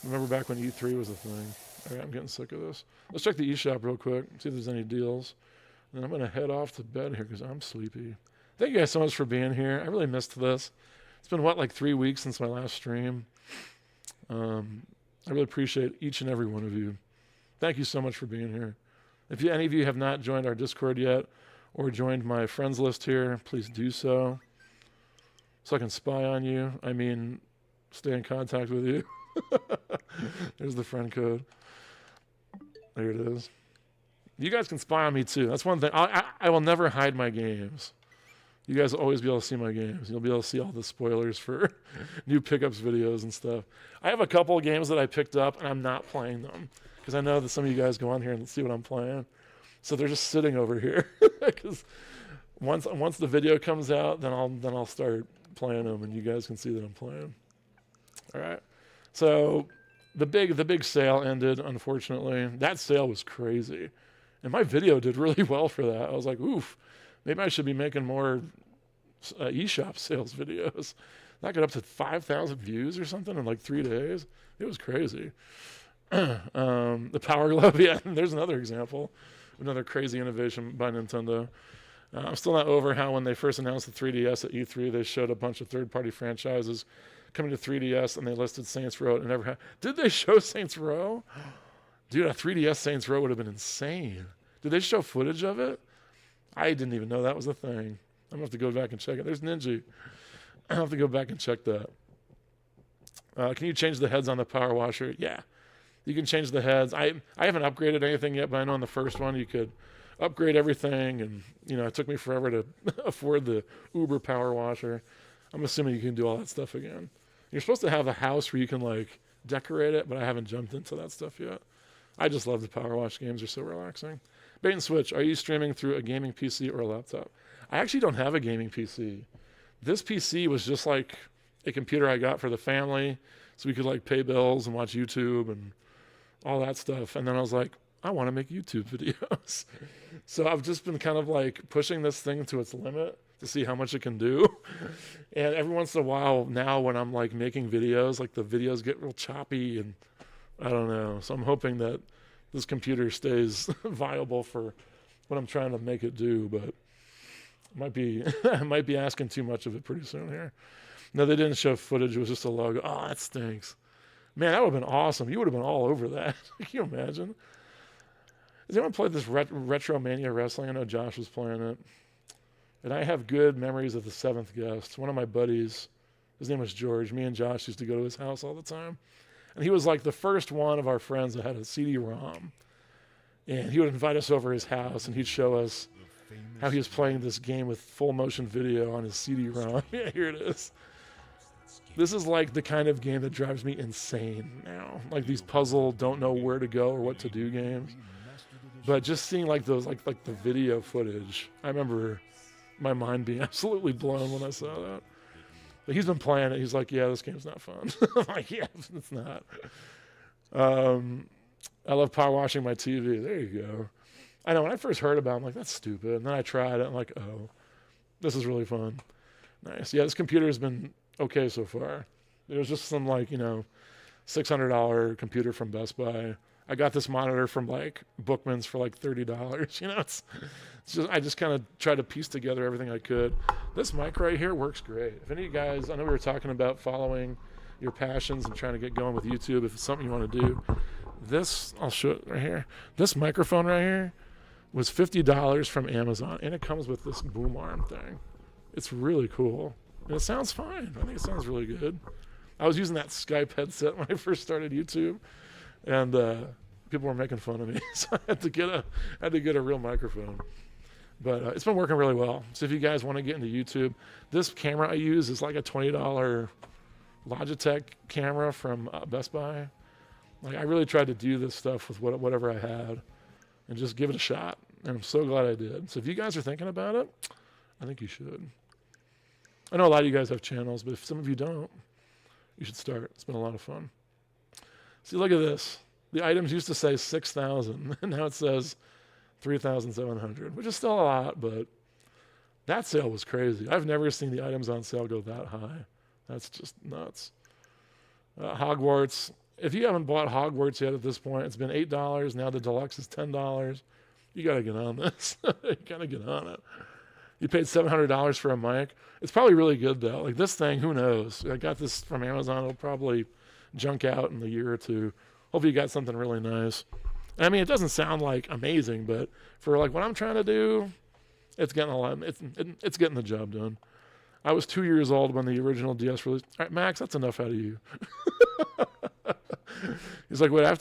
Remember back when E3 was a thing. All right, I'm getting sick of this. Let's check the eShop real quick, see if there's any deals. And then I'm going to head off to bed here because I'm sleepy. Thank you guys so much for being here. I really missed this. It's been, like 3 weeks since my last stream. I really appreciate each and every one of you. Thank you so much for being here. If any of you have not joined our Discord yet or joined my friends list here, please do so I can spy on you. I mean, stay in contact with you. There's the friend code. There it is. You guys can spy on me too. That's one thing. I will never hide my games. You guys will always be able to see my games. You'll be able to see all the spoilers for new pickups videos and stuff. I have a couple of games that I picked up, and I'm not playing them because I know that some of you guys go on here and see what I'm playing. So they're just sitting over here because once the video comes out, then I'll start playing them, and you guys can see that I'm playing. All right. So the big sale ended, unfortunately. That sale was crazy. And my video did really well for that. I was like, oof, maybe I should be making more eShop sales videos. That got up to 5,000 views or something in like 3 days. It was crazy. The Power Glove, yeah, there's another example. Another crazy innovation by Nintendo. I'm still not over how when they first announced the 3DS at E3, they showed a bunch of third-party franchises coming to 3DS, and they listed Saints Row. And never did they show Saints Row? Dude, a 3DS Saints Row would have been insane. Did they show footage of it? I didn't even know that was a thing. I'm going to have to go back and check it. There's Ninja. I'll have to go back and check that. Can you change the heads on the Power Washer? Yeah. You can change the heads. I haven't upgraded anything yet, but I know on the first one you could upgrade everything. And, you know, it took me forever to afford the Uber Power Washer. I'm assuming you can do all that stuff again. You're supposed to have a house where you can, like, decorate it, but I haven't jumped into that stuff yet. I just love the Power Wash games. They're so relaxing. Bait and Switch, are you streaming through a gaming PC or a laptop? I actually don't have a gaming PC. This PC was just like a computer I got for the family so we could, like, pay bills and watch YouTube and all that stuff. And then I was like, I want to make YouTube videos. So I've just been kind of, like, pushing this thing to its limit to see how much it can do. And every once in a while now when I'm like making videos, like the videos get real choppy and I don't know. So I'm hoping that this computer stays viable for what I'm trying to make it do, but I might be asking too much of it pretty soon here. No, they didn't show footage. It was just a logo. Oh, that stinks. Man, that would have been awesome. You would have been all over that. Can you imagine? Has anyone played this Retro Mania Wrestling? I know Josh was playing it. And I have good memories of the Seventh Guest. One of my buddies, his name was George. Me and Josh used to go to his house all the time. And he was like the first one of our friends that had a CD-ROM. And he would invite us over his house, and he'd show us how he was playing this game with full motion video on his CD-ROM. Yeah, here it is. This is like the kind of game that drives me insane now. Like these puzzle, don't know where to go or what to do games. But just seeing like those, like the video footage, I remember my mind being absolutely blown when I saw that. But he's been playing it. He's like, yeah, this game's not fun. I'm like, yeah, it's not. I love power washing my TV. There you go. I know when I first heard about it, I'm like, that's stupid. And then I tried it. I'm like, oh, this is really fun. Nice. Yeah, this computer has been okay so far. It was just some like, $600 computer from Best Buy. I got this monitor from like Bookman's for like $30. It's just, I just kind of tried to piece together everything I could. This mic right here works great. If any of you guys, I know we were talking about following your passions and trying to get going with YouTube. If it's something you want to do, this, I'll show it right here. This microphone right here was $50 from Amazon, and it comes with this boom arm thing. It's really cool. And it sounds fine. I think it sounds really good. I was using that Skype headset when I first started YouTube, and people were making fun of me, so I had to get a real microphone. But it's been working really well. So if you guys want to get into YouTube, this camera I use is like a $20 Logitech camera from Best Buy. Like I really tried to do this stuff with whatever I had, and just give it a shot. And I'm so glad I did. So if you guys are thinking about it, I think you should. I know a lot of you guys have channels, but if some of you don't, you should start. It's been a lot of fun. See, look at this. The items used to say 6,000, and now it says 3,700, which is still a lot, but that sale was crazy. I've never seen the items on sale go that high. That's just nuts. Hogwarts. If you haven't bought Hogwarts yet at this point, it's been $8. Now the deluxe is $10. You got to get on this. You got to get on it. You paid $700 for a mic. It's probably really good, though. Like this thing, who knows? I got this from Amazon. It'll probably junk out in a year or two. Hopefully you got something really nice. I mean, it doesn't sound like amazing, but for like what I'm trying to do, it's getting a lot. It's getting the job done. I was 2 years old when the original DS released. All right, Max, that's enough out of you. He's like, wait, I have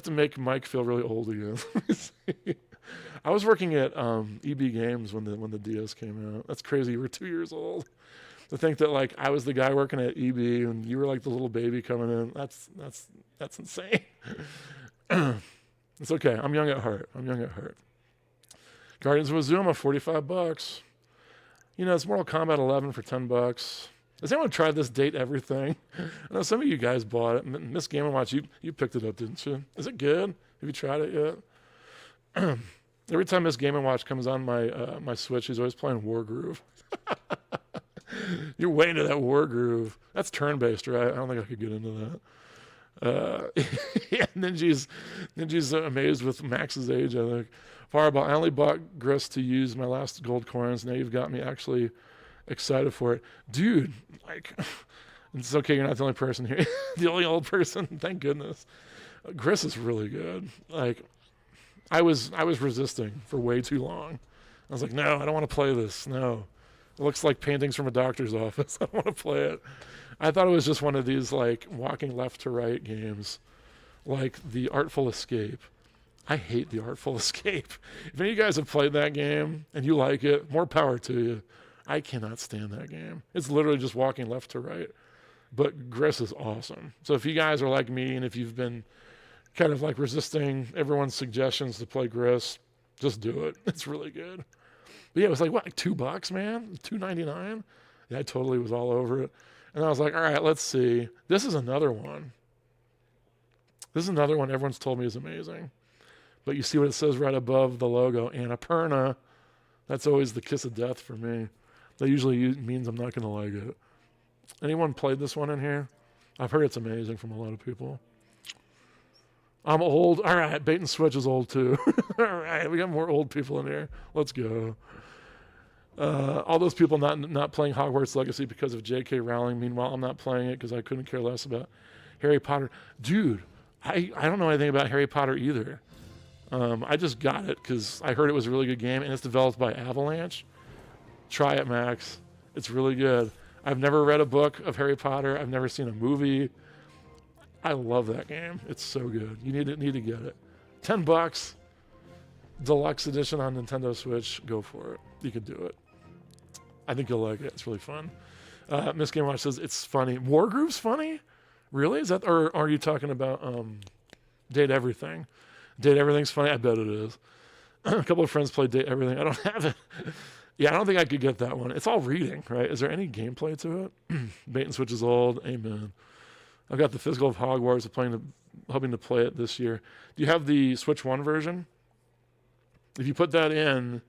to make Mike feel really old again. I was working at EB Games when the DS came out. That's crazy. You were 2 years old. To think that like I was the guy working at EB and you were like the little baby coming in. That's insane. It's okay. I'm young at heart. Guardians of Azuma, $45. It's Mortal Kombat 11 for $10. Has anyone tried this date everything? I know some of you guys bought it. Miss Game & Watch, you picked it up, didn't you? Is it good? Have you tried it yet? Every time Miss Game & Watch comes on my Switch, she's always playing Wargroove. You're way into that Wargroove. That's turn-based, right? I don't think I could get into that. Yeah, Ninja's amazed with Max's age, I think. Fireball, I only bought Grist to use my last gold coins. Now you've got me actually excited for it. Dude, like, it's okay, you're not the only person here. The only old person, thank goodness. Grist is really good. Like, I was resisting for way too long. I was like, no, I don't want to play this. No. It looks like paintings from a doctor's office. I don't want to play it. I thought it was just one of these, like, walking left to right games, like The Artful Escape. I hate The Artful Escape. If any of you guys have played that game and you like it, more power to you. I cannot stand that game. It's literally just walking left to right. But Grist is awesome. So if you guys are like me and if you've been kind of like resisting everyone's suggestions to play Grist, just do it. It's really good. But yeah, it was like, what, like $2, man? $2.99? Yeah, I totally was all over it. And I was like, all right, let's see. This is another one. Everyone's told me is amazing. But you see what it says right above the logo, Annapurna. That's always the kiss of death for me. That usually means I'm not going to like it. Anyone played this one in here? I've heard it's amazing from a lot of people. I'm old. All right, Bait and Switch is old too. All right, we got more old people in here. Let's go. All those people not playing Hogwarts Legacy because of J.K. Rowling. Meanwhile, I'm not playing it because I couldn't care less about Harry Potter. Dude, I don't know anything about Harry Potter either. I just got it because I heard it was a really good game, and it's developed by Avalanche. Try it, Max. It's really good. I've never read a book of Harry Potter. I've never seen a movie. I love that game. It's so good. You need to get it. $10, deluxe edition on Nintendo Switch. Go for it. You can do it. I think you'll like it. It's really fun. Miss Game Watch says it's funny. Wargroove's funny? Really? Is that, or are you talking about Date Everything? Date Everything's funny. I bet it is. A couple of friends play Date Everything. I don't have it. Yeah, I don't think I could get that one. It's all reading, right? Is there any gameplay to it? Bait and Switch is old. Amen. I've got the physical of Hogwarts. I'm hoping to play it this year. Do you have the Switch 1 version? If you put that in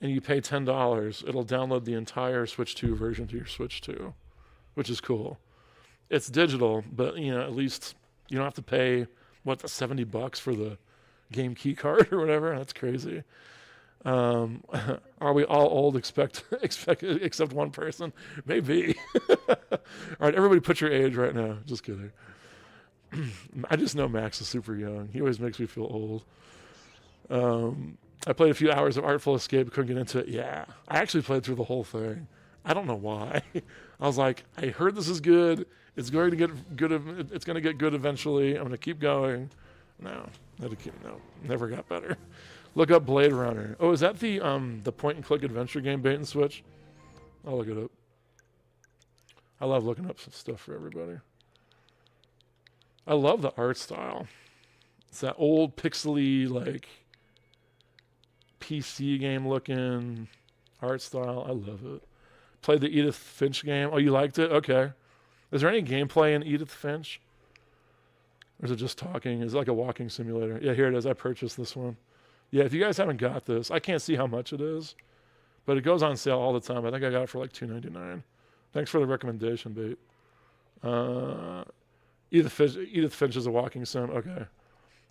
and you pay $10, it'll download the entire Switch 2 version to your Switch 2, which is cool. It's digital, but at least you don't have to pay $70 for the game key card or whatever. That's crazy. Are we all old except one person? Maybe. All right, everybody put your age right now. Just kidding. I just know Max is super young. He always makes me feel old. I played a few hours of Artful Escape, couldn't get into it. Yeah, I actually played through the whole thing. I don't know why. I was like, I heard this is good. It's going to get good. It's going to get good eventually. I'm going to keep going. No, never got better. Look up Blade Runner. Oh, is that the point and click adventure game Bait and Switch? I'll look it up. I love looking up some stuff for everybody. I love the art style. It's that old pixely like PC game looking art style. I love it. Played the Edith Finch game. Oh, you liked it? Okay. Is there any gameplay in Edith Finch? Or is it just talking? Is it like a walking simulator? Yeah, here it is. I purchased this one. Yeah, if you guys haven't got this, I can't see how much it is, but it goes on sale all the time. I think I got it for like $2.99. Thanks for the recommendation, Bait. Edith Finch is a walking sim. Okay,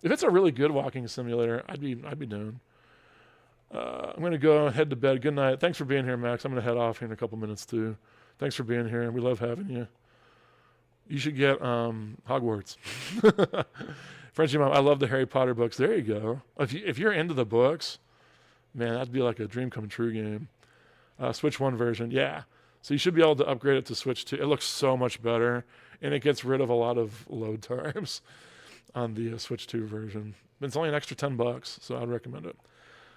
if it's a really good walking simulator, I'd be down. I'm gonna go head to bed. Good night. Thanks for being here, Max. I'm gonna head off here in a couple minutes too. Thanks for being here. We love having you. You should get Hogwarts. Frenchie Mom, I love the Harry Potter books. There you go. If you're into the books, man, that'd be like a dream come true game. Switch 1 version, yeah. So you should be able to upgrade it to Switch 2. It looks so much better, and it gets rid of a lot of load times on the Switch 2 version. It's only an extra $10, so I'd recommend it.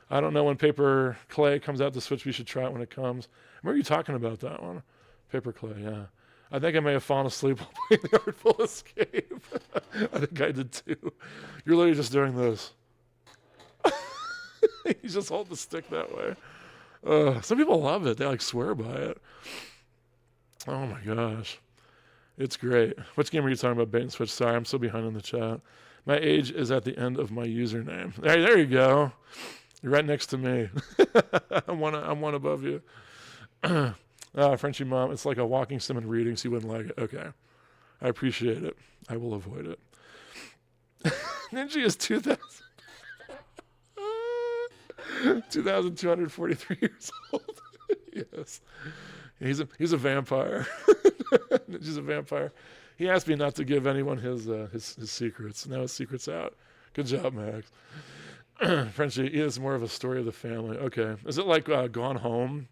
I don't know when Paper Clay comes out to Switch. We should try it when it comes. Remember you talking about that one? Paper Clay, yeah. I think I may have fallen asleep while playing the Artful Escape. I think I did too. You're literally just doing this. You just hold the stick that way. Some people love it. They like swear by it. Oh my gosh. It's great. Which game are you talking about, Bait and Switch? Sorry, I'm so behind in the chat. My age is at the end of my username. There you go. You're right next to me. I'm one above you. Frenchie Mom, it's like a walking sim and reading, so you wouldn't like it. Okay. I appreciate it. I will avoid it. Ninja is 2,243 years old. Yes. He's a vampire. Ninja's a vampire. He asked me not to give anyone his secrets. Now his secret's out. Good job, Max. Frenchie is more of a story of the family. Okay. Is it like Gone Home?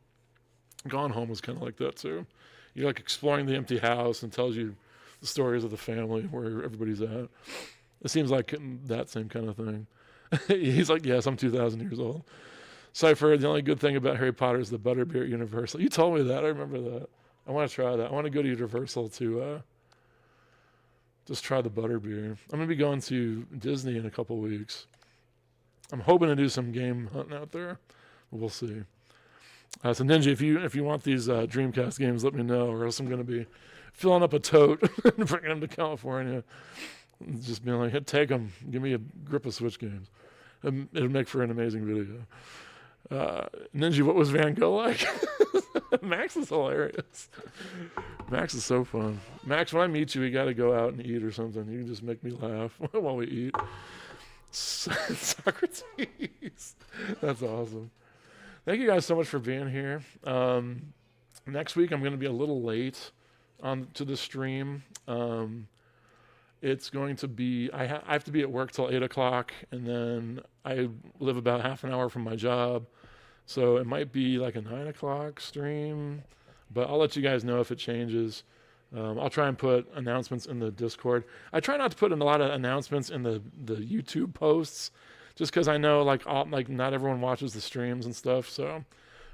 Gone Home was kind of like that too. You're like exploring the empty house and tells you the stories of the family where everybody's at. It seems like that same kind of thing. He's like, yes, I'm 2,000 years old. Cypher, the only good thing about Harry Potter is the butterbeer at Universal. You told me that. I remember that. I want to try that. I want to go to Universal to just try the butterbeer. I'm going to be going to Disney in a couple weeks. I'm hoping to do some game hunting out there. But we'll see. So Ninja, if you want these Dreamcast games, let me know, or else I'm going to be filling up a tote and bringing them to California. Just being like, hey, take them. Give me a grip of Switch games. It'll make for an amazing video. Ninja, what was Van Gogh like? Max is hilarious. Max is so fun. Max, when I meet you, we got to go out and eat or something. You can just make me laugh while we eat. Socrates. That's awesome. Thank you guys so much for being here. Next week I'm going to be a little late on to the stream. It's going to be I have to be at work till 8 o'clock, and then I live about half an hour from my job, so it might be like a 9 o'clock stream. But I'll let you guys know if it changes. I'll try and put announcements in the Discord. I try not to put in a lot of announcements in the YouTube posts, just because I know like not everyone watches the streams and stuff. So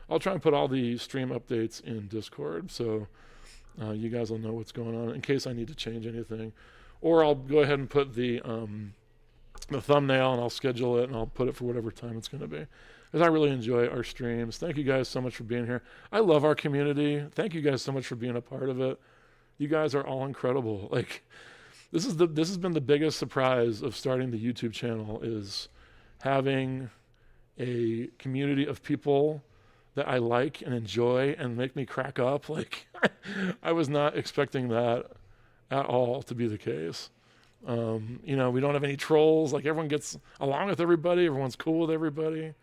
I'll try and put all the stream updates in Discord, so you guys will know what's going on in case I need to change anything. Or I'll go ahead and put the thumbnail, and I'll schedule it, and I'll put it for whatever time it's going to be. Because I really enjoy our streams. Thank you guys so much for being here. I love our community. Thank you guys so much for being a part of it. You guys are all incredible. Like, this has been the biggest surprise of starting the YouTube channel, is having a community of people that I like and enjoy and make me crack up. Like, I was not expecting that at all to be the case. We don't have any trolls. Like, everyone gets along with everybody. Everyone's cool with everybody.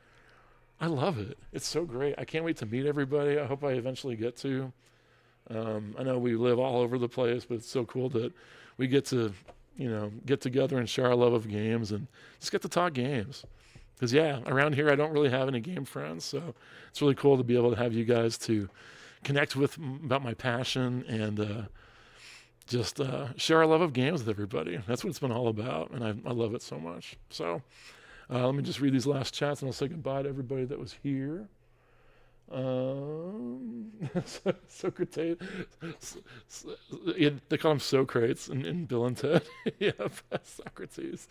I love it. It's so great. I can't wait to meet everybody. I hope I eventually get to. I know we live all over the place, but it's so cool that we get to, get together and share our love of games and just get to talk games. Because, around here I don't really have any game friends, so it's really cool to be able to have you guys to connect with about my passion and just share our love of games with everybody. That's what it's been all about, and I love it so much. So let me just read these last chats, and I'll say goodbye to everybody that was here. Socrates, they call him Socrates in Bill and Ted. Yeah, Socrates.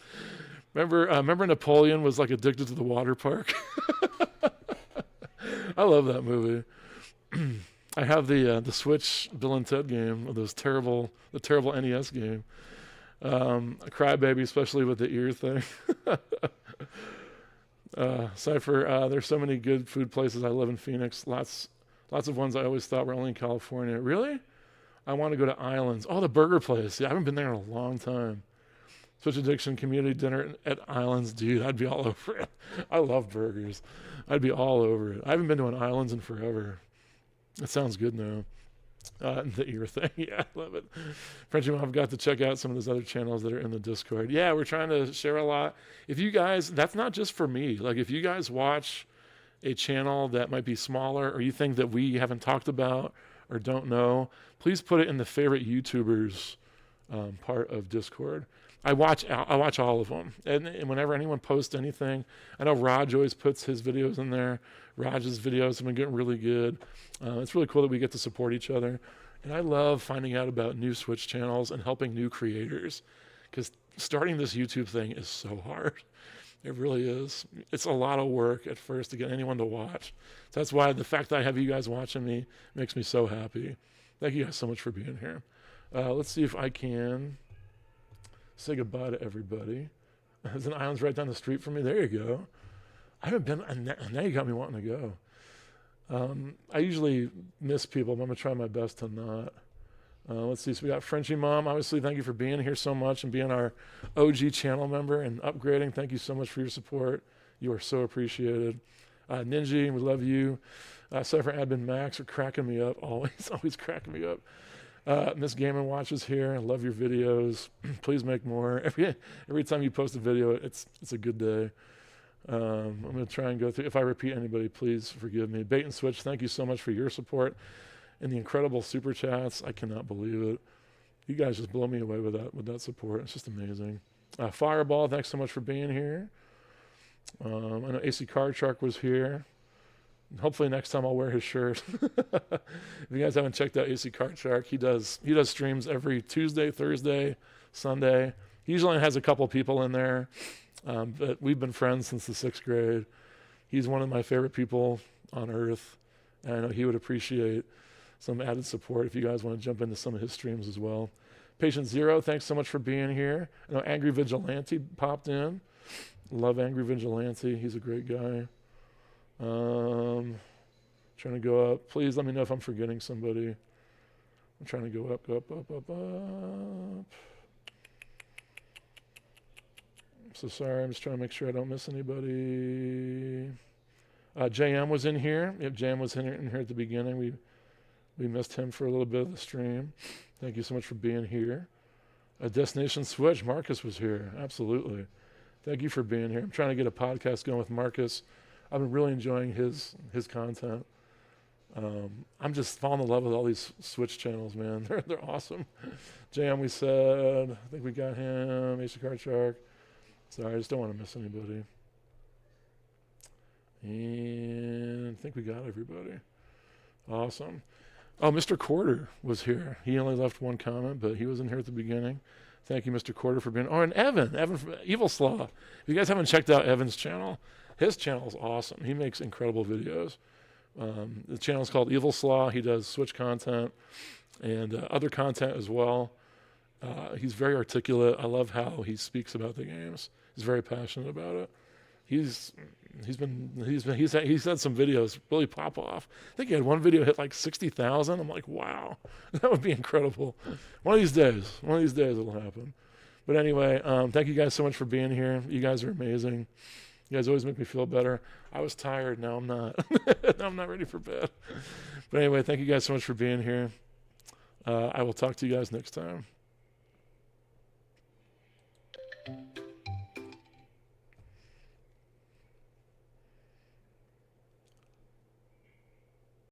Remember Napoleon was like addicted to the water park. I love that movie. I have the Switch Bill and Ted game, of the terrible NES game. A crybaby, especially with the ear thing. Cypher, there's so many good food places. I live in Phoenix. Lots of ones I always thought were only in California. Really? I want to go to Islands. Oh, the burger place. Yeah, I haven't been there in a long time. Switch Addiction Community Dinner at Islands. Dude, I'd be all over it. I love burgers. I'd be all over it. I haven't been to an Islands in forever. It sounds good now. The ear thing. Yeah, I love it. Frenchie Mom, I've got to check out some of those other channels that are in the Discord. Yeah, we're trying to share a lot. If you guys, that's not just for me. Like, if you guys watch a channel that might be smaller, or you think that we haven't talked about or don't know, please put it in the favorite YouTubers part of Discord. I watch all of them. And whenever anyone posts anything, I know Raj always puts his videos in there. Raj's videos have been getting really good. It's really cool that we get to support each other. And I love finding out about new Switch channels and helping new creators, because starting this YouTube thing is so hard. It really is. It's a lot of work at first to get anyone to watch. So that's why the fact that I have you guys watching me makes me so happy. Thank you guys so much for being here. Let's see if I can say goodbye to everybody. There's an Islands right down the street from me. There you go. I haven't been, and now you got me wanting to go. I usually miss people, but I'm going to try my best to not. Let's see. So we got Frenchie Mom. Obviously, thank you for being here so much and being our OG channel member and upgrading. Thank you so much for your support. You are so appreciated. Ninja, we love you. Cypher Admin Max are cracking me up. Always cracking me up. Miss Game & Watch is here. I love your videos. Please make more. Every time you post a video, it's a good day. I'm going to try and go through. If I repeat anybody, please forgive me. Bait and Switch, thank you so much for your support and the incredible super chats. I cannot believe it. You guys just blow me away with that support. It's just amazing. Fireball, thanks so much for being here. I know AC Card Shark was here. Hopefully next time I'll wear his shirt. If you guys haven't checked out AC Card Shark, he does streams every Tuesday, Thursday, Sunday. He usually has a couple people in there, but we've been friends since the 6th grade. He's one of my favorite people on earth, and I know he would appreciate some added support if you guys want to jump into some of his streams as well. Patient Zero, thanks so much for being here. I know Angry Vigilante popped in. Love Angry Vigilante. He's a great guy. Trying to go up. Please let me know if I'm forgetting somebody. I'm trying to go up. I'm so sorry. I'm just trying to make sure I don't miss anybody. JM was in here. If JM was in here at the beginning, we missed him for a little bit of the stream. Thank you so much for being here. Destination Switch, Marcus was here. Absolutely. Thank you for being here. I'm trying to get a podcast going with Marcus. I've been really enjoying his content. I'm just falling in love with all these Switch channels, man. They're awesome. JM, we said. I think we got him. Ace of Card Shark. Sorry, I just don't want to miss anybody. And I think we got everybody. Awesome. Oh, Mr. Quarter was here. He only left one comment, but he was in here at the beginning. Thank you, Mr. Quarter, for being... Oh, and Evan from Evil Slaw. If you guys haven't checked out Evan's channel, his channel is awesome. He makes incredible videos. The channel is called Evil Slaw. He does Switch content and other content as well. He's very articulate. I love how he speaks about the games. He's very passionate about it. He's had some videos really pop off. I think he had one video hit like 60,000. I'm like, wow, that would be incredible. One of these days it'll happen. But anyway, thank you guys so much for being here. You guys are amazing. You guys always make me feel better. I was tired. Now I'm not. Now I'm not ready for bed. But anyway, thank you guys so much for being here. I will talk to you guys next time.